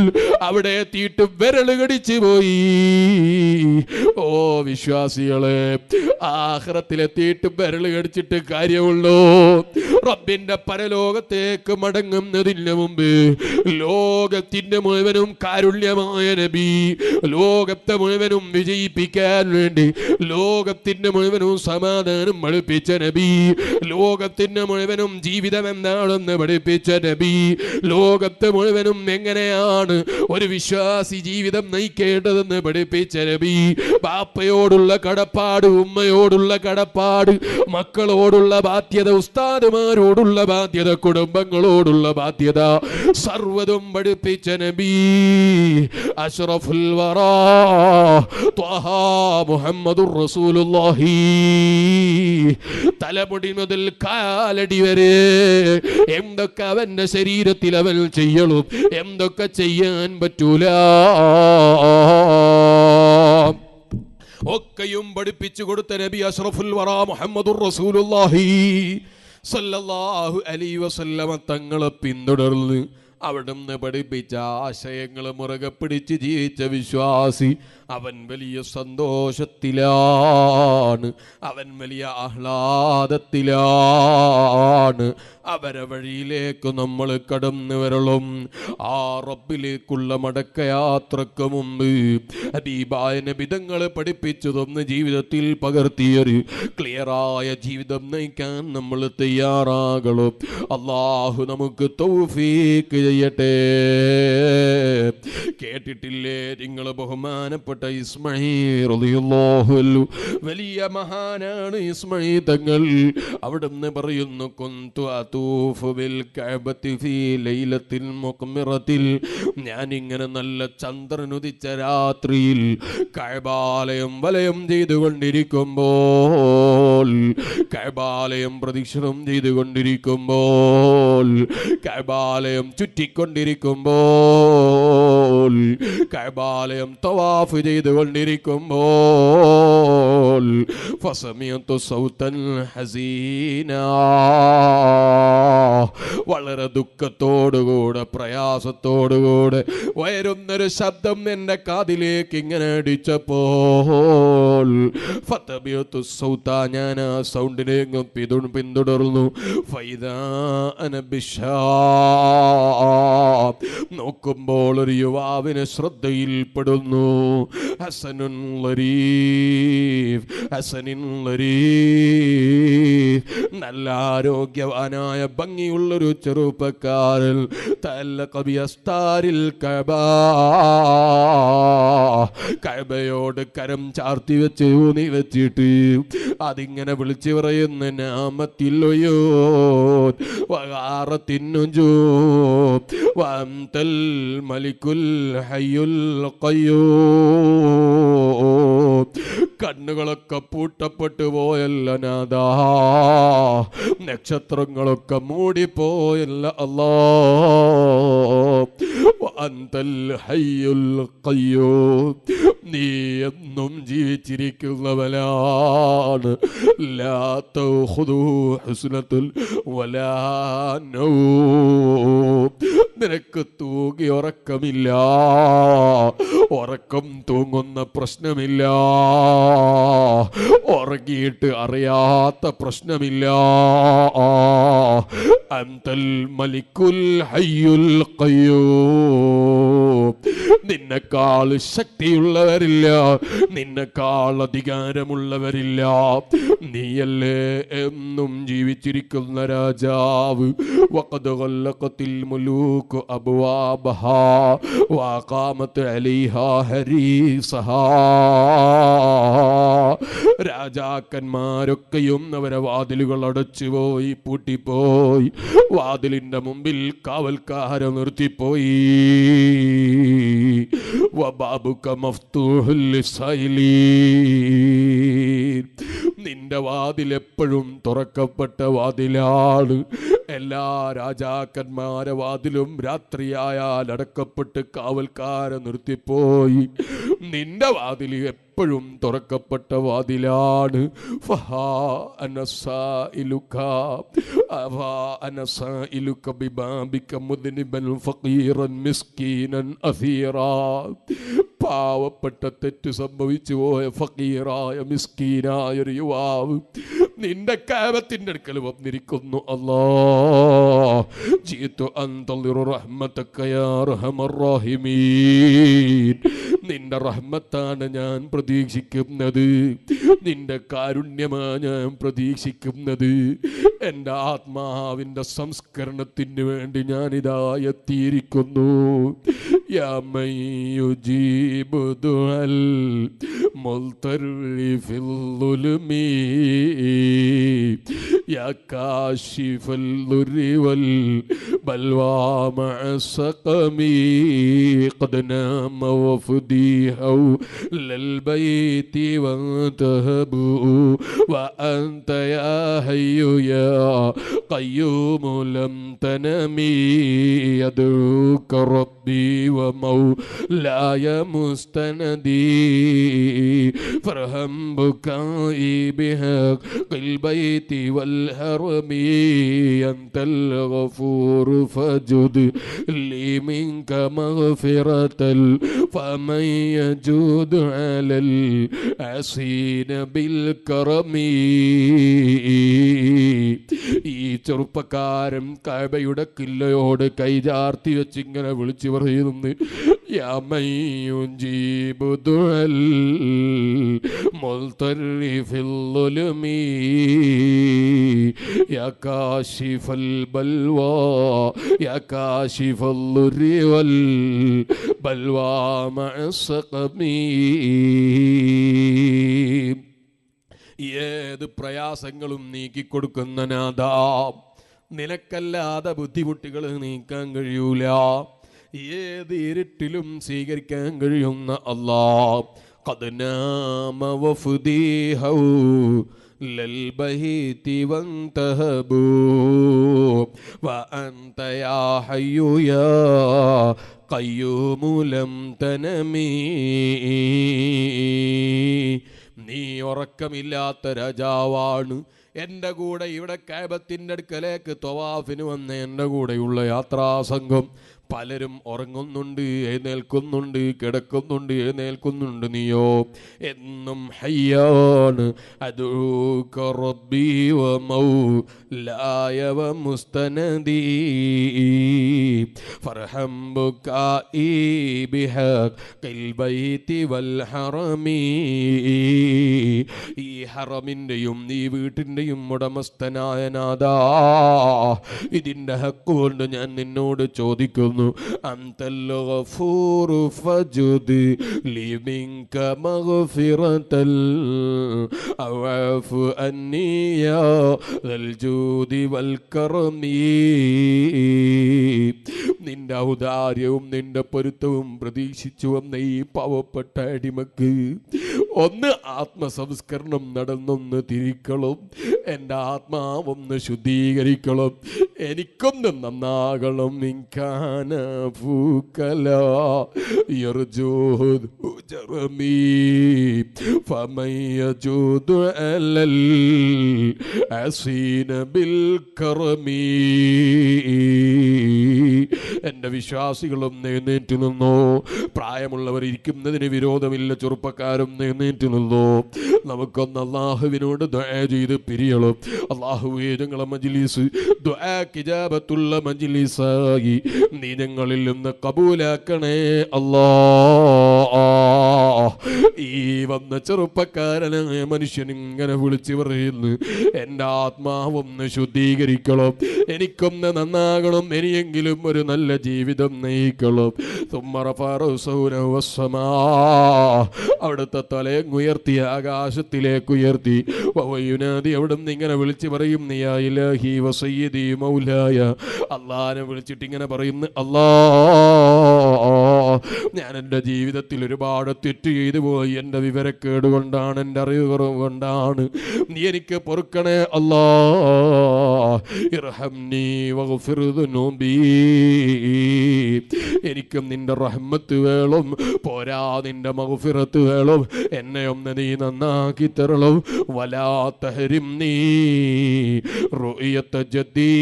അവിടെ എത്തിയിട്ട് വിരല് കടിച്ചു പോയി. ഓ വിശ്വാസികളെ, ആഖിറത്തിലെത്തിയിട്ട് വിരല് കടിച്ചിട്ട് കാര്യമുള്ളൂ. റബ്ബിന്റെ പരലോകത്തേക്ക് മടങ്ങുന്നതിന് മുമ്പ് ലോകത്തിന്റെ മുഴുവനും കാരുണ്യമായ നബി, ലോകത്തെ മുഴുവനും വിജയിപ്പിക്കാൻ വേണ്ടി ലോകത്തിന്റെ മുഴുവനും സമാധാനം പഠിപ്പിച്ച നബി, ലോകത്തിന്റെ മുഴുവനും ജീവിതം എന്താണെന്ന് പഠിപ്പിച്ച നബി, ലോകത്തെ മുഴുവനും എങ്ങനെയാണ് ഒരു വിശ്വാസി ജീവിതം നയിക്കേണ്ടതെന്ന് പഠിപ്പിച്ച നബി, ബാപ്പയോടുള്ള കടപ്പാട്, ഉമ്മയോടുള്ള കടപ്പാട്, മക്കളോടുള്ള ബാധ്യത, ഉസ്താദുമാരോടുള്ള ബാധ്യത, കുടുംബങ്ങളോടുള്ള ബാധ്യത, സർവ്വതും പഠിപ്പിച്ച നബി, അഷ്റഫുൽ വറാ ത്വഹ മുഹമ്മദുർ റസൂലുള്ളാഹി. തലമുടി മുതൽ കാലടി വരെ എന്തൊക്കെ അവന്റെ ശരീരത്തിൽ അവൻ ചെയ്യണം, എന്തൊക്കെ ചെയ്യാൻ പറ്റൂല, ഒക്കെയും പഠിപ്പിച്ചു കൊടുത്ത നബി അഷ്റഫുൽ വറാ മുഹമ്മദുർ റസൂലുള്ളാഹി സല്ലല്ലാഹു അലൈഹി വസല്ലമ തങ്ങളെ പിന്തുടർന്ന് അവിടുന്ന് പഠിപ്പിച്ച ആശയങ്ങൾ മുറുകെ പിടിച്ച് ജീവിച്ച വിശ്വാസി അവൻ വലിയ സന്തോഷത്തിലാണ്, അവൻ വലിയ ആഹ്ലാദത്തിലാണ്. അവരെ വഴിയിലേക്ക് നമ്മൾ കടന്നു വരളും. ആ റബ്ബിലേക്കുള്ള മടക്കയാത്രക്ക് മുമ്പ് ഹബീബായ നബി തങ്ങൾ പഠിപ്പിച്ചതൊന്ന് ജീവിതത്തിൽ പകർത്തിയൊരു ക്ലിയറായ ജീവിതം നയിക്കാൻ നമ്മൾ തയ്യാറാകണം. അള്ളാഹു നമുക്ക് തൗഫീക്ക് ചെയ്യട്ടെ. കേട്ടിട്ടില്ലേ നിങ്ങൾ ബഹുമാനപ്പെട്ട ഇസ്മാഈൽ റളിയല്ലാഹു അൻഹു, വലിയ മഹാനാണ് ഇസ്മാഈൽ തങ്ങൾ. അവിടുന്ന് പറയുന്നു, കുന്തു അതൂഫു ബിൽ കഅബത്തി ഫീ ലൈലത്തിൽ മുഖ്മിറത്തിൽ, ഞാനിങ്ങനെ നല്ല ചന്ദ്രനുദിച്ച രാത്രിയിൽ കഅബാലയം വലയം ചെയ്തുകൊണ്ടിരിക്കുമ്പോൾ, കഅബാലയം പ്രദക്ഷിണം ചെയ്തുകൊണ്ടിരിക്കുമ്പോൾ, കഅബാലയം ചുറ്റിക്കൊണ്ടിരിക്കുമ്പോൾ, കഅബാലയം തവാഫ് ചെയ്തുകൊണ്ടിരിക്കുമ്പോൾ, ഫസമിഅതു സൗതൻ ഹസീനാ, വളരെ ദുഃഖത്തോടുകൂടെ പ്രയാസത്തോടുകൂടെ വരുന്നൊരു ശബ്ദം എൻ്റെ കാതിലേക്ക് ഇങ്ങനെ അടിച്ചപ്പോൾ, ഫതബിഅതു സൗത, ഞാൻ ആ സൗണ്ടിനെ പിന്തുടർന്നു. ഫൈദാ അന ബിശാബ്, നോക്കുമ്പോൾ ഒരു യുവാവിനെ ശ്രദ്ധയിൽപ്പെടുന്നു. ഹസനുൻ ലരീഫ്, ഹസനിൻ ലരീഫ്, നല്ല ആരോഗ്യവാനായ ഭംഗിയുള്ളൊരു ചെറുപ്പക്കാരൻ. തഅല്ലഖ ബിഅസ്താരിൽ കഅബ, കഅബയോട് കരം ചാർത്തി വെച്ച് ഊന്നി വെച്ചിട്ട് അതിങ്ങനെ വിളിച്ചു പറയുന്ന നാമത്തില്ലയോ വഗാറത്തിന്നുജൂബ് വഅൻതൽ മലിക്കുൽ ഹയ്യുൽ ഖയ്യൂം. കണ്ണുകളൊക്കെ പൂട്ടപ്പെട്ടു പോയല്ല നാദാ, നക്ഷത്രങ്ങളൊക്കെ മൂടിപ്പോയല്ല അല്ലാ, വഅൻതൽ ഹയ്യുൽ ഖയ്യൂം, നീ എന്നും ജീവിച്ചിരിക്കുന്നവനാണ്. ലാ തഖുദുഹു ഹുസ്നത്തുൽ വലാ നൗം, നിനക്ക് തൂങ്ങി ഉറക്കമില്ല, ഉറക്കം തൂങ്ങുന്ന പ്രശ്നമില്ല, ഉറങ്ങിയിട്ട് അറിയാത്ത പ്രശ്നമില്ല. അൻതൽ മലിക്കുൽ ഹയ്യുൽ ഖയ്യൂം, നിന്നെക്കാൾ ശക്തിയുള്ളവരില്ല, നിന്നെക്കാൾ അധികാരമുള്ളവരില്ല, നീയല്ലേ എന്നും ജീവിച്ചിരിക്കുന്ന രാജാവ്. വഖദ് ഖല്ലഖത്തിൽ മുലൂകു അബ്വാബഹാ വഖാമത് അലൈഹാ ഹരീസഹാ, രാജാക്കന്മാരൊക്കെയും അവരെ വാതിലുകൾ അടച്ചുപോയി, പൂട്ടിപ്പോയി, വാതിലിന്റെ മുമ്പിൽ കാവൽക്കാരെ നിർത്തിപ്പോയി. വബാബുക മഫ്തൂഹുൽ ലിസ്സായിലീൻ, നിന്റെ വാതിൽ എപ്പോഴും തുറക്കപ്പെട്ട വാതിലാണ്. എല്ലാ രാജാക്കന്മാരെ വാതിലും രാത്രിയായാൽ അടക്കപ്പെട്ട് കാവൽക്കാരെ നിർത്തിപ്പോയി. നിന്റെ വാതിൽ എപ്പോഴും തുറക്കപ്പെട്ട വാതിലാണ്. ഫഹാ അനസായിലുക അഫാ അനസായിലുക ബിബാബിക മുദ്നിബൻ ഫഖീറൻ മിസ്കീനൻ അസീറാ, പാവപ്പെട്ട തെറ്റ് സംഭവിച്ചു പോയ ഫക്കീറായ മിസ്കീനായ ഒരു യുവാവ് നിന്റെ കഅബത്തിന്റെ അടുക്കൽ വന്നിരിക്കുന്നു. അല്ലാഹ് ജീതു അൻതളിറു റഹ്മതക യാ അർഹമർ റഹീമീൻ. നിന്റെ റഹ്മത്താണ് ഞാൻ പ്രതീക്ഷിക്കുന്നത്, നിന്റെ കാരുണ്യമാണ് ഞാൻ പ്രതീക്ഷിക്കുന്നത്. എൻ്റെ ആത്മാവിൻ്റെ സംസ്കരണത്തിന് വേണ്ടി ഞാനിതാ എത്തിയിരിക്കുന്നു. യാ മൻ യുജീബു ദുഅൽ മുൽതറി ഫിൽ ളുൽമി യാ കാശിഫൽ ദുരി വൽ ബൽവാ മഅസഖമി ഖദ് നാമ വഫദി ഹൗലൽ ബൈതി വന്തഹബു വഅൻത യാ ഹയ്യു യാ ഖയ്യൂം ലം തനമി യദൂക റബ്ബി ومولاي مستندي فرهم بكائي بحق البيت والحرم أنت الغفور فجد لي منك مغفرة فمن يجود على العصين بالكرم. ഈ ചെറുപ്പക്കാരൻ കഅബയുടെ കില്ലയോട് കൈചാർത്തി വെച്ചിങ്ങനെ വിളിച്ചു പറയുന്നു, യാ മൻ യുജീബു ദുഅൽ മുൽതറി ഫിൽ ളുൽമി യാ കാശിഫൽ ബൽവാ യാ കാശിഫൽ ദുരി വൽ ബൽവാ മഅസഖമി. ഏത് പ്രയാസങ്ങളും നീക്കിക്കൊടുക്കുന്ന നാഥാ, നിനക്കല്ലാതെ ബുദ്ധിമുട്ടുകൾ നീക്കാൻ കഴിയൂല. ഏത് ഇരുട്ടിലും സ്വീകരിക്കാൻ കഴിയുന്ന അല്ലാഹ്, ഖദ് നാമ വഫദി ഹൗലൽ ബൈതി വന്തഹബു വഅൻത യാ ഹയ്യു യാ ഖയ്യൂം ലം തനമി. നീ ഉറക്കമില്ലാത്ത രാജാവാണ്. എൻ്റെ കൂടെ ഇവിടെ കഅബത്തിൻ്റെ അടുക്കലേക്ക് തവാഫിന് വന്ന എൻ്റെ കൂടെയുള്ള യാത്രാസംഘം പലരും ഉറങ്ങുന്നുണ്ട്, എഴുന്നേൽക്കുന്നുണ്ട്, കിടക്കുന്നുണ്ട്, എഴുന്നേൽക്കുന്നുണ്ട്. നീയോ എന്നും ഹയ്യാണ്. അദൂക റബ്ബി വ മൗലായ വ മുസ്തനദി ഫർഹം ബുകാഇ ബിഹഖിൽ ബൈതി വൽ ഹറമി. ഈ ഹറമിൻ്റെയും ഈ വീട്ടിൻ്റെയും ഉടമസ്ഥനായ നാഥാ, ഇതിൻ്റെ ഹക്ക് കൊണ്ട് ഞാൻ നിന്നോട് ചോദിക്കുന്നു, അൻതൽ ഗഫൂറു ഫജ്ദ് ലി മിൻക മഗ്ഫിറതൻ അവഫു അന്നി യാ ദൽ ജൂദി വൽ കറമി. നിന്റെ ഔദാര്യവും നിന്റെ പൊരുത്തവും പ്രതീക്ഷിച്ചു വന്ന ഈ പാവപ്പെട്ട അടിമക്ക് ഒന്ന് ആത്മസംസ്കരണം നടന്നൊന്ന് തിരിക്കണം, എൻ്റെ ആത്മാവൊന്ന് ശുദ്ധീകരിക്കണം, എനിക്കൊന്ന് നന്നാകണം. ഇൻകാന ഫൂകല യർജൂദു ജറമി ഫമൻ യജൂദു അലൽ അസീന ബിൽ കറമി. എൻ്റെ വിശ്വാസികളും എഴുന്നേറ്റ് നിന്നോ, പ്രായമുള്ളവർ ഇരിക്കുന്നതിന് വിരോധമില്ല, ചെറുപ്പക്കാരും എഴുന്നേറ്റ് നിന്നോ. നമുക്കൊന്ന് അല്ലാഹുവിനോട് ദുആ ചെയ്ത് പിരിയണം. അല്ലാഹുവേ, ഞങ്ങളെ മജ്ലിസ് ദുആക്ക് ഇജാബത്തുള്ള മജ്ലിസായി നീ ഞങ്ങളിൽ നിന്ന് കബൂലാക്കണേ അല്ലാഹ്. ഈ വന്ന ചെറുപ്പക്കാരനായ മനുഷ്യൻ ഇങ്ങനെ വിളിച്ചു പറയുന്നു, എൻ്റെ ആത്മാവൊന്ന് ശുദ്ധീകരിക്കണം, എനിക്കൊന്ന് നന്നാകണം, ഇനിയെങ്കിലും ഒരു നല്ല ജീവിതം നയിക്കണം. അവിടുത്തെ തലയും ഉയർത്തി ആകാശത്തിലേക്ക് ഉയർത്തി വയുനാദി അവിടുന്ന് ഇങ്ങനെ വിളിച്ചു പറയും, യാ ഇലാഹി വസയ്യിദി മൗലായ. അല്ലാഹനെ വിളിച്ചിട്ട് ഇങ്ങനെ പറയുന്നു, അല്ലാ, ഞാൻ എൻ്റെ ജീവിതത്തിൽ ഒരുപാട് തെറ്റ് ചെയ്തു പോയി, എൻ്റെ വിവരക്കേട് കൊണ്ടാണ്, എൻ്റെ അറിവ് കുറവ് കൊണ്ടാണ്, നീ എനിക്ക് പൊറുക്കണേ അല്ലാ. ഇർഹംനി വഗ്ഫിർ ദുനൂബി. എനിക്കും നിന്റെ റഹ്മത്ത് വേണം, പോരാ നിന്റെ മഗ്ഫിറത്ത് വേണം. എന്നെ ഒന്ന് നീ നന്നാക്കി തരണം. വലാ തഹരിംനി റുയത ജദ്ദി.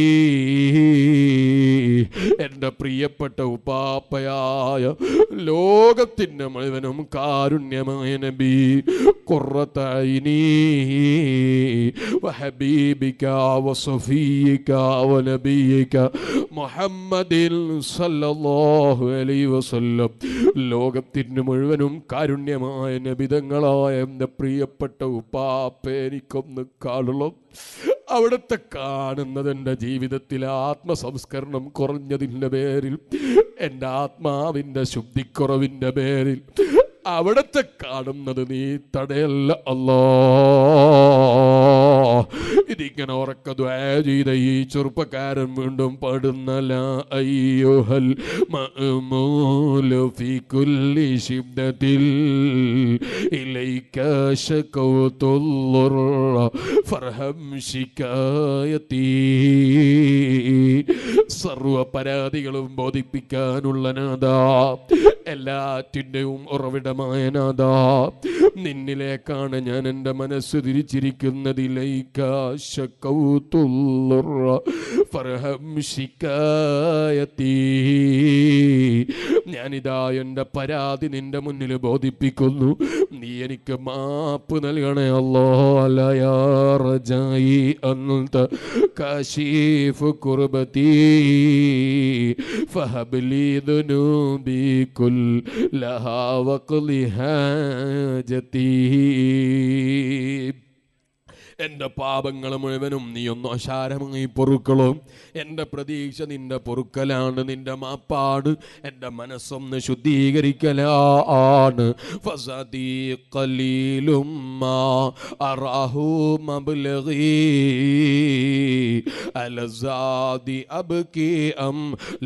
എൻ്റെ പ്രിയപ്പെട്ട ഉപ്പാപ്പയായ ലോകത്തിൻ്റെ മുഴുവനും കാരുണ്യമായ നബി ഖുർറത ഐനി വഹബീബിക വസഫിയിക വനബിയിക മുഹമ്മദിൻ സല്ലല്ലാഹു അലൈഹി വസല്ലം, ലോകത്തിന് മുഴുവനും കാരുണ്യമായ നബിതങ്ങളായ എൻ്റെ പ്രിയപ്പെട്ട ഉപ്പാപ്പ എനിക്കൊന്ന് കാണണം. അവിടുത്തെ കാണുന്നത് എൻ്റെ ജീവിതത്തിൽ ആത്മസംസ്കരണം കുറഞ്ഞതിൻ്റെ പേരിൽ, എൻ്റെ ആത്മാവിൻ്റെ ശുദ്ധിക്കുറവിൻ്റെ പേരിൽ അവിടുത്തെ കാണുന്നത് നീ തടയല്ല അല്ലാ. ഇതിങ്ങനെ ഉറക്ക ദുആ ചെയ്ത ഈ ചെറുപ്പക്കാരൻ വീണ്ടും പാടുന്ന ലാ അയ്യുഹൽ മഅ്മൂലു ഫീ കുല്ലി ശിദ്ദതിൽ ഇലൈക ശകൗതുൽ ഫർഹം ശികായതി. സർവ പരാതികളും ബോധിപ്പിക്കാനുള്ള നാദാ, എല്ലാറ്റിൻ്റെയും ഉറവിടമായ നാദാ, നിന്നിലേക്കാണ് ഞാൻ എൻ്റെ മനസ്സ് തിരിച്ചിരിക്കുന്നതിലേക്ക ശകൗതുൽ ഫർഹം ശികായതി. ഞാനിതാ എൻ്റെ പരാതി നിന്റെ മുന്നിൽ ബോധിപ്പിക്കുന്നു, നീ എനിക്ക് മാപ്പ് നൽകണേ അല്ലാഹ്. ലാ റജായി അൻത കാശിഫ് കുർബതി ഫഹബ്ലി ദുനൂബി കുല്ലഹാ വഖ്ലി ഹാജതി. എൻ്റെ പാപങ്ങൾ മുഴുവനും നീ ഒന്ന് അശാരമായി പൊറുക്കളും. എൻ്റെ പ്രതീക്ഷ നിന്റെ പൊറുക്കലാണ്, നിന്റെ മാപ്പാട്. എൻ്റെ മനസ്സൊന്ന് ശുദ്ധീകരിക്കലാണ്. ഫസദീ ഖലീലും മാ അറാഹു മബ്ലഗി അലസാദി അബ്കി അം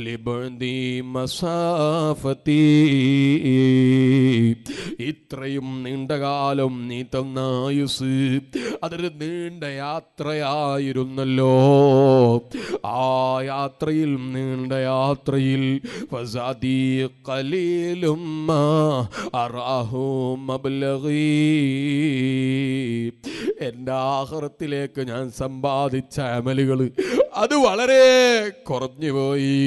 ലിബദി മസാഫതി. ഇത്രയും നീണ്ടകാലം നീ തന്നായുസ് അതൊരു നീണ്ട യാത്രയായിരുന്നല്ലോ. ആ യാത്രയിൽ, നീണ്ട യാത്രയിൽ ഫസാദി ഖലീലും മാ അറാഹു മബ്ലഗി, എൻ്റെ ആഖിറത്തിലേക്ക് ഞാൻ സമ്പാദിച്ച അമലുകൾ അത് വളരെ കുറഞ്ഞുപോയി.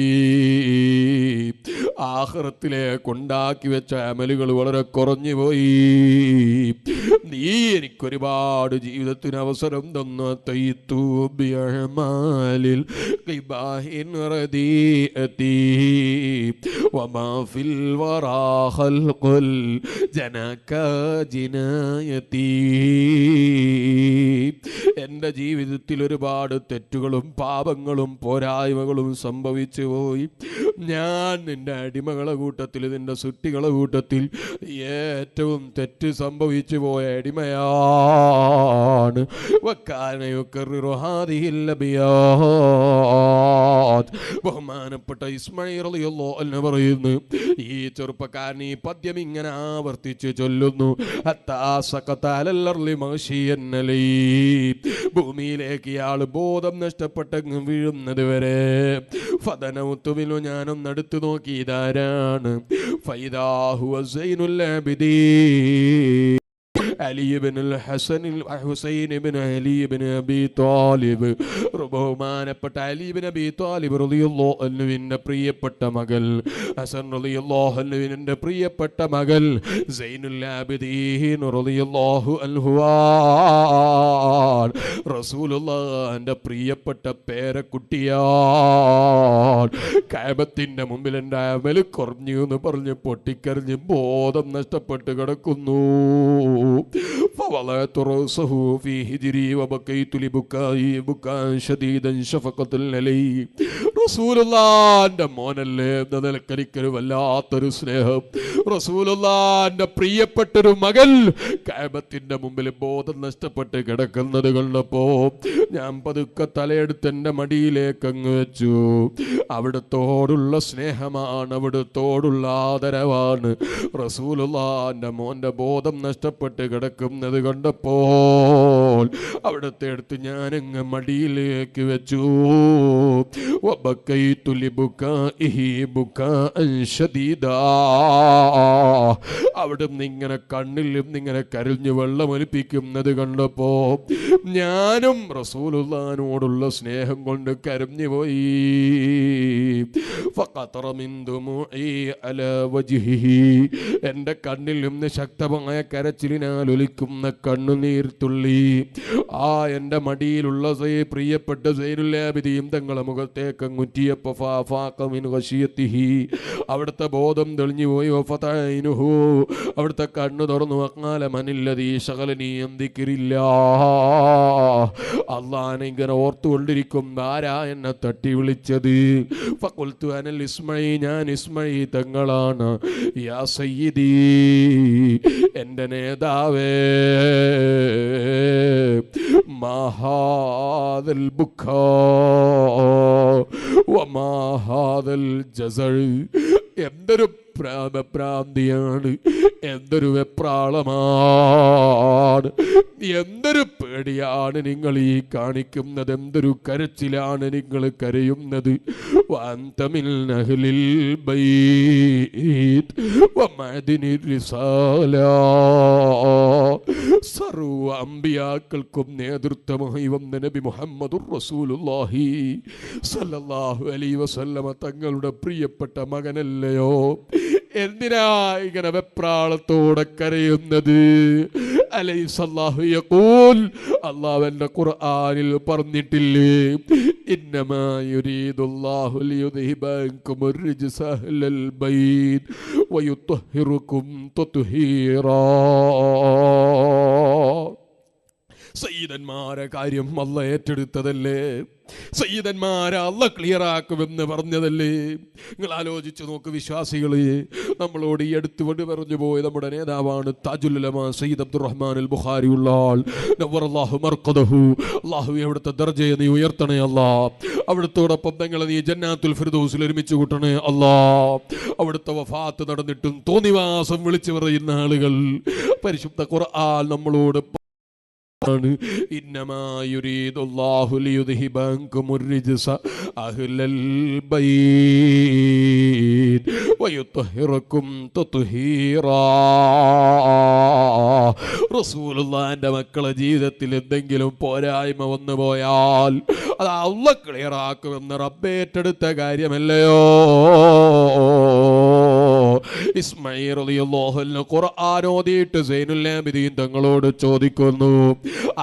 ആഖിറത്തിലേക്ക് ഉണ്ടാക്കി വെച്ച അമലുകൾ വളരെ കുറഞ്ഞുപോയി. നീ എനിക്കൊരുപാട് ജീവിതത്തിന് അവസരം തന്നു. തയ്തു ബിഅമാലിൽ ഖിബാഹിൻ റദീഅതി വമാ ഫിൽ വറാ ഖൽഖുൽ ജനക ജിനായതി. എൻ്റെ ജീവിതത്തിൽ ഒരുപാട് തെറ്റുകളും പാപങ്ങളും പോരായ്മകളും സംഭവിച്ചു പോയി. ഞാൻ നിന്റെ അടിമകളെ കൂട്ടത്തിൽ, നിന്റെ സുട്ടികളെ കൂട്ടത്തിൽ ഏറ്റവും തെറ്റ് സംഭവിച്ചു പോയ അടിമയാണ്. ബഹുമാനപ്പെട്ട ഇസ്മാഈൽ റളിയല്ലാഹു അൻഹു പറയുന്നു, ഈ ചെറുപ്പക്കാരൻ ഈ പദ്യം ഇങ്ങനെ ആവർത്തിച്ച് ചൊല്ലുന്നു. ഭൂമിയിലേക്ക് ഇയാൾ ബോധം നഷ്ടപ്പെട്ടങ്ങ് വീഴുന്നത് വരെ ഫദനൗതുവിനു ഞാനൊന്നടുത്തു നോക്കി, ഇതാരാണ്? ഫൈദാ ഹുവ സൈനുൽ ആബിദീൻ അലി ഇബ്നുൽ ഹുസൈൻ ഇബ്നു അലി ഇബ്നു അബീ ത്വാലിബ്. ബഹുമാനപ്പെട്ട അലി ഇബ്നു അബീ ത്വാലിബ് റളിയല്ലാഹു അൻഹുവിന്റെ പ്രിയപ്പെട്ട മകൾ, ഹസൻ റളിയല്ലാഹു അൻഹുവിന്റെ പ്രിയപ്പെട്ട മകൾ സൈനുൽ ആബിദീൻ റളിയല്ലാഹു അൻഹു റസൂലുള്ളാഹിന്റെ പ്രിയപ്പെട്ട പേരക്കുട്ടിയാണ്. കഅബത്തിന്റെ മുമ്പിൽ എൻ്റെ അമല് കുറഞ്ഞു എന്ന് പറഞ്ഞ് പൊട്ടിക്കരഞ്ഞ് ബോധം നഷ്ടപ്പെട്ട് കിടക്കുന്നു. فوضعت رأسه في هجري وبكيت لبكائي بكاء شديدا شفقة عليه. റസൂലുള്ളാന്റെ മോനല്ലേ എന്ന നിലക്കരിക്കൊരു വല്ലാത്തൊരു സ്നേഹം. റസൂലുള്ളാന്റെ പ്രിയപ്പെട്ടൊരു മകൻ കഅബത്തിന്റെ മുമ്പിൽ ബോധം നഷ്ടപ്പെട്ട് കിടക്കുന്നത് കണ്ടപ്പോ ഞാൻ പതുക്കെ തലയെടുത്ത് എൻ്റെ മടിയിലേക്ക് അങ്ങ് വെച്ചു. അവിടുത്തോടുള്ള സ്നേഹമാണ്, അവിടുത്തോടുള്ള ആദരവാണ്. റസൂലുള്ളാന്റെ മോന്റെ ബോധം നഷ്ടപ്പെട്ട് കിടക്കുന്നത് കണ്ടപ്പോൾ അവിടുത്തെ അടുത്ത് ഞാനങ്ങ് മടിയിലേക്ക് വെച്ചു. വബക്കൈതു ലിബുകാഇഹി ബുകാഅൻ ശദീദാ. അവിടുന്ന് ഇങ്ങനെ കണ്ണിൽ നിന്നിങ്ങനെ കരഞ്ഞു വെള്ളമൊലിപ്പിക്കുന്നത് കണ്ടപ്പോ ഞാനും റസൂലുള്ളാഹിനോടുള്ള സ്നേഹം കൊണ്ട് കരഞ്ഞു പോയി. ഫഖതറ മിൻ ദുമുഇ അലാ വജ്ഹിഹി. എൻ്റെ കണ്ണിൽ നിന്ന് ശക്തമായ കരച്ചിലിനാൽ ഒലിക്കുന്ന കണ്ണുനീർത്തുള്ളി ആ എൻ്റെ മടിയിലുള്ള പ്രിയപ്പെട്ട സൈനുൽ ആബിദീൻ തങ്ങളെ മുഖത്തേക്ക് അങ്ങുറ്റിയപ്പോൾ ഫാഫാഖ മിൻ ഖശിയതിഹി. അവിടുത്തെ ബോധം തെളിഞ്ഞു പോയി. വഫതൈനുഹു. അവിടുത്തെ കണ്ണു തുറന്നു. വഖാല മനില്ലദീ ശഗലനീ അൻ ദിക്രില്ലാഹ്. അല്ലാഹനെ ഇങ്ങനെ ഓർത്തുകൊണ്ടിരിക്കും ആരാ എന്നെ തട്ടി വിളിച്ചത്? ഫഖുൽതു അനൽ ഇസ്മഈ. ഞാൻ ഇസ്മഈ തങ്ങളാണ്. യാ സയ്യിദീ. എൻ്റെ നേതാവേ. മാ ഹാദൽ ബുക്കാ വമാ ഹാദൽ ജസൽ. എന്തൊരു പ്രാന്തിയാണ്, എന്തൊരു വെപ്രാളമാണ്, എന്തൊരു പേടിയാണ് നിങ്ങൾ ഈ കാണിക്കുന്നത്, എന്തൊരു കരച്ചിലാണ് നിങ്ങൾ കരയുന്നത്. വഅൻത മിൻ അഹ്ലിൽ ബൈത്ത് വമഅദിനി റിസാല. സർവ്വ അമ്പിയാക്കൾക്കും നേതൃത്വമായി വന്ന നബി മുഹമ്മദുർ റസൂലുള്ളാഹി സ്വല്ലല്ലാഹു അലൈഹി വസല്ലമ തങ്ങളുടെ പ്രിയപ്പെട്ട മകനല്ലയോ? എന്തിനാ ഇങ്ങനെ വെപ്രാളത്തോടെ കരയുന്നത്? അലൈസല്ലാഹു യഖൂൽ. അല്ലാഹുവിന്റെ ഖുർആനിൽ പറഞ്ഞിട്ടില്ലേ, ഇന്നമാ യുരീദുല്ലാഹു ലിയുദ്ഹിബ അൻകും الرجس أهل البيت ويطهركم تطهيرا. സയ്യിദന്മാരെ കാര്യം അല്ല ഏറ്റെടുത്തതല്ലേ? സയ്യിദന്മാരെ അല്ല ക്ലിയർ ആക്കുമെന്ന് പറഞ്ഞതല്ലേ? നിങ്ങൾ ആലോചിച്ച് നോക്ക് വിശ്വാസികളെ. നമ്മളോട് ഈ അടുത്തുകൊണ്ട് പറഞ്ഞു പോയ നമ്മുടെ നേതാവാണ് താജുൽ ഉലമാ സയ്യിദ് അബ്ദുറഹ്മാൻ അൽ ബുഖാരി ഉള്ള ആൾ. നവ്വറല്ലാഹു മർഖദഹു. അല്ലാഹു അവിടുത്തെ ദർജയെ നീ ഉയർത്തണേ അല്ലാ. അവിടുത്തോടൊപ്പം ഞങ്ങളെ നീ ജന്നാത്തുൽ ഫിർദൗസിൽ ഒരുമിച്ച് കൂട്ടണേ അല്ലാ. അവിടുത്തെ വഫാത്ത് നടന്നിട്ടും തോന്നിവാസം വിളിച്ചു പറയുന്ന ആളുകൾ പരിശുദ്ധ ഖുർആൻ നമ്മളോട് ഇന്നമാ യുരീദുല്ലാഹു ലിയുദ്ഹിബ അൻകുമുർ റിജ്സ അഹ്ലൽ ബൈത്ത് വയുത്ഹിറക്കും തത്ഹീറാ. റസൂലുള്ളാഹിന്റെ മക്കളെ ജീവിതത്തിൽ എന്തെങ്കിലും പോരായ്മ വന്നു പോയാൽ അത് അല്ലാഹു ക്ലിയർ ആക്കുമെന്ന് റബ്ബ് ഏറ്റെടുത്ത കാര്യമല്ലയോ? ഇസ്മാഈൽ റളിയല്ലാഹു അൻഹു ഖുർആൻ ഓതിയിട്ട് സൈനുൽ ആബിദീൻ തങ്ങളോട് ചോദിക്കുന്നു,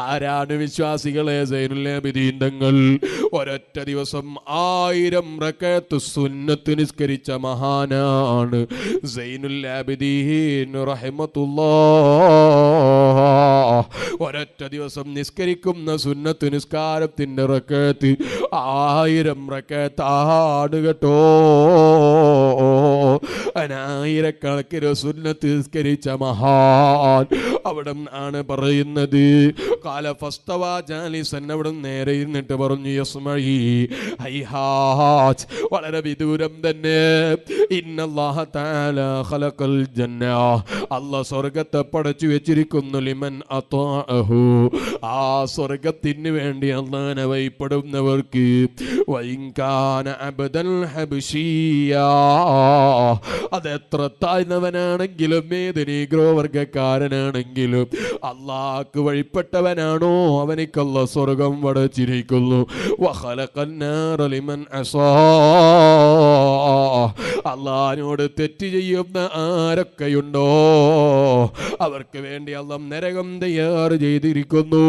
ആരാണ് വിശ്വാസികളെ സൈനുൽ ആബിദീൻ തങ്ങൾ? ഒരൊറ്റ ദിവസം 1000 റകഅത്ത് സുന്നത്ത് നിസ്കരിച്ച മഹാനാണ് സൈനുൽ ആബിദീൻ റഹിമത്തുല്ലാഹ്. ഒരൊറ്റ ദിവസം നിസ്കരിക്കുന്ന സുന്നത്ത് നിസ്കാരത്തിന്റെ റകഅത്ത് 1000 റകഅത്താണ് കേട്ടോ. ആയിരക്കണക്കിന് സുന്നത്ത് നിസ്കരിച്ച മഹാൻ. അവിടെ ആണ് പറയുന്നത്, കാല ഫസ്തവാ ജാലിസൻ. അവിടെ നേരെ ഇരുന്നിട്ട് പറഞ്ഞു, യസ്മഈ ഹൈഹാത്ത്. വളരെ വിദൂരം തന്നെ. ഇന്നല്ലാഹ തആല ഖലഖൽ ജന്ന. അല്ലാഹ് സ്വർഗ്ഗത്തെ പടച്ചു വെച്ചിരിക്കുന്നു ലിമൻ അതാഅഹു. ആ സ്വർഗ്ഗത്തിന് വേണ്ടി അല്ലാഹനെ വഴിപ്പെടുന്നവർക്ക്. വഇൻ കാന അബ്ദൽ ഹബ്ശിയാ. അതെത്ര താഴ്ന്നവനാണെങ്കിലും ഏത് നീഗ്രോ വർഗക്കാരനാണെങ്കിലും അല്ലാഹ്ക്ക് വഴിപ്പെട്ടവനാണോ അവനിക്ക് അല്ലാഹ് സ്വർഗം വടച്ചിരിക്കുന്നു. വഖലഖന്നാറ ലിമൻ അസാ. അല്ലാഹ്വിനോട് തെറ്റ് ചെയ്യുന്ന ആരൊക്കെയുണ്ടോ അവർക്ക് വേണ്ടി അല്ലാഹ് നരകം തയ്യാർ ചെയ്തിരിക്കുന്നു.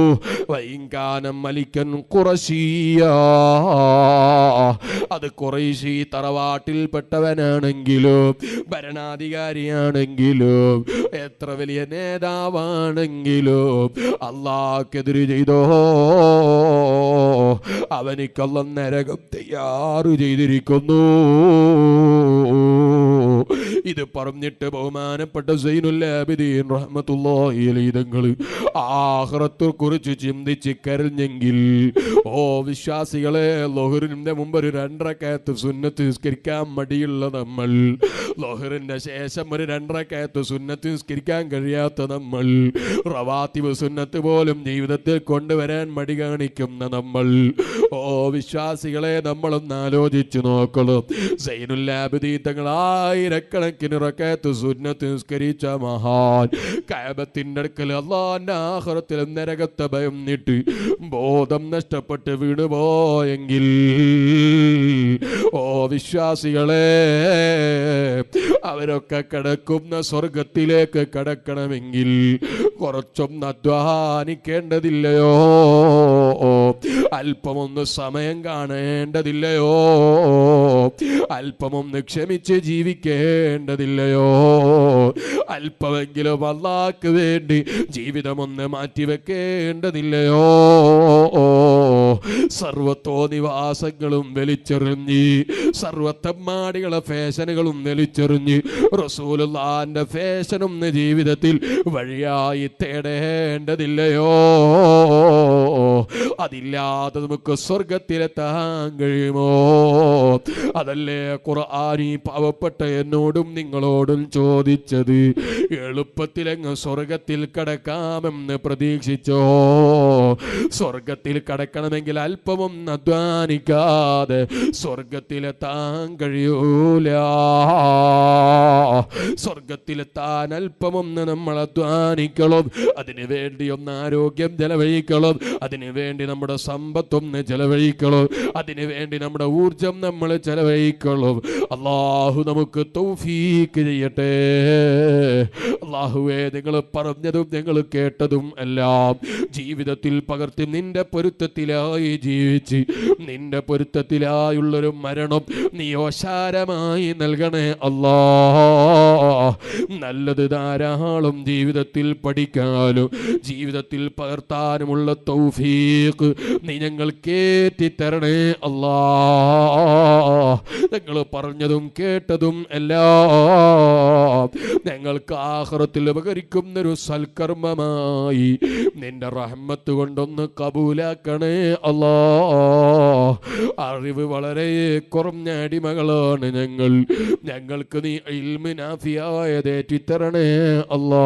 വൈകാനം മലിക്കൻ ഖുറശിയാ. അത് ഖുറൈശി തറവാട്ടിൽപ്പെട്ടവനാണെങ്കിലും ഭരണാധികാരിയാണെങ്കിലും എത്ര വലിയ നേതാവാണെങ്കിലും അല്ലാഹ്ക്കെതിരെ ചെയ്തോ അവനിക്കല്ല നരകം തയ്യാറ് ചെയ്തിരിക്കുന്നു. ഇത് പറഞ്ഞിട്ട് ബഹുമാനപ്പെട്ട സൈനുൽ ആബിദീൻ റഹ്മത്തുള്ളാഹി അലൈഹി തങ്ങൾ ആഖിറത്തെ കുറിച്ച് ചിന്തിച്ച് കരഞ്ഞെങ്കിൽ, ഓ വിശ്വാസികളെ, ളുഹറിന്റെ മുമ്പ് ഒരു 2 റക്അത്ത് സുന്നത്ത് നിസ്കരിക്കാൻ മടിയുള്ള നമ്മൾ, ളുഹറിന്റെ ശേഷം ഒരു 2 റക്അത്ത് സുന്നത്ത് നിസ്കരിക്കാൻ കഴിയാത്ത നമ്മൾ, റവാത്തിബ് സുന്നത്ത് പോലും ജീവിതത്തിൽ കൊണ്ടുവരാൻ മടി കാണിക്കുന്ന നമ്മൾ, ഓ വിശ്വാസികളെ, നമ്മളൊന്ന് ആലോചിച്ചു നോക്കണം. സൈനുൽ ആബിദീൻ തങ്ങൾ ആയിരക്കണക്കിന് റക്അത്ത് സുന്നത്ത് നിസ്കരിച്ച മഹാൻ, കഅബത്തിന്റെ അടുക്കൽ അല്ലാഹുവിന്റെ ആഖിറത്തിൽ നരകത്തെ ഭയന്നിട്ട് ബോധം നഷ്ടപ്പെട്ട് വീണുപോയെങ്കിൽ, ഓ വിശ്വാസികളെ, അവരൊക്കെ കിടക്കുന്ന സ്വർഗത്തിലേക്ക് കടക്കണമെങ്കിൽ കുറച്ചൊന്ന് അധ്വാനിക്കേണ്ടതില്ലയോ? അല്പമൊന്ന് സമയം കാണേണ്ടതില്ലയോ? അല്പമൊന്ന് ക്ഷമിച്ച് ജീവിക്കേണ്ടതില്ലയോ? അല്പമെങ്കിലും അല്ലാഹുവിന് വേണ്ടി ജീവിതമൊന്ന് മാറ്റിവെക്കേണ്ടതില്ലയോ? സർവത്തോന്നിവാസങ്ങളും വലിച്ചെറിഞ്ഞ്, സർവത്തമ്മാടികളെ ഫാഷനുകളും വലിച്ചെറിഞ്ഞ് റസൂലുള്ളാഹിന്റെ ഫാഷനൊന്ന് ജീവിതത്തിൽ വഴിയായി തേടേണ്ടതില്ലയോ? അതില്ലാതെ നമുക്ക് സ്വർഗത്തിലെത്താൻ കഴിയുമോ? അതല്ലേ ഖുർആൻ ഈ പാവപ്പെട്ട എന്നോടും നിങ്ങളോടും ചോദിച്ചത്. എളുപ്പത്തിലങ്ങ് സ്വർഗത്തിൽ കടക്കാമെന്ന് പ്രതീക്ഷിച്ചോ? സ്വർഗത്തിൽ കടക്കണമെങ്കിൽ അല്പമൊന്നും അധ്വാനിക്കാതെ സ്വർഗത്തിലെത്താൻ കഴിയൂല. സ്വർഗത്തിലെത്താൻ അല്പമൊന്ന് നമ്മൾ അധ്വാനിക്കണം. അതിനു വേണ്ടി ഒന്ന് ആരോഗ്യം ചെലവഴിക്കണം. അതിനു വേണ്ടി നമ്മുടെ സമ്പത്തൊന്ന് ചെലവഴിക്കണം. അതിനു വേണ്ടി നമ്മുടെ ഊർജം നമ്മൾ ചെലവഴിക്കണം. അല്ലാഹു നമുക്ക് തൗഫീക്ക് ചെയ്യട്ടെ. അല്ലാഹുവേ, നിങ്ങൾ പറഞ്ഞതും ഞങ്ങൾ കേട്ടതും എല്ലാം ജീവിതത്തിൽ പകർത്തി നിന്റെ പൊരുത്തത്തിലായി ജീവിച്ച് നിന്റെ പൊരുത്തത്തിലായുള്ളൊരു മരണം നീ ഓശാരമായി നൽകണേ അല്ലാ. നല്ലത് ധാരാളം ജീവിതത്തിൽ പഠിക്കാനും ജീവിതത്തിൽ പകർത്താനുമുള്ള തൗഫീഖ് നീ ഞങ്ങൾക്ക് ഏറ്റിത്തരണേ അല്ലാ. ഞങ്ങൾ പറഞ്ഞതും കേട്ടതും എല്ലാം ഞങ്ങൾക്ക് ആഖിറത്തിൽ ഉപകരിക്കുന്നൊരു സൽക്കർമ്മമായി നിന്റെ റഹ്മത്ത് കൊണ്ടൊന്ന് കബൂലാക്കണേ അല്ലാ. അറിവ് വളരെ കുറഞ്ഞ അടിമകളാണ് ഞങ്ങൾ. ഞങ്ങൾക്ക് നീ ഇൽമു നാഫിയായതേറ്റിത്തരണേ അല്ലാ.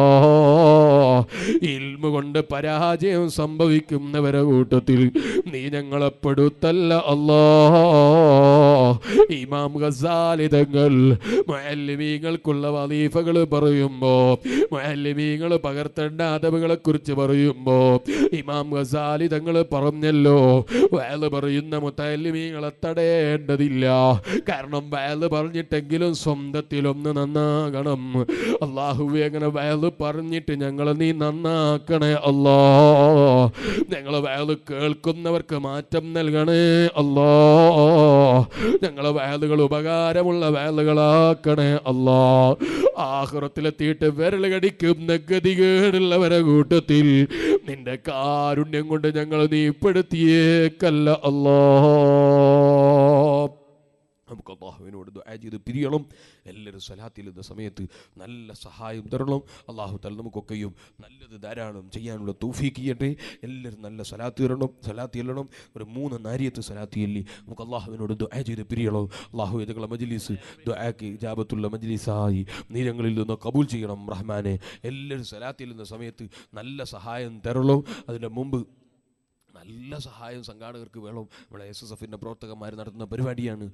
ഇൽമു കൊണ്ട് പരാജയം സംഭവിക്കുന്നവരെ കൂട്ടത്തിൽ നീ ഞങ്ങളെ പെടുത്തല്ല അല്ലാ. ഇമാം ഗസാലി തങ്ങൾ മുഅല്ലിമീങ്ങൾക്കുള്ള വദീഫകൾ പറയുമ്പോ, മുഅല്ലിമീങ്ങൾ പകർത്തേണ്ട അദബുകളെ കുറിച്ച് പറയുമ്പോ ഇമാം ഗസാലി തങ്ങൾ പറഞ്ഞല്ലോ, വഅദ് പറയുന്ന മുതഅല്ലിമീങ്ങളെ തടയേണ്ടതില്ല. കാരണം വഅദ് പറഞ്ഞിട്ടെങ്കിലും സ്വന്തത്തിലൊന്ന് നന്നാകണം. അല്ലാഹുവേ, അങ്ങനെ വഅദ് പറഞ്ഞിട്ട് ഞങ്ങളെ നീ നന്നാക്കണേ അല്ലാ. ഞങ്ങളെ വഅദ് കേൾക്കുന്നവർക്ക് മാറ്റം നൽകണേ അല്ലാ. ഞങ്ങളെ വഅദുകൾ ഉപകാരമുള്ള വഅദുകളാക്കണേ അല്ലാ. ആഖിറത്തിലെത്തിയിട്ട് വിരൽ കടിക്കുന്ന ഗതികേടുള്ളവരെ കൂട്ടത്തിൽ നിന്റെ കാരുണ്യം കൊണ്ട് ഞങ്ങൾ നീ പെടുത്തിയേക്കല്ല അല്ലാ. നമുക്ക് അള്ളാഹുവിനോട് ദുആ ചെയ്ത് പിരിയണം. എല്ലാവരും സ്വലാത്തിൽ എന്ന സമയത്ത് നല്ല സഹായം തരണം. അള്ളാഹു തആല നമുക്കൊക്കെയും നല്ലത് ധാരാളം ചെയ്യാനുള്ള തൗഫീഖ് ചെയ്യട്ടെ. എല്ലാവരും നല്ല സ്വലാത്ത് ചെല്ലണം. ഒരു 3 നാരിയത്ത് സ്വലാത്ത് ചൊല്ലി നമുക്ക് അള്ളാഹുവിനോട് ദുആ ചെയ്ത് പിരിയണം. അള്ളാഹു ഞങ്ങളെ മജ്ലിസ് ദുആക്ക് ഇജാബത്തുള്ള മജ്ലിസായി നീ ഞങ്ങളിൽ നിന്ന് കബൂൽ ചെയ്യണം റഹ്മാനെ. എല്ലാവരും സ്വലാത്തിൽ എന്ന സമയത്ത് നല്ല സഹായം തരണം. അതിൻ്റെ മുമ്പ് നല്ല സഹായം സംഘാടകർക്ക് വേണം. നമ്മുടെ SSFന്റെ പ്രവർത്തകന്മാർ നടത്തുന്ന പരിപാടിയാണ്.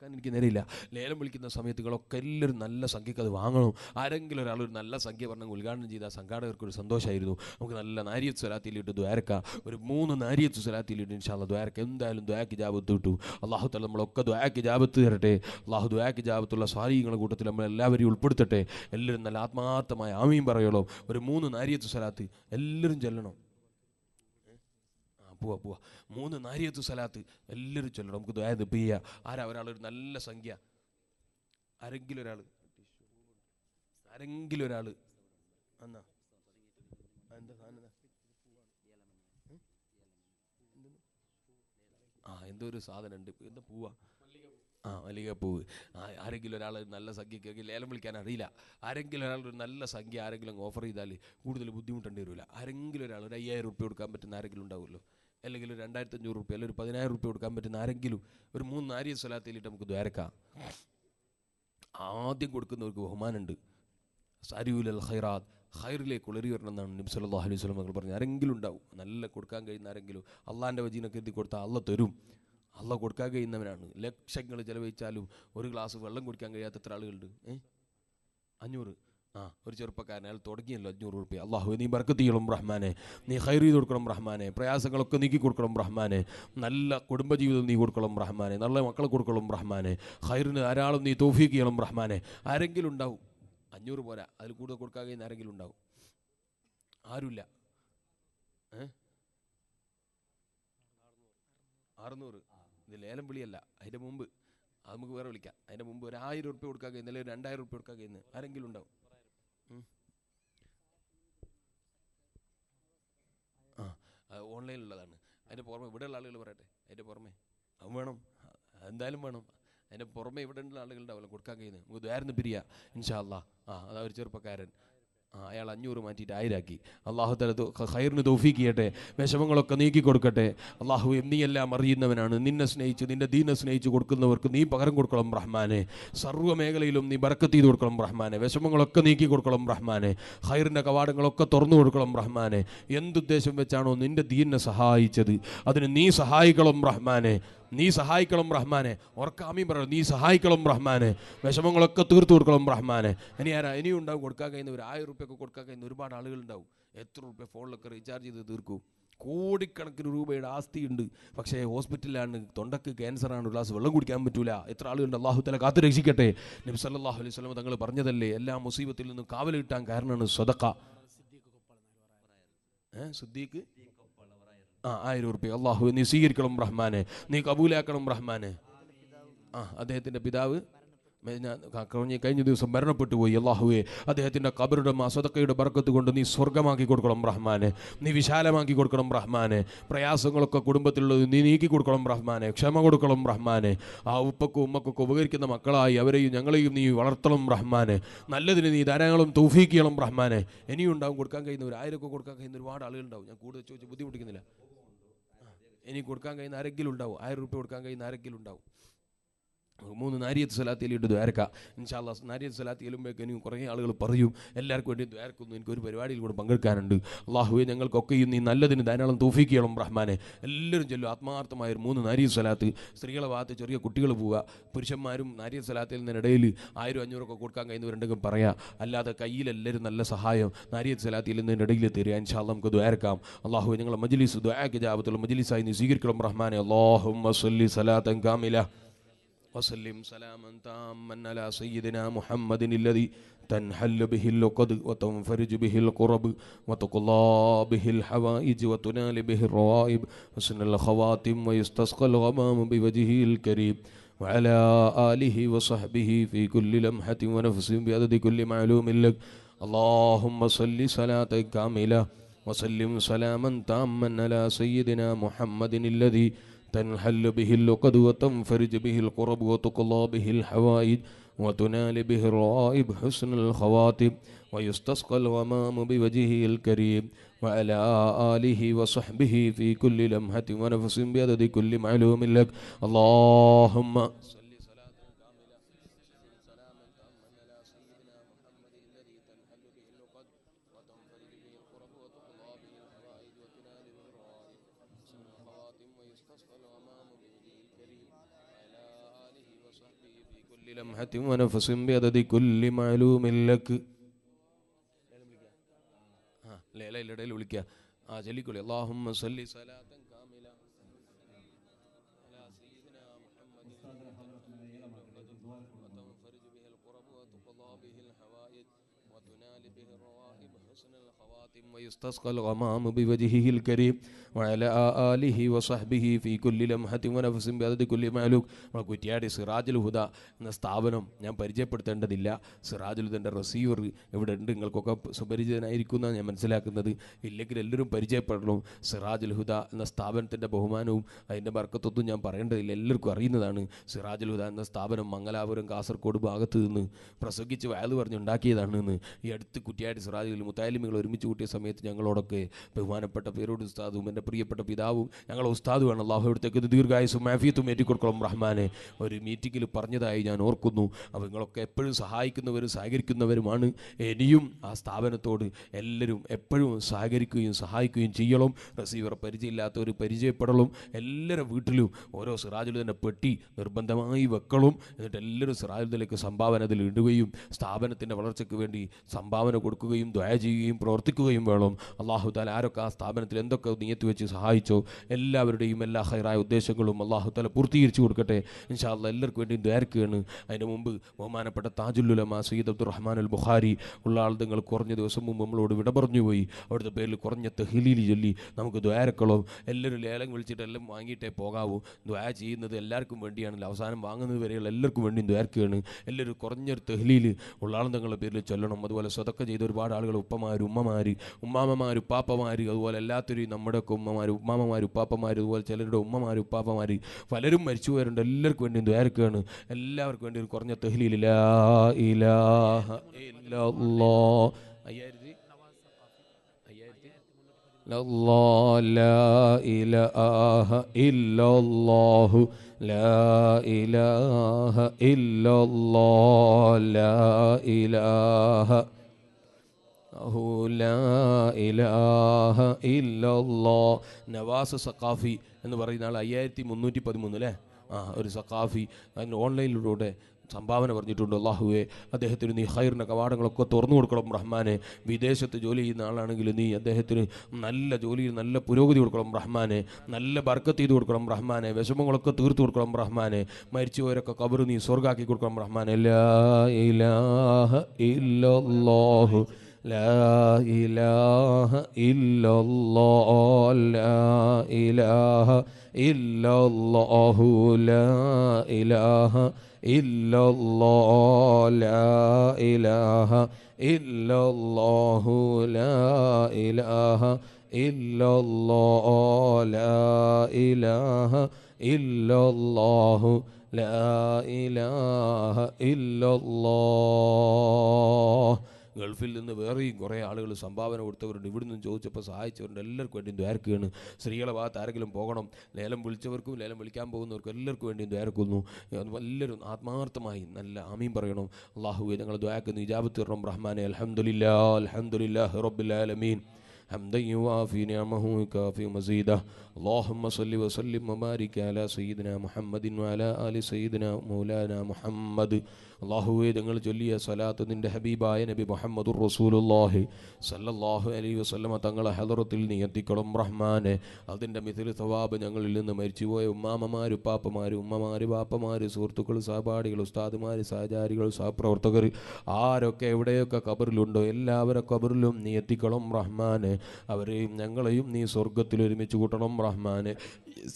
എനിക്ക് നേരില്ല. ലേലം വിളിക്കുന്ന സമയത്തുകളൊക്കെ എല്ലാവരും നല്ല സംഖ്യക്ക് അത് വാങ്ങണം. ആരെങ്കിലും ഒരാൾ ഒരു നല്ല സംഖ്യ പറഞ്ഞ് ഉദ്ഘാടനം ചെയ്ത സംഘാടകർക്ക് ഒരു സന്തോഷമായിരുന്നു. നമുക്ക് നല്ല നാരിയത്ത് സ്വലാത്തിലിട്ട് ദ്വാരക്ക, ഒരു 3 നാരിയത്ത് സ്വലാത്തിലിട്ട് ഇൻഷാ അല്ലാഹ് ദ്വാരക്ക. എന്തായാലും ദ്വാക്ക് ജാബത്ത് കിട്ടും. അള്ളാഹു തആല നമ്മളൊക്കെ ദ്വാക്ക് ജാബത്ത് തരട്ടെ. അള്ളാഹു ദ്വാക്ക് ജാബത്തുള്ള സ്വാലിഹീങ്ങളുടെ കൂട്ടത്തിൽ നമ്മളെല്ലാവരെയും ഉൾപ്പെടുത്തട്ടെ. എല്ലാവരും നല്ല ആത്മാർത്ഥമായ ആമീൻ പറയണം. ഒരു 3 നാരിയത്ത് സ്വലാത്ത് എല്ലാവരും ചൊല്ലണം. പോവാ 3 നാരിയത്ത് സ്വലാത്ത് എല്ലാവരും ചൊല്ലണം. നമുക്ക് ദുആ ചെയ്യുക. ആരാ ഒരാളൊരു നല്ല സംഖ്യ, ആരെങ്കിലും ഒരാൾ എന്നാ എന്താ സാധനം എന്തോ ഒരു സാധനം ഉണ്ട്, എന്താ പൂവാ, മല്ലികപ്പൂവ്. ആരെങ്കിലും ഒരാൾ നല്ല സംഖ്യയ്ക്ക് ലേലം വിളിക്കാൻ അറിയില്ല, ആരെങ്കിലും ഒരാൾ ഒരു നല്ല സംഖ്യ ആരെങ്കിലും ഓഫർ ചെയ്താൽ കൂടുതൽ ബുദ്ധിമുട്ടേണ്ടി വരില്ല. ആരെങ്കിലും ഒരാൾ ഒരു 5000 റുപ്യ കൊടുക്കാൻ പറ്റുന്ന ആരെങ്കിലും ഉണ്ടാവുമല്ലോ, അല്ലെങ്കിൽ ഒരു 2500 റുപ്യ അല്ലെങ്കിൽ ഒരു 10000 റുപ്യ കൊടുക്കാൻ പറ്റുന്ന ആരെങ്കിലും ഒരു 3 നാരിയ സ്വലാത്തിലിട്ട് നമുക്ക് ദ്വാരക്കാം. ആദ്യം കൊടുക്കുന്നവർക്ക് ബഹുമാനമുണ്ട്. സാരിഉൽ ഖൈറാത്ത്, ഖൈറിലേക്ക് ഉളരി വരണം എന്നാണ് നബി സല്ലല്ലാഹു അലൈഹി വസല്ലം മകൾ പറഞ്ഞത്. ആരെങ്കിലും ഉണ്ടാവും നല്ല കൊടുക്കാൻ കഴിയുന്ന ആരെങ്കിലും. അള്ളാൻ്റെ വജീനൊക്കെ എഴുതി കൊടുത്താൽ അള്ള തരും. അള്ള കൊടുക്കാൻ കഴിയുന്നവനാണ്. ലക്ഷങ്ങൾ ചിലവഴിച്ചാലും ഒരു ഗ്ലാസ് വെള്ളം കുടിക്കാൻ കഴിയാത്ത എത്ര ആളുകളുണ്ട്? 500. ഒരു ചെറുപ്പക്കാരൻ അയാൾ തുടങ്ങിയല്ലോ 500 റുപ്യ. അള്ളാഹു നീ ബർക്കത്ത് ചെയ്യണം റഹ്മാനെ, നീ ഖൈർ ചെയ്ത് കൊടുക്കണം റഹ്മാനെ, പ്രയാസങ്ങളൊക്കെ നീക്കി കൊടുക്കണം റഹ്മാനെ, നല്ല കുടുംബജീവിതം നീ കൊടുക്കണം റഹ്മാനെ, നല്ല മക്കളെ കൊടുക്കണം റഹ്മാനെ, ഖൈറിന് ധാരാളം നീ തൗഫീഖ് ചെയ്യണം റഹ്മാനെ. ആരെങ്കിലും ഉണ്ടാവും. 500 പോരാ, അതിൽ കൂടുതൽ കൊടുക്കാൻ കഴിയുന്ന ആരെങ്കിലും ഉണ്ടാവും? ആരുമില്ല. 600. ഇത് ലേലം വിളിയല്ല, അതിൻ്റെ മുമ്പ് അത് നമുക്ക് വേറെ വിളിക്കാം. അതിൻ്റെ മുമ്പ് ഒരു 1000 റുപ്യ കൊടുക്കാൻ കഴിയുന്ന, അല്ലെങ്കിൽ 2000 റുപ്യ കൊടുക്കാൻ കഴിയുന്ന ആരെങ്കിലും ഉണ്ടാവും? ഓൺലൈനിലുള്ളതാണ്. അതിൻ്റെ പുറമെ ഇവിടെയുള്ള ആളുകൾ പറയട്ടെ, അതിൻ്റെ പുറമെ അത് വേണം, എന്തായാലും വേണം. അതിൻ്റെ പുറമെ ഇവിടെ ഉള്ള ആളുകൾ ഉണ്ടാവില്ല കൊടുക്കാൻ കഴിയുന്നത്. നമുക്ക് ദ്വാരന്ന് പിരിയാ ഇൻഷാ അല്ലാഹ്. അതാ ഒരു ചെറുപ്പക്കാരൻ, അയാൾ 500 മാറ്റിയിട്ട് 1000 ആക്കി. അള്ളാഹു തആല ഖൈറിന് തൗഫീഖ് ചെയ്യട്ടെ, വിഷമങ്ങളൊക്കെ നീക്കി കൊടുക്കട്ടെ. അള്ളാഹു നീ എല്ലാം അറിയുന്നവനാണ്. നിന്നെ സ്നേഹിച്ച് നിന്റെ ദീനെ സ്നേഹിച്ച് കൊടുക്കുന്നവർക്ക് നീ പകരം കൊടുക്കണം റഹ്മാനെ. സർവ്വ മേഖലയിലും നീ ബർക്കത്ത് ചെയ്ത് കൊടുക്കണം റഹ്മാനെ. വിഷമങ്ങളൊക്കെ നീക്കി കൊടുക്കണം റഹ്മാനെ. ഖൈറിൻ്റെ കവാടങ്ങളൊക്കെ തുറന്നു കൊടുക്കണം റഹ്മാനെ. എന്തുദ്ദേശം വെച്ചാണോ നിന്റെ ദീനിനെ സഹായിച്ചത് അതിന് നീ സഹായിക്കണം റഹ്മാനെ. നീ സഹായിക്കണം റഹ്മാനെ. ഓർക്കാമീൻ പറയണം, നീ സഹായിക്കണം റഹ്മാനെ. വിഷമങ്ങളൊക്കെ തീർത്തു കൊടുക്കണം റഹ്മാനെ. ഇനിയും ഉണ്ടാവും കൊടുക്കാൻ കഴിയുന്ന ഒരു 1000 റുപ്യൊക്കെ കൊടുക്കാൻ കഴിയുന്ന ഒരുപാട് ആളുകളുണ്ടാവും. എത്ര റുപ്യ ഫോണിലൊക്കെ റീചാർജ് ചെയ്ത് തീർക്കും. കോടിക്കണക്കിന് രൂപയുടെ ആസ്തിയുണ്ട്, പക്ഷേ ഹോസ്പിറ്റലിലാണ്, തൊണ്ടക്ക് ക്യാൻസറാണ്, ഒരു ഗ്ലാസ് വെള്ളം കുടിക്കാൻ പറ്റൂല. എത്ര ആളുകളുണ്ട്? അള്ളാഹു തആല കാത്തു രക്ഷിക്കട്ടെ. നബി സല്ലല്ലാഹു അലൈഹി വസല്ലം തങ്ങൾ പറഞ്ഞതല്ലേ, എല്ലാ മുസീബത്തിൽ നിന്നും കാവൽ കിട്ടാൻ കാരണമാണ് സദഖ. സിദ്ദീഖ് 1000 റുപ്യ. അള്ളാഹു നീ സ്വീകരിക്കണം റഹ്മാനെ, നീ കബൂലാക്കണം റഹ്മാനെ. അദ്ദേഹത്തിൻ്റെ പിതാവ് കഴിഞ്ഞ ദിവസം മരണപ്പെട്ടു പോയി. അള്ളാഹുവേ അദ്ദേഹത്തിൻ്റെ ഖബറുടെ സദഖയുടെ ബർക്കത്ത് കൊണ്ട് നീ സ്വർഗമാക്കി കൊടുക്കണം റഹ്മാനെ, നീ വിശാലമാക്കി കൊടുക്കണം റഹ്മാനെ. പ്രയാസങ്ങളൊക്കെ കുടുംബത്തിലുള്ളത് നീ നീക്കി കൊടുക്കണം റഹ്മാനെ, ക്ഷമ കൊടുക്കണം റഹ്മാനെ. ഉപ്പക്കും ഉമ്മക്കൊക്കെ ഉപകരിക്കുന്ന മക്കളായി അവരെയും ഞങ്ങളെയും നീ വളർത്തണം റഹ്മാനെ. നല്ലതിന് നീ ധാരാളം തൗഫീഖ് ചെയ്യണം റഹ്മാനെ. ഇനിയും ഉണ്ടാവും കൊടുക്കാൻ കഴിയുന്ന ഒരു 1000 കൊടുക്കാൻ കഴിയുന്ന ഒരുപാട് ആളുകളുണ്ടാവും. ഞാൻ കൂടുതൽ ചോദിച്ച് ബുദ്ധിമുട്ടിക്കുന്നില്ല. ഇനി കൊടുക്കാൻ കഴിയുന്ന ആരെങ്കിലും ഉണ്ടാവും, 1000 റുപ്യ കൊടുക്കാൻ കഴിയുന്ന ആരെങ്കിലും ഉണ്ടാവും. 3 നാരിയത്ത് സ്വലാത്തിലിട്ട് ദ്വാരക്കാം ഇൻഷാ അല്ലാഹ്. നാരിയത്ത് സ്വലാത്തി ചെല്ലുമ്പോഴേക്കും എനിക്ക് കുറേ ആളുകൾ പറയും എല്ലാവർക്കും വേണ്ടി ദ്വാരക്കുന്നു, എനിക്കൊരു പരിപാടിയിൽ കൂടെ പങ്കെടുക്കാനുണ്ട്. അള്ളാഹുവേ ഞങ്ങൾക്കൊക്കെയും നീ നല്ലതിന് ധാരാളം തൗഫീഖ് ചെയ്യണം റഹ്മാനെ. എല്ലാവരും ചൊല്ലും ആത്മാർത്ഥമായൊരു 3 നാരിയത്ത് സ്വലാത്ത്. സ്ത്രീകളെ ഭാഗത്ത് ചെറിയ കുട്ടികൾ പോവുക, പുരുഷന്മാരും നാരിയത്ത് സ്വലാത്തിൽ നിന്നിടയിൽ 1000 500 കൊടുക്കാൻ കഴിയുന്നവരുണ്ടെങ്കിൽ പറയാം. അല്ലാതെ കയ്യിലെല്ലാവരും നല്ല സഹായം നാരിയത്ത് സ്വലാത്തിൽ നിന്നിടയിൽ തരിക. ഇൻഷാ അല്ലാഹ് നമുക്ക് ദ്വാരക്കാം. അള്ളാഹുവേ ഞങ്ങളെ മജ്ലിസ് ദുആക്ക് ഇജാബത്തുൽ മജ്ലിസായി നീ സ്വീകരിക്കണം റഹ്മാനെ. അല്ലാഹുമ്മ സ്വല്ലി സലാത്തൻ കാമില وسلم سلاما تاما على سيدنا محمد الذي تنحل به اللقد وتنفرج به القرب وتقضى به الحوائج وتنال به الروائب حسن الخواتم ويستسقى الغمام بوجهه الكريم وعلى آله وصحبه في كل لمحة ونفس بعدد كل معلوم لك. اللهم صل صلاة كاملة وسلم سلاما تاما على سيدنا محمد الذي تنحل به اللقد وتنفرج به القرب وتقضى به الحوائج وتنال به الرائب حسن الخواتم ويستسقى الغمام بوجهه الكريم وعلى آله وصحبه في كل لمحة ونفس بعدد كل معلوم لك. اللهم لمحة ونفس بعدد كل معلوم لك. ഇടയിൽ വിളിക്കുക. ചൊല്ലിക്കൊള്ളി. اللهم صل صلاة كاملة على سيدنا محمد وتنفرج به الكرب وتقضى به الحوائج تنال به الروائب حسن الخواتم ويستسقى الغمام بوجهه الكريم وعلى آله وصحبه في كل لمحة ونفس بعدد كل معلوق. കുറ്റ്യാടി സിറാജുൽ ഹുദ എന്ന സ്ഥാപനം ഞാൻ പരിചയപ്പെടുത്തേണ്ടതില്ല. സിറാജുൽ ഹുദൻ്റെ റിസീവർ ഇവിടെ ഉണ്ട്, നിങ്ങൾക്കൊക്കെ സുപരിചിതനായിരിക്കും എന്നാണ് ഞാൻ മനസ്സിലാക്കുന്നത്. ഇല്ലെങ്കിൽ എല്ലാവരും പരിചയപ്പെടണം. സിറാജുൽ ഹുദ എന്ന സ്ഥാപനത്തിൻ്റെ ബഹുമാനവും അതിൻ്റെ ബർക്കത്വത്തും ഞാൻ പറയേണ്ടതില്ല, എല്ലാവർക്കും അറിയുന്നതാണ്. സിറാജുൽ ഹുദ എന്ന സ്ഥാപനം മംഗലാപുരം കാസർഗോഡ് ഭാഗത്ത് നിന്ന് പ്രസംഗിച്ച് വയത് പറഞ്ഞുണ്ടാക്കിയതാണ് എന്ന് ഈ അടുത്ത് കുറ്റ്യാടി സിറാജുൽ മുത്താലിമികൾ ഒരുമിച്ച് കൂട്ടിയ സമയത്ത് ഞങ്ങളോടൊക്കെ ബഹുമാനപ്പെട്ട പേരോട് ഉസ്താദും എൻ്റെ പ്രിയപ്പെട്ട പിതാവും ഞങ്ങളെ ഉസ്താദുമാണ്, അള്ളാഹു അടുത്തേക്ക് ദീർഘായുസും മാഫിയത്തും ഏറ്റിക്കൊടുക്കണം റഹ്മാനെ, ഒരു മീറ്റിങ്ങിൽ പറഞ്ഞതായി ഞാൻ ഓർക്കുന്നു. അപ്പോൾ നിങ്ങളൊക്കെ എപ്പോഴും സഹായിക്കുന്നവരും സഹകരിക്കുന്നവരുമാണ്. ഇനിയും ആ സ്ഥാപനത്തോട് എല്ലാവരും എപ്പോഴും സഹകരിക്കുകയും സഹായിക്കുകയും ചെയ്യണം. റിസീവർ പരിചയമില്ലാത്തവർ പരിചയപ്പെടണം. എല്ലാവരും വീട്ടിലും ഓരോ സിറാജുലുദ്ദീൻ്റെ പെട്ടി നിർബന്ധമായി വെക്കണം. എന്നിട്ട് എല്ലാവരും സിറാജുദ്ദീനിലേക്ക് സംഭാവന അതിൽ ഇടുകയും സ്ഥാപനത്തിൻ്റെ വളർച്ചയ്ക്ക് വേണ്ടി സംഭാവന കൊടുക്കുകയും ദുആ ചെയ്യുകയും പ്രവർത്തിക്കുകയും വേണം. അള്ളാഹു തആല ആരൊക്കെ ആ സ്ഥാപനത്തിൽ എന്തൊക്കെ നിയത്ത് വെച്ച് സഹായിച്ചോ എല്ലാവരുടെയും എല്ലാ ഹൈറായ ഉദ്ദേശങ്ങളും അള്ളാഹു തആല പൂർത്തീകരിച്ചു കൊടുക്കട്ടെ. ഇൻഷാ അല്ലാഹ് എല്ലാവർക്കും വേണ്ടി ദ്വാരക്കുകയാണ്. അതിന് മുമ്പ് ബഹുമാനപ്പെട്ട താജുൽ ഉലമ സയ്യിദ് അബ്ദുറഹ്മാൻ അൽ ബുഖാരി ഉള്ള ആൾ നിങ്ങൾ കുറഞ്ഞ ദിവസം മുമ്പ് നമ്മളോട് വിട പറഞ്ഞു പോയി. അവിടുത്തെ പേരിൽ കുറഞ്ഞ തഹ്ലീൽ ചൊല്ലി നമുക്ക് ദ്വാരക്കളോ. എല്ലാവരും ലേലം വിളിച്ചിട്ട് എല്ലാം വാങ്ങിയിട്ടേ പോകാവൂ. ദ്വാ ചെയ്യുന്നത് എല്ലാവർക്കും വേണ്ടിയാണല്ലോ, അവസാനം വാങ്ങുന്നത് വരെയുള്ള എല്ലാവർക്കും വേണ്ടി ദ്വാരക്കുകയാണ്. എല്ലാവരും കുറഞ്ഞൊരു തഹ്ലീൽ ഉള്ള ആൾ നിങ്ങളുടെ പേരിൽ ചൊല്ലണം. അതുപോലെ സ്വതക്ക ചെയ്ത ഒരുപാട് ആളുകൾ ഉപ്പമാർ ഉമ്മമാർ ഉമ്മാമ്മമാർ ഉപ്പാപ്പമാർ അതുപോലെ എല്ലാത്തിനും നമ്മുടെയൊക്കെ ഉമ്മമാർ ഉമ്മാമ്മമാർ ഉപ്പാപ്പമാർ അതുപോലെ ചിലരുടെ ഉമ്മമാർ ഉപ്പാപ്പമാർ പലരും മരിച്ചു പോയവരുണ്ട്. എല്ലാവർക്കും വേണ്ടി ദ്വാരക്കുകയാണ്. എല്ലാവർക്കും വേണ്ടി ഒരു കുറഞ്ഞ തഹ്ലീൽ ലാ ഇലാഹ ഇല്ലല്ലാഹ് 5000 ലാ ഇലാഹ ഇല്ലല്ലാഹു ലാ ഇലാഹ ഇല്ലല്ലാഹ് ലാ ഇലാഹ ലാ ഇലാഹ ഇല്ലല്ലാഹ്. നവാസ് സഖാഫി എന്ന് പറയുന്ന ആൾ 5313 അല്ലേ, ഒരു സഖാഫി അതിന് ഓൺലൈനിലൂടെ സംഭാവന പറഞ്ഞിട്ടുണ്ട്. അല്ലാഹുവേ അദ്ദേഹത്തിന് നീ ഖൈറിൻ്റെ കവാടങ്ങളൊക്കെ തുറന്നു കൊടുക്കണം റഹ്മാനെ. വിദേശത്ത് ജോലി ചെയ്യുന്ന ആളാണെങ്കിൽ നീ അദ്ദേഹത്തിന് നല്ല ജോലിയിൽ നല്ല പുരോഗതി കൊടുക്കണം റഹ്മാനെ. നല്ല ബർക്കത്ത് ചെയ്ത് കൊടുക്കണം റഹ്മാനെ. വിഷമങ്ങളൊക്കെ തീർത്തു കൊടുക്കണം റഹ്മാനെ. മരിച്ചുപോയവരൊക്കെ ഖബർ നീ സ്വർഗ്ഗാക്കി കൊടുക്കണം റഹ്മാനെ. ലാ ഇലാഹ ഇല്ലല്ലാഹു ലാ ഇലാഹ ഇല്ലല്ലാഹ് ലാ ഇലാഹ ഇല്ലല്ലാഹു ലാ ഇലാഹ ഇല്ലല്ലാഹ് ലാ ഇലാഹ ഇല്ലല്ലാഹു ലാ ഇലാഹ ഇല്ലല്ലാഹ് ലാ ഇലാഹ ഇല്ലല്ലാഹു ലാ ഇലാഹ ഇല്ലല്ലാഹ്. ഗൾഫിൽ നിന്ന് വേറെയും കുറേ ആളുകൾ സംഭാവന കൊടുത്തവരുണ്ട്. ഇവിടെ നിന്ന് ചോദിച്ചപ്പോൾ സഹായിച്ചവരുണ്ട്. എല്ലാവർക്കും വേണ്ടി ദ്വാരക്കുകയാണ്. സ്ത്രീകളെ ഭാഗത്ത് ആരെങ്കിലും പോകണം, ലേലം വിളിച്ചവർക്കും ലേലം വിളിക്കാൻ പോകുന്നവർക്കും എല്ലാവർക്കും വേണ്ടി ദ്വാരക്കുന്നു. എല്ലാവരും ആത്മാർത്ഥമായി നല്ല ആമീൻ പറയണം. അല്ലാഹുവേ ഞങ്ങൾ ദ്വാരക്കുന്നു ഇജാബത്ത് തരണം റഹ്മാനെ. അൽഹംദുലില്ലാഹ് അൽഹംദുലില്ലാഹി റബ്ബിൽ ആലമീൻ حمدا يوافي نعمه ويكافئ مزيده اللهم صل وسلم وبارك على سيدنا محمد وعلى آل سيدنا مولانا محمد. അള്ളാഹുവേ ഞങ്ങൾ ചൊല്ലിയ സലാത്ത് നിൻ്റെ ഹബീബായ നബി മുഹമ്മദുർ റസൂലുള്ളാഹി സല്ലല്ലാഹു അലൈഹി വസല്ലമ തങ്ങളെ ഹദറത്തിൽ നീ എത്തിക്കണം റഹ്മാനെ. അതിൻ്റെ മിഥിൽ സവാബ് ഞങ്ങളിൽ നിന്ന് മരിച്ചുപോയ ഉമ്മാമ്മമാർ ഉപ്പാപ്പമാർ ഉമ്മമാർ ബാപ്പമാർ സുഹൃത്തുക്കൾ സഹപാഠികൾ ഉസ്താദുമാർ സഹചാരികൾ സഹപ്രവർത്തകർ ആരൊക്കെ എവിടെയൊക്കെ ഖബറിലുണ്ടോ എല്ലാവരുടെ ഖബറിലും നീ എത്തിക്കണം റഹ്മാനെ. അവരെയും ഞങ്ങളെയും നീ സ്വർഗത്തിൽ ഒരുമിച്ച് കൂട്ടണം റഹ്മാനെ.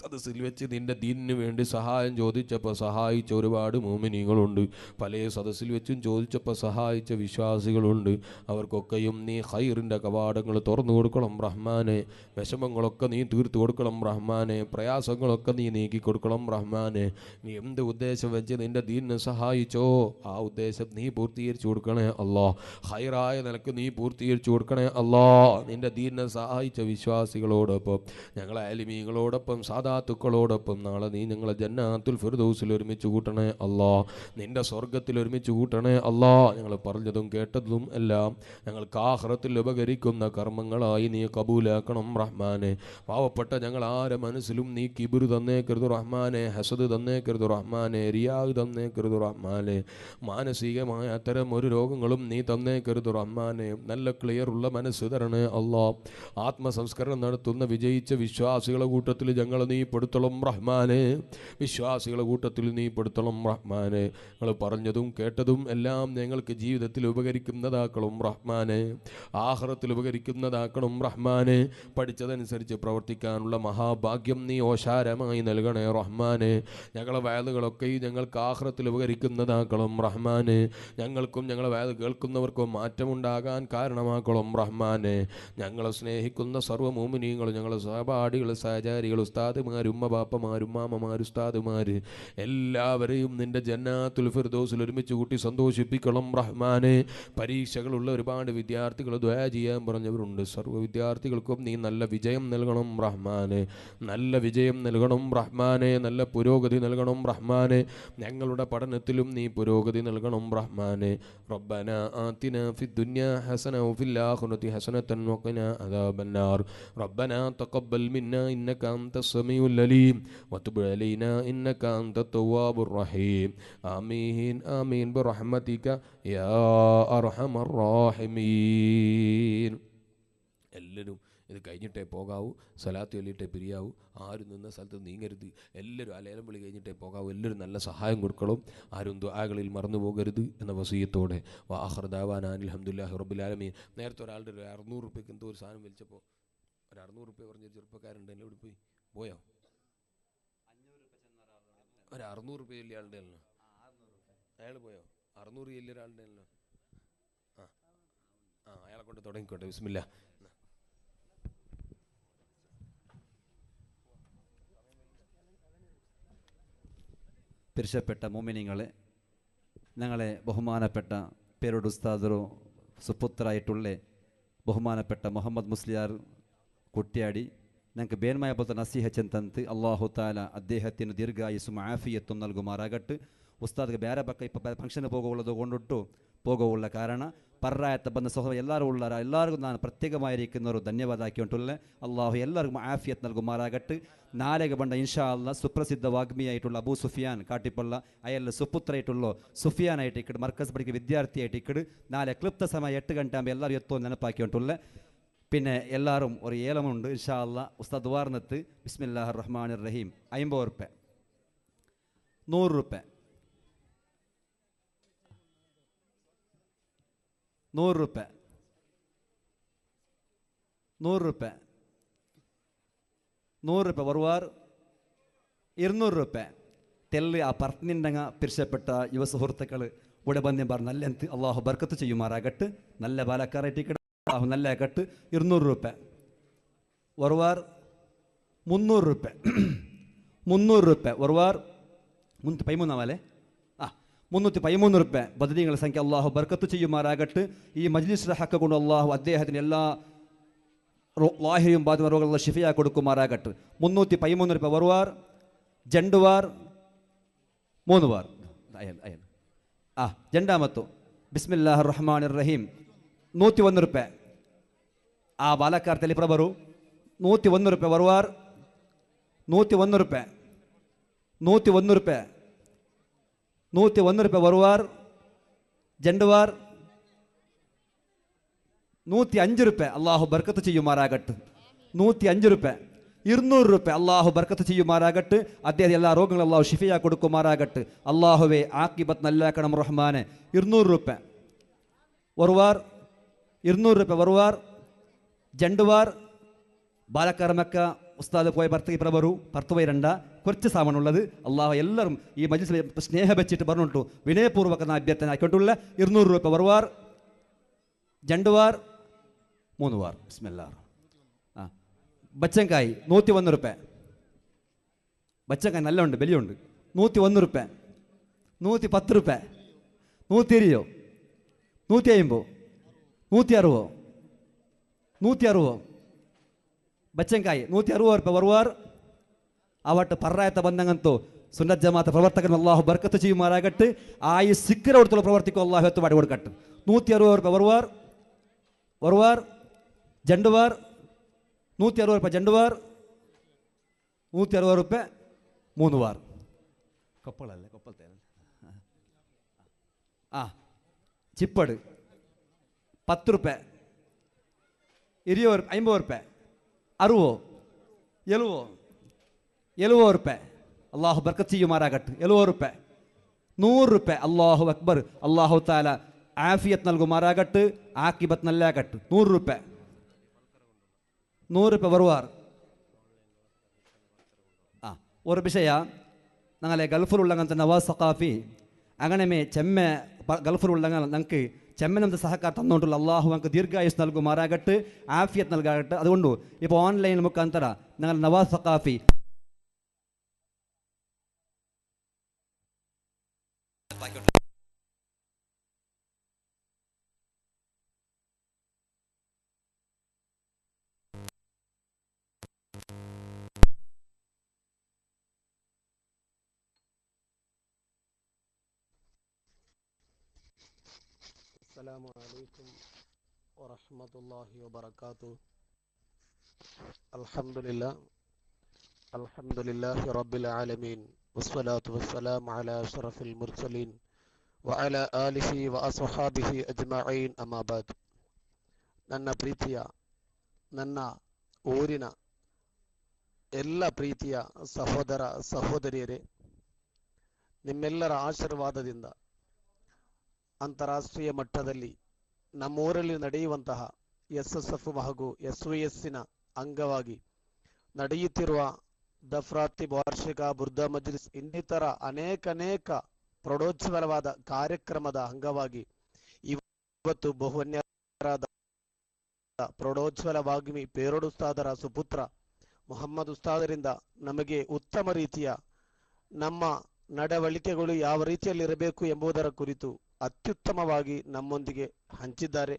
സദസ്സിൽ വെച്ച് നിൻ്റെ ദീനിന് വേണ്ടി സഹായം ചോദിച്ചപ്പോൾ സഹായിച്ച ഒരുപാട് മുഅ്മിനീങ്ങളുണ്ട്. പല സദസ്സിൽ വെച്ചും ചോദിച്ചപ്പോൾ സഹായിച്ച വിശ്വാസികളുണ്ട്. അവർക്കൊക്കെയും നീ ഖൈറിൻ്റെ കവാടങ്ങൾ തുറന്നു കൊടുക്കണം റഹ്മാനെ. വിഷമങ്ങളൊക്കെ നീ തീർത്തു കൊടുക്കണം റഹ്മാനെ. പ്രയാസങ്ങളൊക്കെ നീ നീക്കി കൊടുക്കണം റഹ്മാനെ. നീ എന്ത് ഉദ്ദേശം വെച്ച് നിൻ്റെ ദീനിനെ സഹായിച്ചോ ആ ഉദ്ദേശം നീ പൂർത്തീകരിച്ചു കൊടുക്കണേ അല്ലാ. ഖൈറായ നിനക്ക് നീ പൂർത്തീകരിച്ചു കൊടുക്കണേ അല്ലാ. നിൻ്റെ ദീനിനെ സഹായിച്ച വിശ്വാസികളോടൊപ്പം ഞങ്ങളെ ആലിമീങ്ങളോടൊപ്പം സാദാത്തുക്കളോടൊപ്പം നാളെ നീ ഞങ്ങളെ ജന്നാത്തുൽ ഫിർദൗസിൽ ഒരുമിച്ച് കൂട്ടണേ അല്ലാ. നിൻ്റെ സ്വർഗത്തിൽ ഒരുമിച്ച് കൂട്ടണേ അല്ലാ. ഞങ്ങൾ പറഞ്ഞതും കേട്ടതും എല്ലാം ഞങ്ങൾക്ക് ആഖിറത്തിൽ ഉപകരിക്കുന്ന കർമ്മങ്ങളായി നീ കബൂലാക്കണം റഹ്മാനെ. പാവപ്പെട്ട ഞങ്ങൾ ആരെ മനസ്സിലും നീ കിബിർ തന്നേക്കരുത് റഹ്മാനെ. ഹസദ് തന്നേക്കരുത് റഹ്മാനെ. റിയാഗ് തന്നേക്കരുത് റഹ്മാനെ. മാനസികമായ അത്തരം ഒരു രോഗങ്ങളും നീ തന്നേക്കരുത് റഹ്മാനെ. നല്ല ക്ലിയറുള്ള മനസ്സ് തരണേ അല്ലാ. ആത്മസംസ്കരണം നടത്തുന്ന വിജയിച്ച വിശ്വാസികളെ കൂട്ടത്തിൽ ഞങ്ങൾ നീ പെടുത്തണം റഹ്മാനെ. വിശ്വാസികളെ കൂട്ടത്തിൽ നീ പെടുത്തണം റഹ്മാനെ. ഞങ്ങൾ പറഞ്ഞതും കേട്ടതും എല്ലാം ഞങ്ങൾക്ക് ജീവിതത്തിൽ ഉപകരിക്കുന്നതാക്കണം റഹ്മാനെ. ആഖിറത്തിൽ ഉപകരിക്കുന്നതാക്കണം റഹ്മാനെ. പഠിച്ചതനുസരിച്ച് പ്രവർത്തിക്കാനുള്ള മഹാഭാഗ്യം നീ ഓശാരമായി നൽകണേ റഹ്മാനെ. ഞങ്ങളെ വയലുകളൊക്കെ ഞങ്ങൾക്ക് ആഖിറത്തിൽ ഉപകരിക്കുന്നതാക്കണം റഹ്മാനെ. ഞങ്ങൾക്കും ഞങ്ങളെ വയൽ കേൾക്കുന്നവർക്കും മാറ്റമുണ്ടാകാൻ കാരണമാക്കണം റഹ്മാനെ. ഞങ്ങളെ സ്നേഹിക്കുന്ന സർവ്വ മുഅ്മിനീങ്ങളും ഞങ്ങളെ സഹപാഠികൾ, സഹചാരികൾ, ഉസ്താദുമാർ, ഉമ്മ ബാപ്പമാർ, ഉമ്മാമ്മമാർ, ഉസ്താദുമാർ എല്ലാവരെയും നിന്റെ ജന്നാത്തുൽ ഫിർദൗസിൽ ഒരുമിച്ച് കൂട്ടി സന്തോഷിപ്പിക്കണം റഹ്മാനെ. പരീക്ഷകളുള്ള ഒരുപാട് വിദ്യാർത്ഥികൾ ദുആ ചെയ്യാൻ പറഞ്ഞവരുണ്ട്. സർവ്വ വിദ്യാർത്ഥികൾക്കും നീ നല്ല വിജയം നൽകണം റഹ്മാനെ. നല്ല വിജയം നൽകണം റഹ്മാനെ. നല്ല പുരോഗതി നൽകണം റഹ്മാനെ. ഞങ്ങളുടെ പഠനത്തിലും നീ പുരോഗതി നൽകണം റഹ്മാനെ. റബ്ബന ആതിനാ ഫിദ്ദുനിയാ ഹസന വഫിൽ ആഖിറതി ഹസനതൻ വഖിനാ അദാബന്നാർ. റബ്ബന തഖബ്ബൽ മിന്നാ ഇന്നക അൻതസ് സമീഉൽ അലീം വതുബ് അലൈനാ ഇന്നക അൻതത് തവ്വാബുർ റഹീം. ആമീൻ ആമീൻ ബിറഹ്മതിക യാ അർഹമർ റഹീമീൻ. എല്ലാവരും ഇത് കഴിഞ്ഞിട്ടേ പോകാവൂ. സലാത്ത് ചൊല്ലിയിട്ടേ പിരിയാവൂ. ആരും നിന്ന സ്ഥലത്ത് നീങ്ങരുത്. എല്ലാവരും അലേലം വിളി കഴിഞ്ഞിട്ടേ പോകാവൂ. എല്ലാവരും നല്ല സഹായം കൊടുക്കണം. ആരും ദുആകളിൽ മറന്നു പോകരുത് എന്ന വസിയത്തോടെ വആഖിറു ദഅവാനാ അൽഹംദുലില്ലാഹി റബ്ബിൽ ആലമീൻ. നേരത്തെ ഒരാളുടെ ഒരു 600 റുപ്യക്ക് എന്തോ ഒരു സാധനം വലിച്ചപ്പോൾ ഒരു 600 റുപ്യ പറഞ്ഞൊരു ചെറുപ്പക്കാരുണ്ട്. എന്നെ ഇവിടെ പോയോ? ഒരു 600 റുപ്യ വലിയ ആളുടെ അല്ലോ. അയാൾ പോയോ? 600 വലിയ ഒരാളുടെ അല്ലോ. അയാളെ കൊണ്ട് തുടങ്ങിക്കോട്ടെ. ബിസ്മില്ലാ. പിരിശപ്പെട്ട മോമിനിങ്ങളെ, ഞങ്ങളെ ബഹുമാനപ്പെട്ട പേരോട് ഉസ്താദറോ സുപുത്രായിട്ടുള്ള ബഹുമാനപ്പെട്ട മുഹമ്മദ് മുസ്ലിയാർ കുട്ടിയാടി ഞങ്ങൾക്ക് ബേന്മായ പോലത്തെ നസീഹച്ചൻ തന്ത് അള്ളാഹു താല അദ്ദേഹത്തിന് ദീർഘായുസും ആഫിയത്തും നൽകുമാറാകട്ട്. ഉസ്താദ്ಗೆ ಬೇರೆ ಪಕ್ಕ ಇಪ್ಪ ಫಂಕ್ಷನ್ ಹೋಗುವುದು ಕೊಂಡುಟ್ಟು ಹೋಗುವುള്ള ಕಾರಣ ಪರ್ರಾಯತ್ತ ಬಂದ ಸಹೋದರ ಎಲ್ಲರೂ ಉಳ್ಳಾರ ಎಲ್ಲರಿಗೂ ನಾನು ಪ್ರತ್ಯೇಕವಾಗಿರಿക്കുന്നವರು ಧನ್ಯವಾದ ಹಾಕಿയിട്ടുള്ള അള്ളാഹു എല്ലാവർക്കും ആഫിയത്ത് നൽകുമാറാകട്ട്. നാളെಗೆ ಬಂದ ഇൻഷാ അല്ലാ സുപ്രസിദ്ധ വാഗ്മിയായിട്ടുള്ള അബൂ സുഫിയാൻ കാട്ടിപ്പള്ള അയാളുടെ സുപുത്രയായിട്ടുള്ള സുഫിയാൻ ആയിട്ട് ഇക്കട് മർക്കസ് പഠിക്കുന്ന വിദ്യാർത്ഥിയായിട്ട് ഇക്കട് നാളെ ക്ലിപ്ത സമയം 8 ಗಂಟೆ ആകുമ്പോൾ എല്ലാവരും എത്തുമെന്ന് നെനപ്പാക്കിയിട്ടുള്ള. പിന്നെ എല്ലാവരും ഒരു ഏലമുണ്ട് ഇൻഷാ അല്ലാ. ഉസ്താദ് വാർന്നത്ത് ബിസ്മില്ലാഹിർ റഹ്മാനിർ റഹീം 50 റുപ്യ, 100 റുപ്യ, 100 റുപ്യ, 100 റുപ്യ, 100 റുപ്യ ഒരുവാർ 200 റുപ്യ. തെല്ല് ആ പറത്തിനിണ്ടങ്ങ പിരിച്ചപ്പെട്ട യുവ സുഹൃത്തുക്കൾ ഇവിടെ ബന്ധ്യം പറഞ്ഞു നല്ലെന്ത് അള്ളാഹു ബർക്കത്ത് ചെയ്യുമാറാകട്ട്. നല്ല പാലക്കാരായിട്ട് അള്ളാഹു നല്ല കട്ട് 200 റുപ്യ ഒരുവാർ 300 റുപ്യ, 300 റുപ്യ ഒരുവാർ 313 313 റുപ്യ ബദരീങ്ങളുടെ സംഖ്യ അള്ളാഹു ബർക്കത്ത് ചെയ്യുമാറാകട്ട്. ഈ മജ്ലിസിന്റെ ഹക്ക് കൊണ്ട് അള്ളാഹു അദ്ദേഹത്തിന് എല്ലാ ലാഹിയും ബാധിത രോഗങ്ങളുടെ ഷിഫിയ കൊടുക്കുമാറാകട്ട്. 313 റുപ്യ ഒരുവാർ, 2 വാർ, 3 വാർ. രണ്ടാമത്തോ ബിസ്മില്ലാഹിർ റഹ്മാനിർ റഹീം 101 റുപ്യ. ಆ ಬಾಲಕಾರ್ತಲ್ಲಿ ಪ್ರಭರು 101 ರುಪಾಯಿ ಬರುವಾರ್, 101 ರುಪಾಯಿ, 101 ರುಪಾಯಿ, 101 ರುಪಾಯಿ ಬರುವಾರ್, ജണ്ടുവാർ 105 റുപ്യ അള്ളാഹു ബർക്കത്ത് ചെയ്യുമാറാകട്ട്. 105 റുപ്യ, 200 റുപ്യ അള്ളാഹു ബർക്കത്ത് ചെയ്യുമാറാകട്ട്. അദ്ദേഹം എല്ലാ രോഗങ്ങളും അള്ളാഹു ഷിഫിയ കൊടുക്കുമാറാകട്ട്. അള്ളാഹുവെ ആക്കിബത്ത് നല്ലാക്കണം റഹ്മാനെ. 200 റുപ്യ ഒരുവാർ, 200 റുപ്യ ഒരുവാർ, ജണ്ടുവാർ ബാലക്കാരമക്ക ഉസ്താദ് പോയ ഭർത്തക്ക് പ്രഭരു ഭർത്തുവൈരണ്ട കുറച്ച് സാമാനുള്ളത് അള്ളാഹു എല്ലാവരും ഈ മജ്ലിസിൽ സ്നേഹം വെച്ചിട്ട് പറഞ്ഞിട്ടു വിനയപൂർവ്വക അഭ്യർത്ഥന ആക്കിയിട്ടുള്ള 200 റുപ്യ ഒരുവാർ, ജണ്ടുവാർ, 3 വാർ. ബിസ്മില്ലാഹ്. ബച്ചങ്കായ് 101 റുപ്യ. ബച്ചങ്കായ് നല്ല ഉണ്ട്, ബലിയുണ്ട്. 101 റുപ്യ, 110 റുപ്യ, 120, 150, 160, 160. ബച്ചങ്കായ് 160 റുപ്യ ഒരുവാർ. അവട്ട് പറായത്ത ബന്ധങ്ങಂತೂ സുന്നത്ത് ജമാഅത്ത് പ്രവർത്തകൻ അള്ളാഹു ബർക്കത്ത് ചെയ്യുമാറാകട്ട്. ഈ സിക്കരോടത്തുള്ള പ്രവർത്തിക്കും അള്ളാഹു എത്തുപാട് കൊടുക്കട്ടെ. 160 റുപ്യ ഒരുവാർ, ഒരുവാർ, ജണ്ടുവാർ 160 റുപ്യ, ജണ്ടുവാർ 160 റുപ്യ, 3 വാർ. കൊപ്പളല്ലേ കൊപ്പളത്തെ ചിപ്പട് 10 റുപ്യ, 20, 50 റുപ്യ, 60, 70, ₹70. അള്ളാഹു ബർക്കത്ത് ചെയ്യുമാറാകട്ടെ. ₹70. ₹100. അള്ളാഹു അക്ബർ. അള്ളാഹു താല ആഫിയത്ത് നൽകുമാറാകട്ട്, ആക്കിബത്ത് നല്ലാകട്ട്. ₹100. ₹100 വരുവാർ. ഒരു ವಿಷಯ, ഞങ്ങളെ ഗൾഫിലുള്ളങ്ങനത്തെ നവാസ് സഖാഫി അങ്ങനെ ചെമ്മ ഗൾഫിലുള്ളങ്ങൾ ഞങ്ങൾക്ക് ചെമ്മനത്തെ സഹಕಾರ തന്നുകൊണ്ടുള്ള അള്ളാഹു ഞങ്ങൾക്ക് ദീർഘായുസ് നൽകുമാറാകട്ട്, ആഫിയത്ത് നൽകാകട്ടെ. അതുകൊണ്ട് ഇപ്പോൾ ഓൺലൈൻ മുഖാന്തര ഞങ്ങൾ നവാസ് സഖാഫി السلام عليكم ورحمة الله وبركاته. الحمد لله رب العالمين، والصلاة والسلام على أشرف المرسلين وعلى آله وأصحابه أجمعين. أما بعد. ನನ್ನ ಪ್ರೀತಿಯ, ನನ್ನ ಊರಿನ ಎಲ್ಲ ಪ್ರೀತಿಯ ಸಹೋದರ ಸಹೋದರಿಯರೇ, ನಿಮ್ಮೆಲ್ಲರ ಆಶೀರ್ವಾದದಿಂದ ಅಂತಾರಾಷ್ಟ್ರೀಯ ಮಟ್ಟದಲ್ಲಿ ನಮ್ಮೂರಲ್ಲಿ ನಡೆಯುವಂತಹ SSF ಹಾಗೂ SYSನ ಅಂಗವಾಗಿ ನಡೆಯುತ್ತಿರುವ ದಫ್ರಾತಿ ವಾರ್ಷಿಕ ಬುರ್ದಾ ಮಜ್ಲಿಸ್ ಇನ್ನಿತರ ಅನೇಕ ಪ್ರೌಢೋಜ್ವಲವಾದ ಕಾರ್ಯಕ್ರಮದ ಅಂಗವಾಗಿ ಇವತ್ತು ಬಹುವನ್ಯರಾದ ಪ್ರೌಢೋಜ್ವಲ ವಾಗ್ಮಿ ಪೇರೋಡು ಉಸ್ತಾದರ ಸುಪುತ್ರ ಮೊಹಮ್ಮದ್ ಉಸ್ತಾದರಿಂದ ನಮಗೆ ಉತ್ತಮ ರೀತಿಯ ನಮ್ಮ ನಡವಳಿಕೆಗಳು ಯಾವ ರೀತಿಯಲ್ಲಿ ಇರಬೇಕು ಎಂಬುದರ ಕುರಿತು ಅತ್ಯುತ್ತಮವಾಗಿ ನಮ್ಮೊಂದಿಗೆ ಹಂಚಿದ್ದಾರೆ.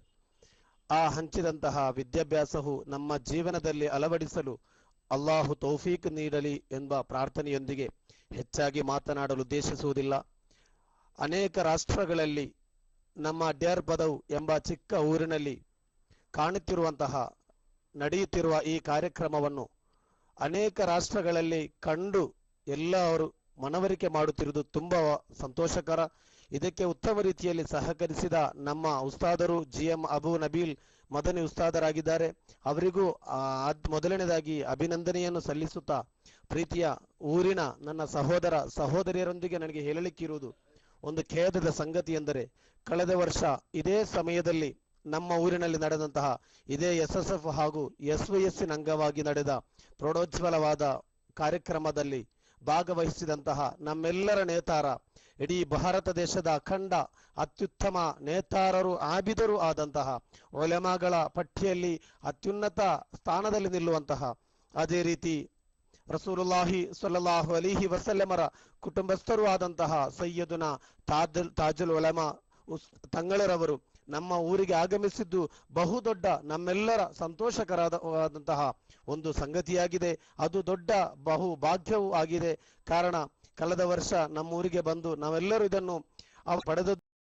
ಆ ಹಂಚಿದಂತಹ ವಿದ್ಯಾಭ್ಯಾಸವು ನಮ್ಮ ಜೀವನದಲ್ಲಿ ಅಳವಡಿಸಲು ಅಲ್ಲಾಹು ತೌಫೀಕ್ ನೀಡಲಿ ಎಂಬ ಪ್ರಾರ್ಥನೆಯೊಂದಿಗೆ ಹೆಚ್ಚಾಗಿ ಮಾತನಾಡಲು ಉದ್ದೇಶಿಸುವುದಿಲ್ಲ. ಅನೇಕ ರಾಷ್ಟ್ರಗಳಲ್ಲಿ ನಮ್ಮ ಅಡ್ಯಾರ್ ಪದವು ಎಂಬ ಚಿಕ್ಕ ಊರಿನಲ್ಲಿ ಕಾಣುತ್ತಿರುವಂತಹ ನಡೆಯುತ್ತಿರುವ ಈ ಕಾರ್ಯಕ್ರಮವನ್ನು ಅನೇಕ ರಾಷ್ಟ್ರಗಳಲ್ಲಿ ಕಂಡು ಎಲ್ಲರೂ ಮನವರಿಕೆ ಮಾಡುತ್ತಿರುವುದು ತುಂಬಾ ಸಂತೋಷಕರ. ಇದಕ್ಕೆ ಉತ್ತಮ ರೀತಿಯಲ್ಲಿ ಸಹಕರಿಸಿದ ನಮ್ಮ ಉಸ್ತಾದರು GM ಅಬು ನಬೀಲ್ ಮದನಿ ಉಸ್ತಾದರಾಗಿದ್ದಾರೆ. ಅವರಿಗೂ ಮೊದಲನೇದಾಗಿ ಅಭಿನಂದನೆಯನ್ನು ಸಲ್ಲಿಸುತ್ತಾ, ಪ್ರೀತಿಯ ಊರಿನ ನನ್ನ ಸಹೋದರ ಸಹೋದರಿಯರೊಂದಿಗೆ ನನಗೆ ಹೇಳಲಿಕ್ಕಿರುವುದು ಒಂದು ಖೇದದ ಸಂಗತಿ ಎಂದರೆ, ಕಳೆದ ವರ್ಷ ಇದೇ ಸಮಯದಲ್ಲಿ ನಮ್ಮ ಊರಿನಲ್ಲಿ ನಡೆದಂತಹ ಇದೇ SSF ಹಾಗೂ SYSನ ಅಂಗವಾಗಿ ನಡೆದ ಪ್ರೌಢೋಜ್ವಲವಾದ ಕಾರ್ಯಕ್ರಮದಲ್ಲಿ ಭಾಗವಹಿಸಿದಂತಹ ನಮ್ಮೆಲ್ಲರ ನೇತಾರ, ಇಡೀ ಭಾರತ ದೇಶದ ಅಖಂಡ ಅತ್ಯುತ್ತಮ ನೇತಾರರು ಆಬಿದರು ಆದಂತಹ ಉಲಮಾಗಳ ಪಟ್ಟಿಯಲ್ಲಿ ಅತ್ಯುನ್ನತ ಸ್ಥಾನದಲ್ಲಿ ನಿಲ್ಲುವಂತಹ, ಅದೇ ರೀತಿ ರಸೂಲುಲ್ಲಾಹಿ ಸ್ವಲ್ಲಲ್ಲಾಹು ಅಲೈಹಿ ವಸಲ್ಲಮರ ಕುಟುಂಬಸ್ಥರು ಆದಂತಹ ಸಯ್ಯದುನಾ ತಾಜುಲ್ ಉಲಮಾ ತಂಗಳರವರು ನಮ್ಮ ಊರಿಗೆ ಆಗಮಿಸಿದ್ದು ಬಹುದೊಡ್ಡ ನಮ್ಮೆಲ್ಲರ ಸಂತೋಷಕರವಾದಂತಹ ಒಂದು ಸಂಗತಿಯಾಗಿದೆ. ಅದು ದೊಡ್ಡ ಬಹು ಭಾಗ್ಯವೂ ಆಗಿದೆ. ಕಾರಣ, ಕಳೆದ ವರ್ಷ ನಮ್ಮೂರಿಗೆ ಬಂದು ನಾವೆಲ್ಲರೂ ಇದನ್ನು ಪಡೆದದ್ದು